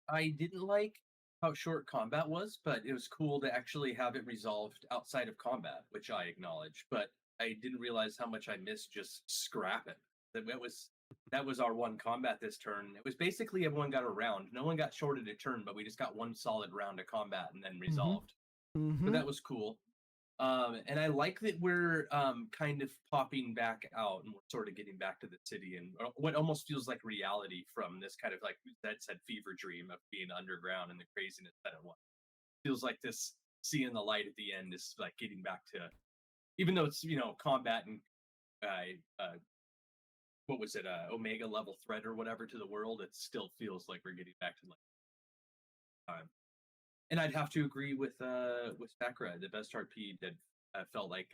I didn't like how short combat was, but it was cool to actually have it resolved outside of combat, which I acknowledge. But I didn't realize how much I missed just scrapping. That was our one combat this turn. It was basically everyone got a round. No one got shorted a turn, but we just got one solid round of combat and then resolved. So that was cool. And I like that we're kind of popping back out and we're sort of getting back to the city and what almost feels like reality from this kind of like that said fever dream of being underground and the craziness that it was. Feels like this seeing the light at the end is like getting back to, even though it's combat and what was it, Omega level threat or whatever to the world, it still feels like we're getting back to like time. And I'd have to agree with Sakura. The best RP that felt like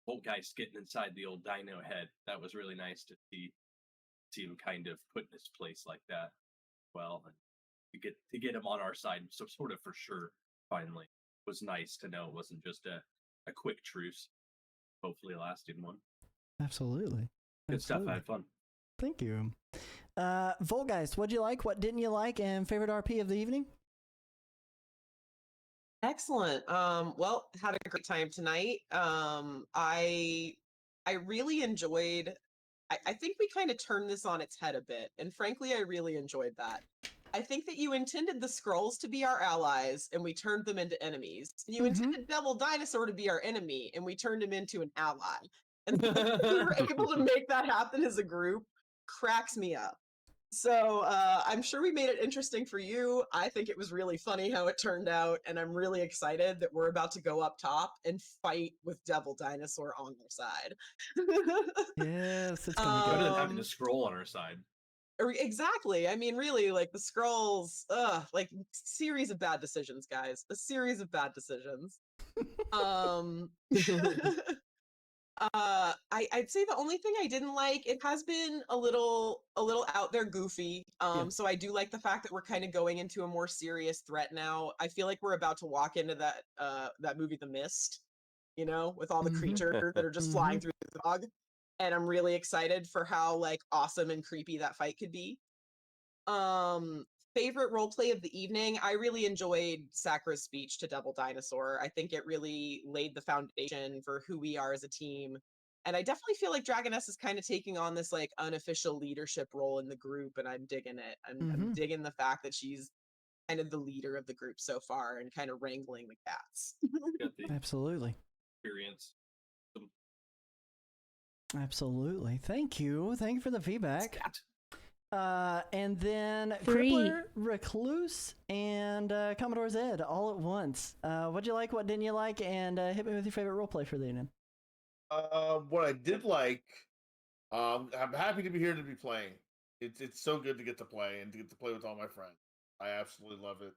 Poltergeist getting inside the old dino head. That was really nice to see him kind of put in his place like that. Well, and to get him on our side, so sort of for sure. Finally, it was nice to know it wasn't just a quick truce. Hopefully, a lasting one. Absolutely. Good stuff. I had fun. Thank you. Volgeist, what'd you like? What didn't you like? And favorite RP of the evening? Excellent. Well, had a great time tonight. I really enjoyed. I think we kind of turned this on its head a bit, and frankly, I really enjoyed that. I think that you intended the Skrulls to be our allies, and we turned them into enemies. You intended Devil Dinosaur to be our enemy, and we turned him into an ally. And we were able to make that happen as a group. Cracks me up. So I'm sure we made it interesting for you. I think it was really funny how it turned out, and I'm really excited that we're about to go up top and fight with Devil Dinosaur on their side. Yes, it's gonna be better than having a scroll on our side. Exactly. I mean, really, like the Skrulls, like series of bad decisions, guys. A series of bad decisions. I'd say the only thing I didn't like, it has been a little out there goofy. So I do like the fact that we're kind of going into a more serious threat now. I feel like we're about to walk into that movie The Mist, with all the creatures that are just flying through the fog. And I'm really excited for how like awesome and creepy that fight could be. Favorite roleplay of the evening, I really enjoyed Sakura's speech to Devil Dinosaur. I think it really laid the foundation for who we are as a team And I definitely feel like Dragoness is kind of taking on this like unofficial leadership role in the group, and I'm digging it. I'm digging the fact that she's kind of the leader of the group so far and kind of wrangling the cats. Absolutely. Experience. Absolutely. Thank you for the feedback. And then 3. Crippler, Recluse, and Commodore Zed all at once. What'd you like? What didn't you like? And hit me with your favorite roleplay for the evening. What I did like, I'm happy to be here to be playing. It's so good to get to play and to get to play with all my friends. I absolutely love it.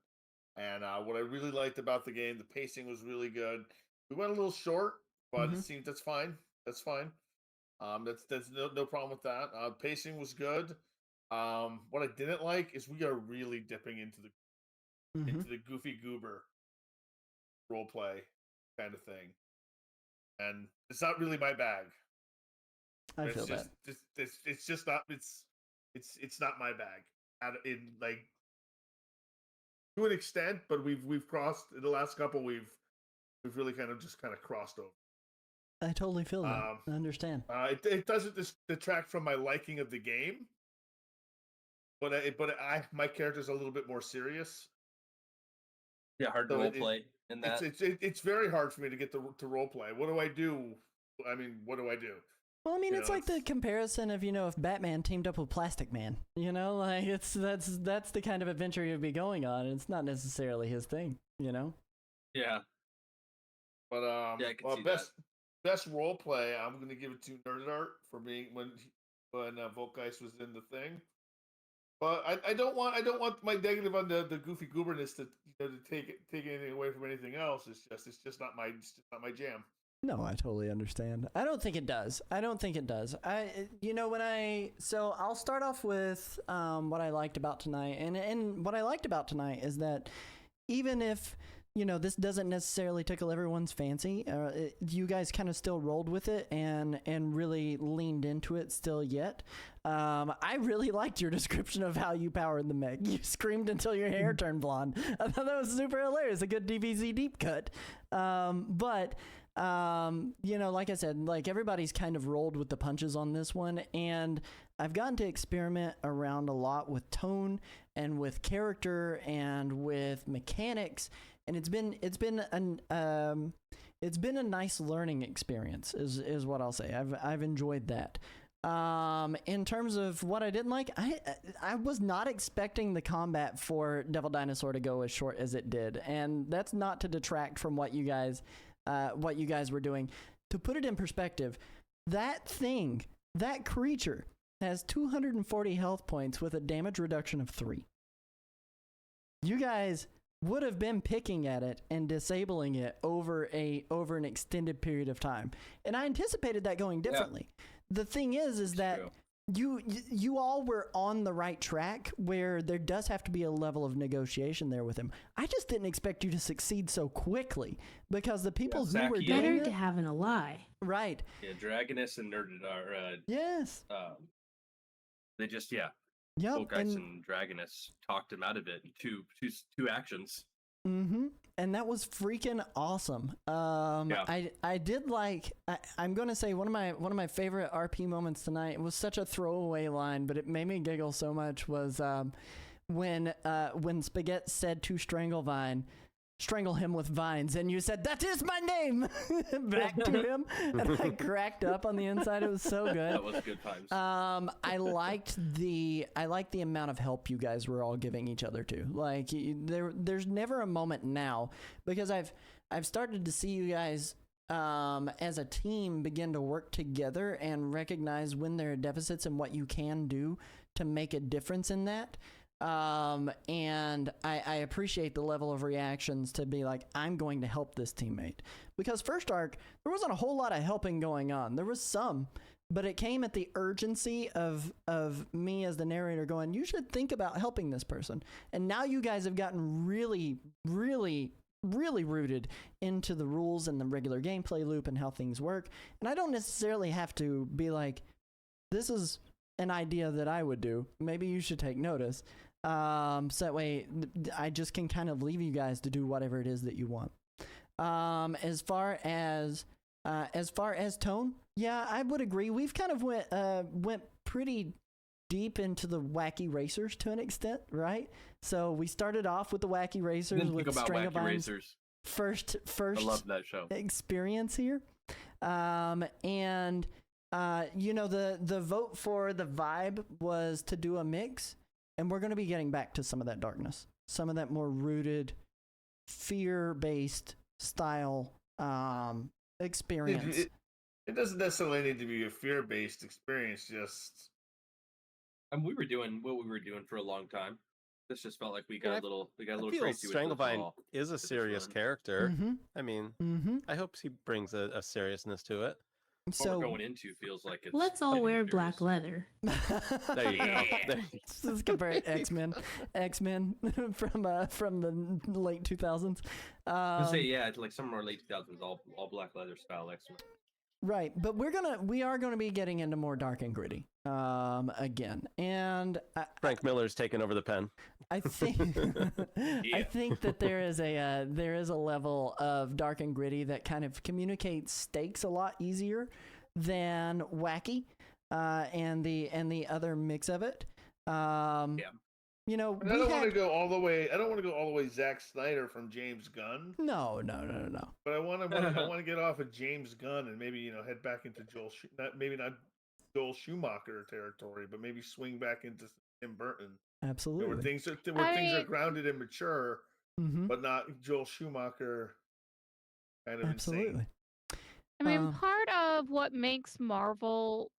And what I really liked about the game, the pacing was really good. We went a little short, but it seemed that's fine. That's fine. That's no problem with that. Pacing was good. What I didn't like is we are really dipping into the goofy goober role play kind of thing, and it's not really my bag. I feel that. It's just not. It's not my bag. In like to an extent, but we've crossed in the last couple. We've really kind of crossed over. I totally feel that. I understand. It doesn't detract from my liking of the game, but my character's a little bit more serious. Yeah, hard to role play in that. It's very hard for me to get to role play. What do I do? I mean, what do I do? Well, I mean, it's like the comparison of, if Batman teamed up with Plastic Man, like that's the kind of adventure you'd be going on, and it's not necessarily his thing, Yeah. But yeah, I can see best role play, I'm gonna give it to Nerded Art for being when Volkgeist was in the thing. But I don't want my negative on the goofy gooberness to take anything away from anything else. It's just not my jam. No, I totally understand. I don't think it does. So I'll start off with what I liked about tonight, and what I liked about tonight is that even if this doesn't necessarily tickle everyone's fancy, you guys kind of still rolled with it and really leaned into it still yet. I really liked your description of how you powered the mech. You screamed until your hair turned blonde. I thought that was super hilarious. A good DBZ deep cut. But like I said, like everybody's kind of rolled with the punches on this one, and I've gotten to experiment around a lot with tone and with character and with mechanics, and it's been a nice learning experience is what I'll say. I've enjoyed that. In terms of what I didn't like, I was not expecting the combat for Devil Dinosaur to go as short as it did, and that's not to detract from what you guys were doing. To put it in perspective, that creature has 240 health points with a damage reduction of 3. You guys would have been picking at it and disabling it over an extended period of time, and I anticipated that going differently. Yeah. The thing is that you all were on the right track, where there does have to be a level of negotiation there with him. I just didn't expect you to succeed so quickly, because the people who were doing better it, to have an ally. Right. Yeah, Dragoness and Nerded are yes. They just Yep. Volkgeist and Dragoness talked him out of it in two actions. Mm-hmm. And that was freaking awesome. I did like. I'm gonna say one of my favorite RP moments tonight. It was such a throwaway line, but it made me giggle so much. Was when Spaghetti said to Stranglevine, "Strangle him with vines," and you said, "That is my name," back to him, and I cracked up on the inside. It was so good. That was good times. I liked the amount of help you guys were all giving each other too. Like there's never a moment now, because I've started to see you guys as a team begin to work together and recognize when there are deficits and what you can do to make a difference in that. And I appreciate the level of reactions to be like, I'm going to help this teammate, because first arc, there wasn't a whole lot of helping going on. There was some, but it came at the urgency of me as the narrator going, you should think about helping this person. And now you guys have gotten really, really, really rooted into the rules and the regular gameplay loop and how things work. And I don't necessarily have to be like, this is an idea that I would do. Maybe you should take notice. So that way I just can kind of leave you guys to do whatever it is that you want. As far as tone, Yeah, I would agree. We've kind of went pretty deep into the wacky racers to an extent, right? So we started off with the wacky racers Didn't with think about String of Wacky Vines Racers. first I love that show. experience here. And you know, the vote for the vibe was to do a mix, and we're going to be getting back to some of that darkness, some of that more rooted, fear-based style experience. It doesn't necessarily need to be a fear-based experience. Just we were doing what we were doing for a long time. This just felt like we got a little I crazy feel with this Stranglevine all. is a this serious run. character. Mhm. I mean, Mhm. I hope he brings a seriousness to it. What So we're going into feels like it's. Let's all wear black leather. There you go. There you go. Let's compare X-Men from the late 2000s. I say yeah, it's like some more late 2000s, all black leather style X-Men. Right, but we are gonna be getting into more dark and gritty again, and Frank Miller's taken over the pen. I think I think that there is a level of dark and gritty that kind of communicates stakes a lot easier than wacky and the other mix of it. Yeah. You know, I don't want to go all the way. I don't want to go all the way Zack Snyder from James Gunn. No. But I want to get off of James Gunn and maybe head back into not Joel Schumacher territory, but maybe swing back into Tim Burton. Absolutely. Where things are grounded and mature, Mhm. but not Joel Schumacher kind of Absolutely. insane. I mean, part of what makes Marvel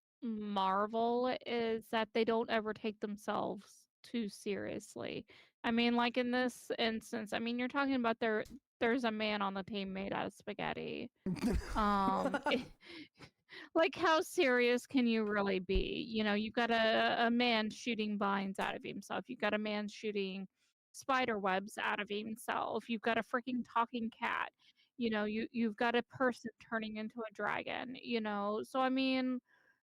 is that they don't ever take themselves too seriously. I mean, like in this instance, I mean, you're talking about there's a man on the team made out of spaghetti. Like, how serious can you really be? You know, you've got a man shooting vines out of himself. You've got a man shooting spider webs out of himself. You've got a freaking talking cat. You know, you've got a person turning into a dragon. You know, so I mean,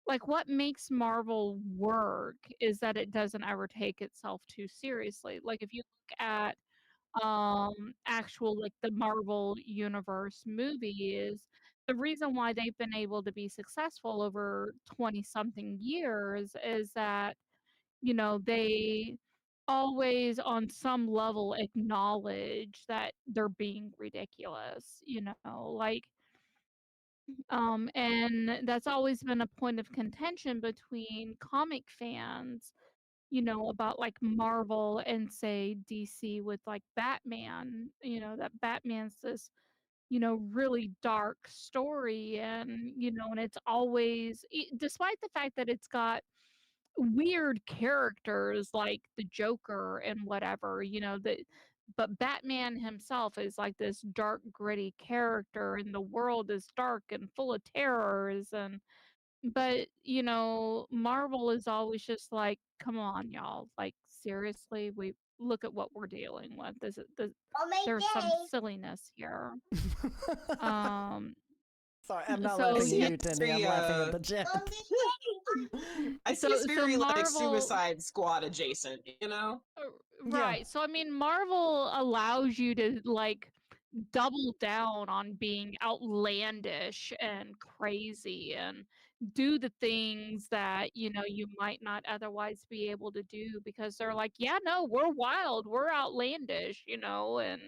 like, what makes Marvel work is that it doesn't ever take itself too seriously. Like, if you look at actual, like, the Marvel Universe movies, the reason why they've been able to be successful over 20 something years is that, you know, they always on some level acknowledge that they're being ridiculous, you know, like and that's always been a point of contention between comic fans, you know, about like Marvel and say DC with like Batman, you know, that Batman's this, you know, really dark story and, you know, and it's always, despite the fact that it's got weird characters like the Joker and whatever, you know, but Batman himself is like this dark, gritty character, and the world is dark and full of terrors. And but you know, Marvel is always just like, come on, y'all, like seriously, we look at what we're dealing with. There's some silliness here. Sorry, I'm not So laughing yeah, at you, Tindy. I'm laughing at the chat. I see it's very like Marvel, Suicide Squad adjacent, you know? right. So I mean, Marvel allows you to like double down on being outlandish and crazy and do the things that, you know, you might not otherwise be able to do because they're like, yeah, no, we're wild, we're outlandish, you know, and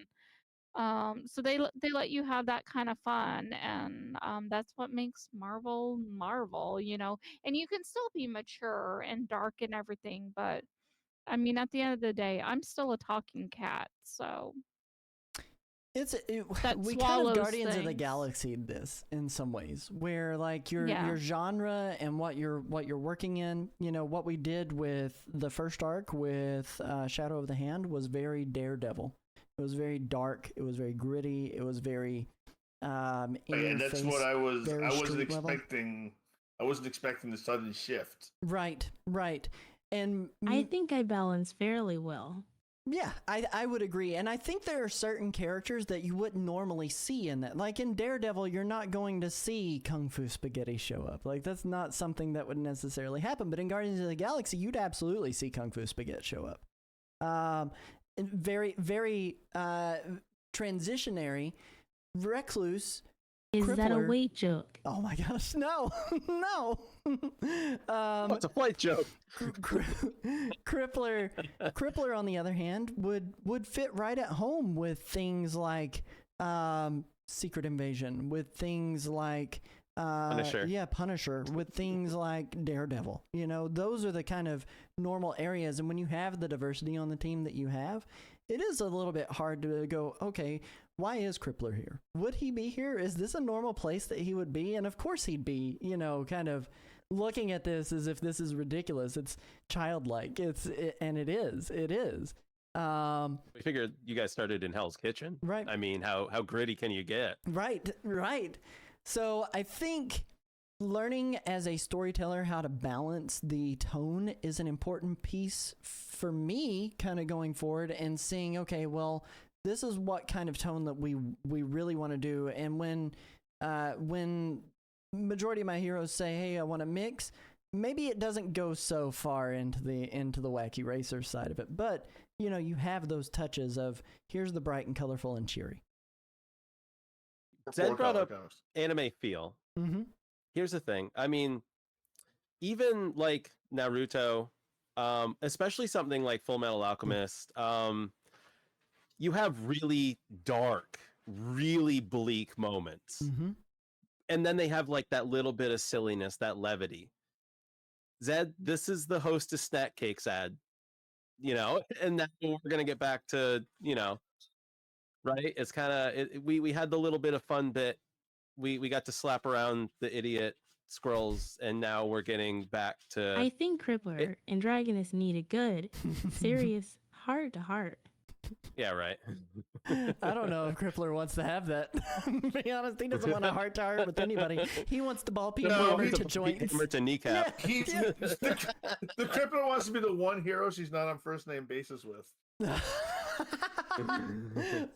so they let you have that kind of fun, and that's what makes Marvel, you know. And you can still be mature and dark and everything, but I mean, at the end of the day, I'm still a talking cat, so that we kind of swallows Guardians of the things. Galaxy this in some ways, where like your Yeah. genre and what you're working in, you know, what we did with the first arc with Shadow of the Hand was very Daredevil. It was very dark. It was very gritty. It was very in your That's face, what I very wasn't street level. expecting. I wasn't expecting the sudden shift. Right. And I think I balance fairly well. yeah, I would agree. And I think there are certain characters that you wouldn't normally see in that. Like in Daredevil, you're not going to see Kung Fu Spaghetti show up. Like that's not something that would necessarily happen. But in Guardians of the Galaxy, you'd absolutely see Kung Fu Spaghetti show up. Very, very transitionary, recluse, Is that a Crippler- weight joke? Oh my gosh, no, no. It's a flight joke. Crippler, on the other hand, would fit right at home with things like Secret Invasion, with things like Punisher. Yeah, Punisher, with things like Daredevil. You know, those are the kind of normal areas. And when you have the diversity on the team that you have, it is a little bit hard to go, okay, why is Crippler here? Would he be here? Is this a normal place that he would be? And of course he'd be, you know, kind of looking at this as if this is ridiculous. It's childlike. And it is. It is. We figured you guys started in Hell's Kitchen. Right. I mean, how gritty can you get? Right. So I think learning as a storyteller how to balance the tone is an important piece for me kind of going forward and seeing, okay, well, this is what kind of tone that we really want to do. And when majority of my heroes say, hey, I want to mix, maybe it doesn't go so far into the wacky racer side of it. But, you know, you have those touches of here's the bright and colorful and cheery. Zed brought up anime feel. Mm-hmm. Here's the thing. I mean, even like Naruto, especially something like Full Metal Alchemist, you have really dark, really bleak moments. Mm-hmm. And then they have like that little bit of silliness, that levity. Zed, this is the Hostess snack cakes ad, you know, and then we're going to get back to, you know, right? It's kind of, we had the little bit of fun bit. We got to slap around the idiot squirrels, and now we're getting back to... I think Crippler and Dragoness need a good, serious heart-to-heart. Yeah, right. I don't know if Crippler wants to have that. To be honest, he doesn't want a heart-to-heart with anybody. He wants to ball people hammer to joints. Hammer to kneecap. Yeah. The Crippler wants to be the one hero she's not on first name basis with.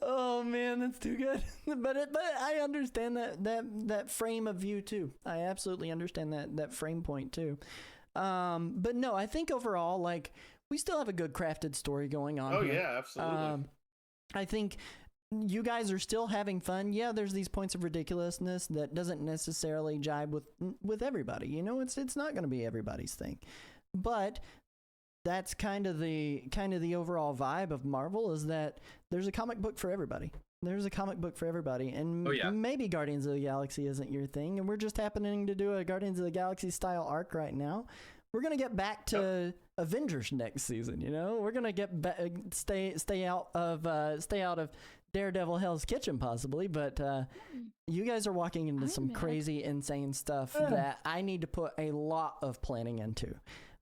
Oh man, that's too good. But I understand that frame of view too. I absolutely understand that frame point too. But no, I think overall, like, we still have a good crafted story going on. Oh here. yeah, absolutely. I think you guys are still having fun. Yeah, there's these points of ridiculousness that doesn't necessarily jibe with everybody. You know, it's not going to be everybody's thing, but that's kind of the overall vibe of Marvel, is that there's a comic book for everybody. There's a comic book for everybody, and maybe Guardians of the Galaxy isn't your thing, and we're just happening to do a Guardians of the Galaxy style arc right now. We're gonna get back to Avengers next season. You know, we're gonna get stay out of Daredevil Hell's Kitchen possibly, but you guys are walking into some crazy, insane stuff that I need to put a lot of planning into.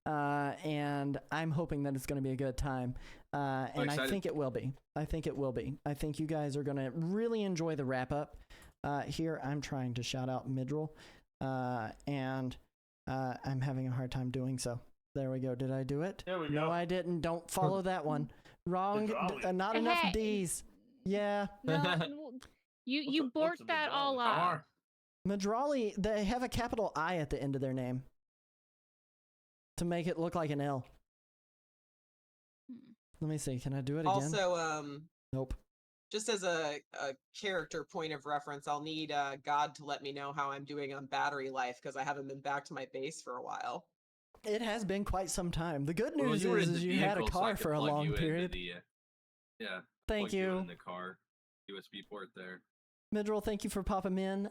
And I'm hoping that it's going to be a good time. And I think it will be. I think you guys are going to really enjoy the wrap up. Here, I'm trying to shout out Midril, and I'm having a hard time doing so. There we go. Did I do it? There we go. No, I didn't. Don't follow that one. Wrong. Not enough D's. Yeah. No, you borked that all up. Madrali, they have a capital I at the end of their name to make it look like an L. Let me see. Can I do it again? Also, nope. Just as a character point of reference, I'll need God to let me know how I'm doing on battery life, because I haven't been back to my base for a while. It has been quite some time. The good news is you had a car for a long period. Thank you. In the car, USB port there. Midril, thank you for popping in.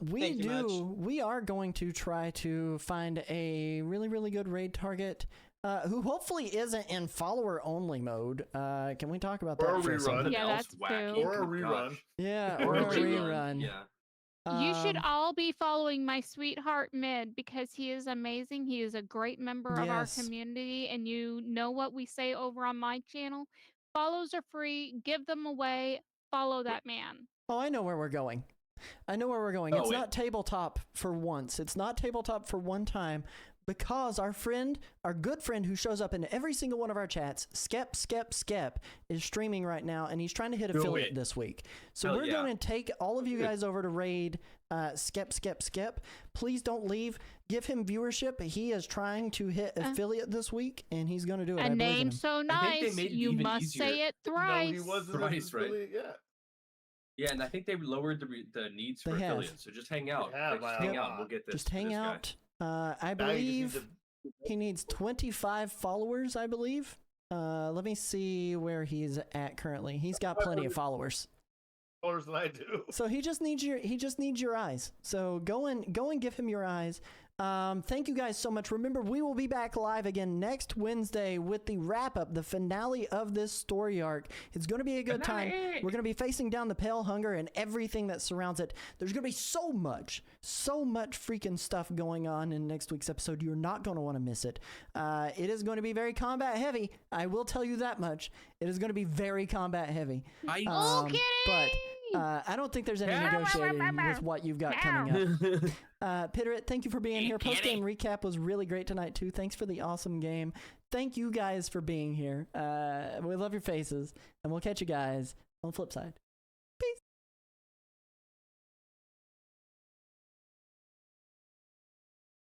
We are going to try to find a really, really good raid target who hopefully isn't in follower-only mode. Can we talk about that for a second? Yeah, that's true. Or a rerun. Yeah, or a rerun. Yeah. You should all be following my sweetheart Mid, because he is amazing. He is a great member of our community, and you know what we say over on my channel. Follows are free. Give them away. Follow that man. Oh, I know where we're going. It's not tabletop for once. It's not tabletop for one time, because our good friend who shows up in every single one of our chats, Skep, is streaming right now, and he's trying to hit affiliate this week. So we're going to take all of you guys over to raid Skep. Please don't leave. Give him viewership. He is trying to hit affiliate this week, and he's going to do it. A name so nice, you must say it thrice. No, he wasn't thrice, right? yet. Yeah, and I think they lowered the needs for They have. affiliates. So just hang out. They have, Just by a hang out. lot. We'll get this. Just hang this guy. out. I Now you believe just need he needs 25 followers, I believe. Let me see where he's at currently. He's got plenty of followers. followers than I do. So he just needs your eyes. So go and give him your eyes. Thank you guys so much. Remember, we will be back live again next Wednesday with the wrap up, the finale of this story arc. It's going to be a good time. We're going to be facing down the Pale Hunger and everything that surrounds it. There's going to be so much freaking stuff going on in next week's episode. You're not going to want to miss it. It is going to be very combat heavy. I will tell you that much. It is going to be very combat heavy. Okay. But I don't think there's any negotiating with what you've got coming up. Pitterit, thank you for being here. Post-game recap was really great tonight, too. Thanks for the awesome game. Thank you guys for being here. We love your faces, and we'll catch you guys on the flip side.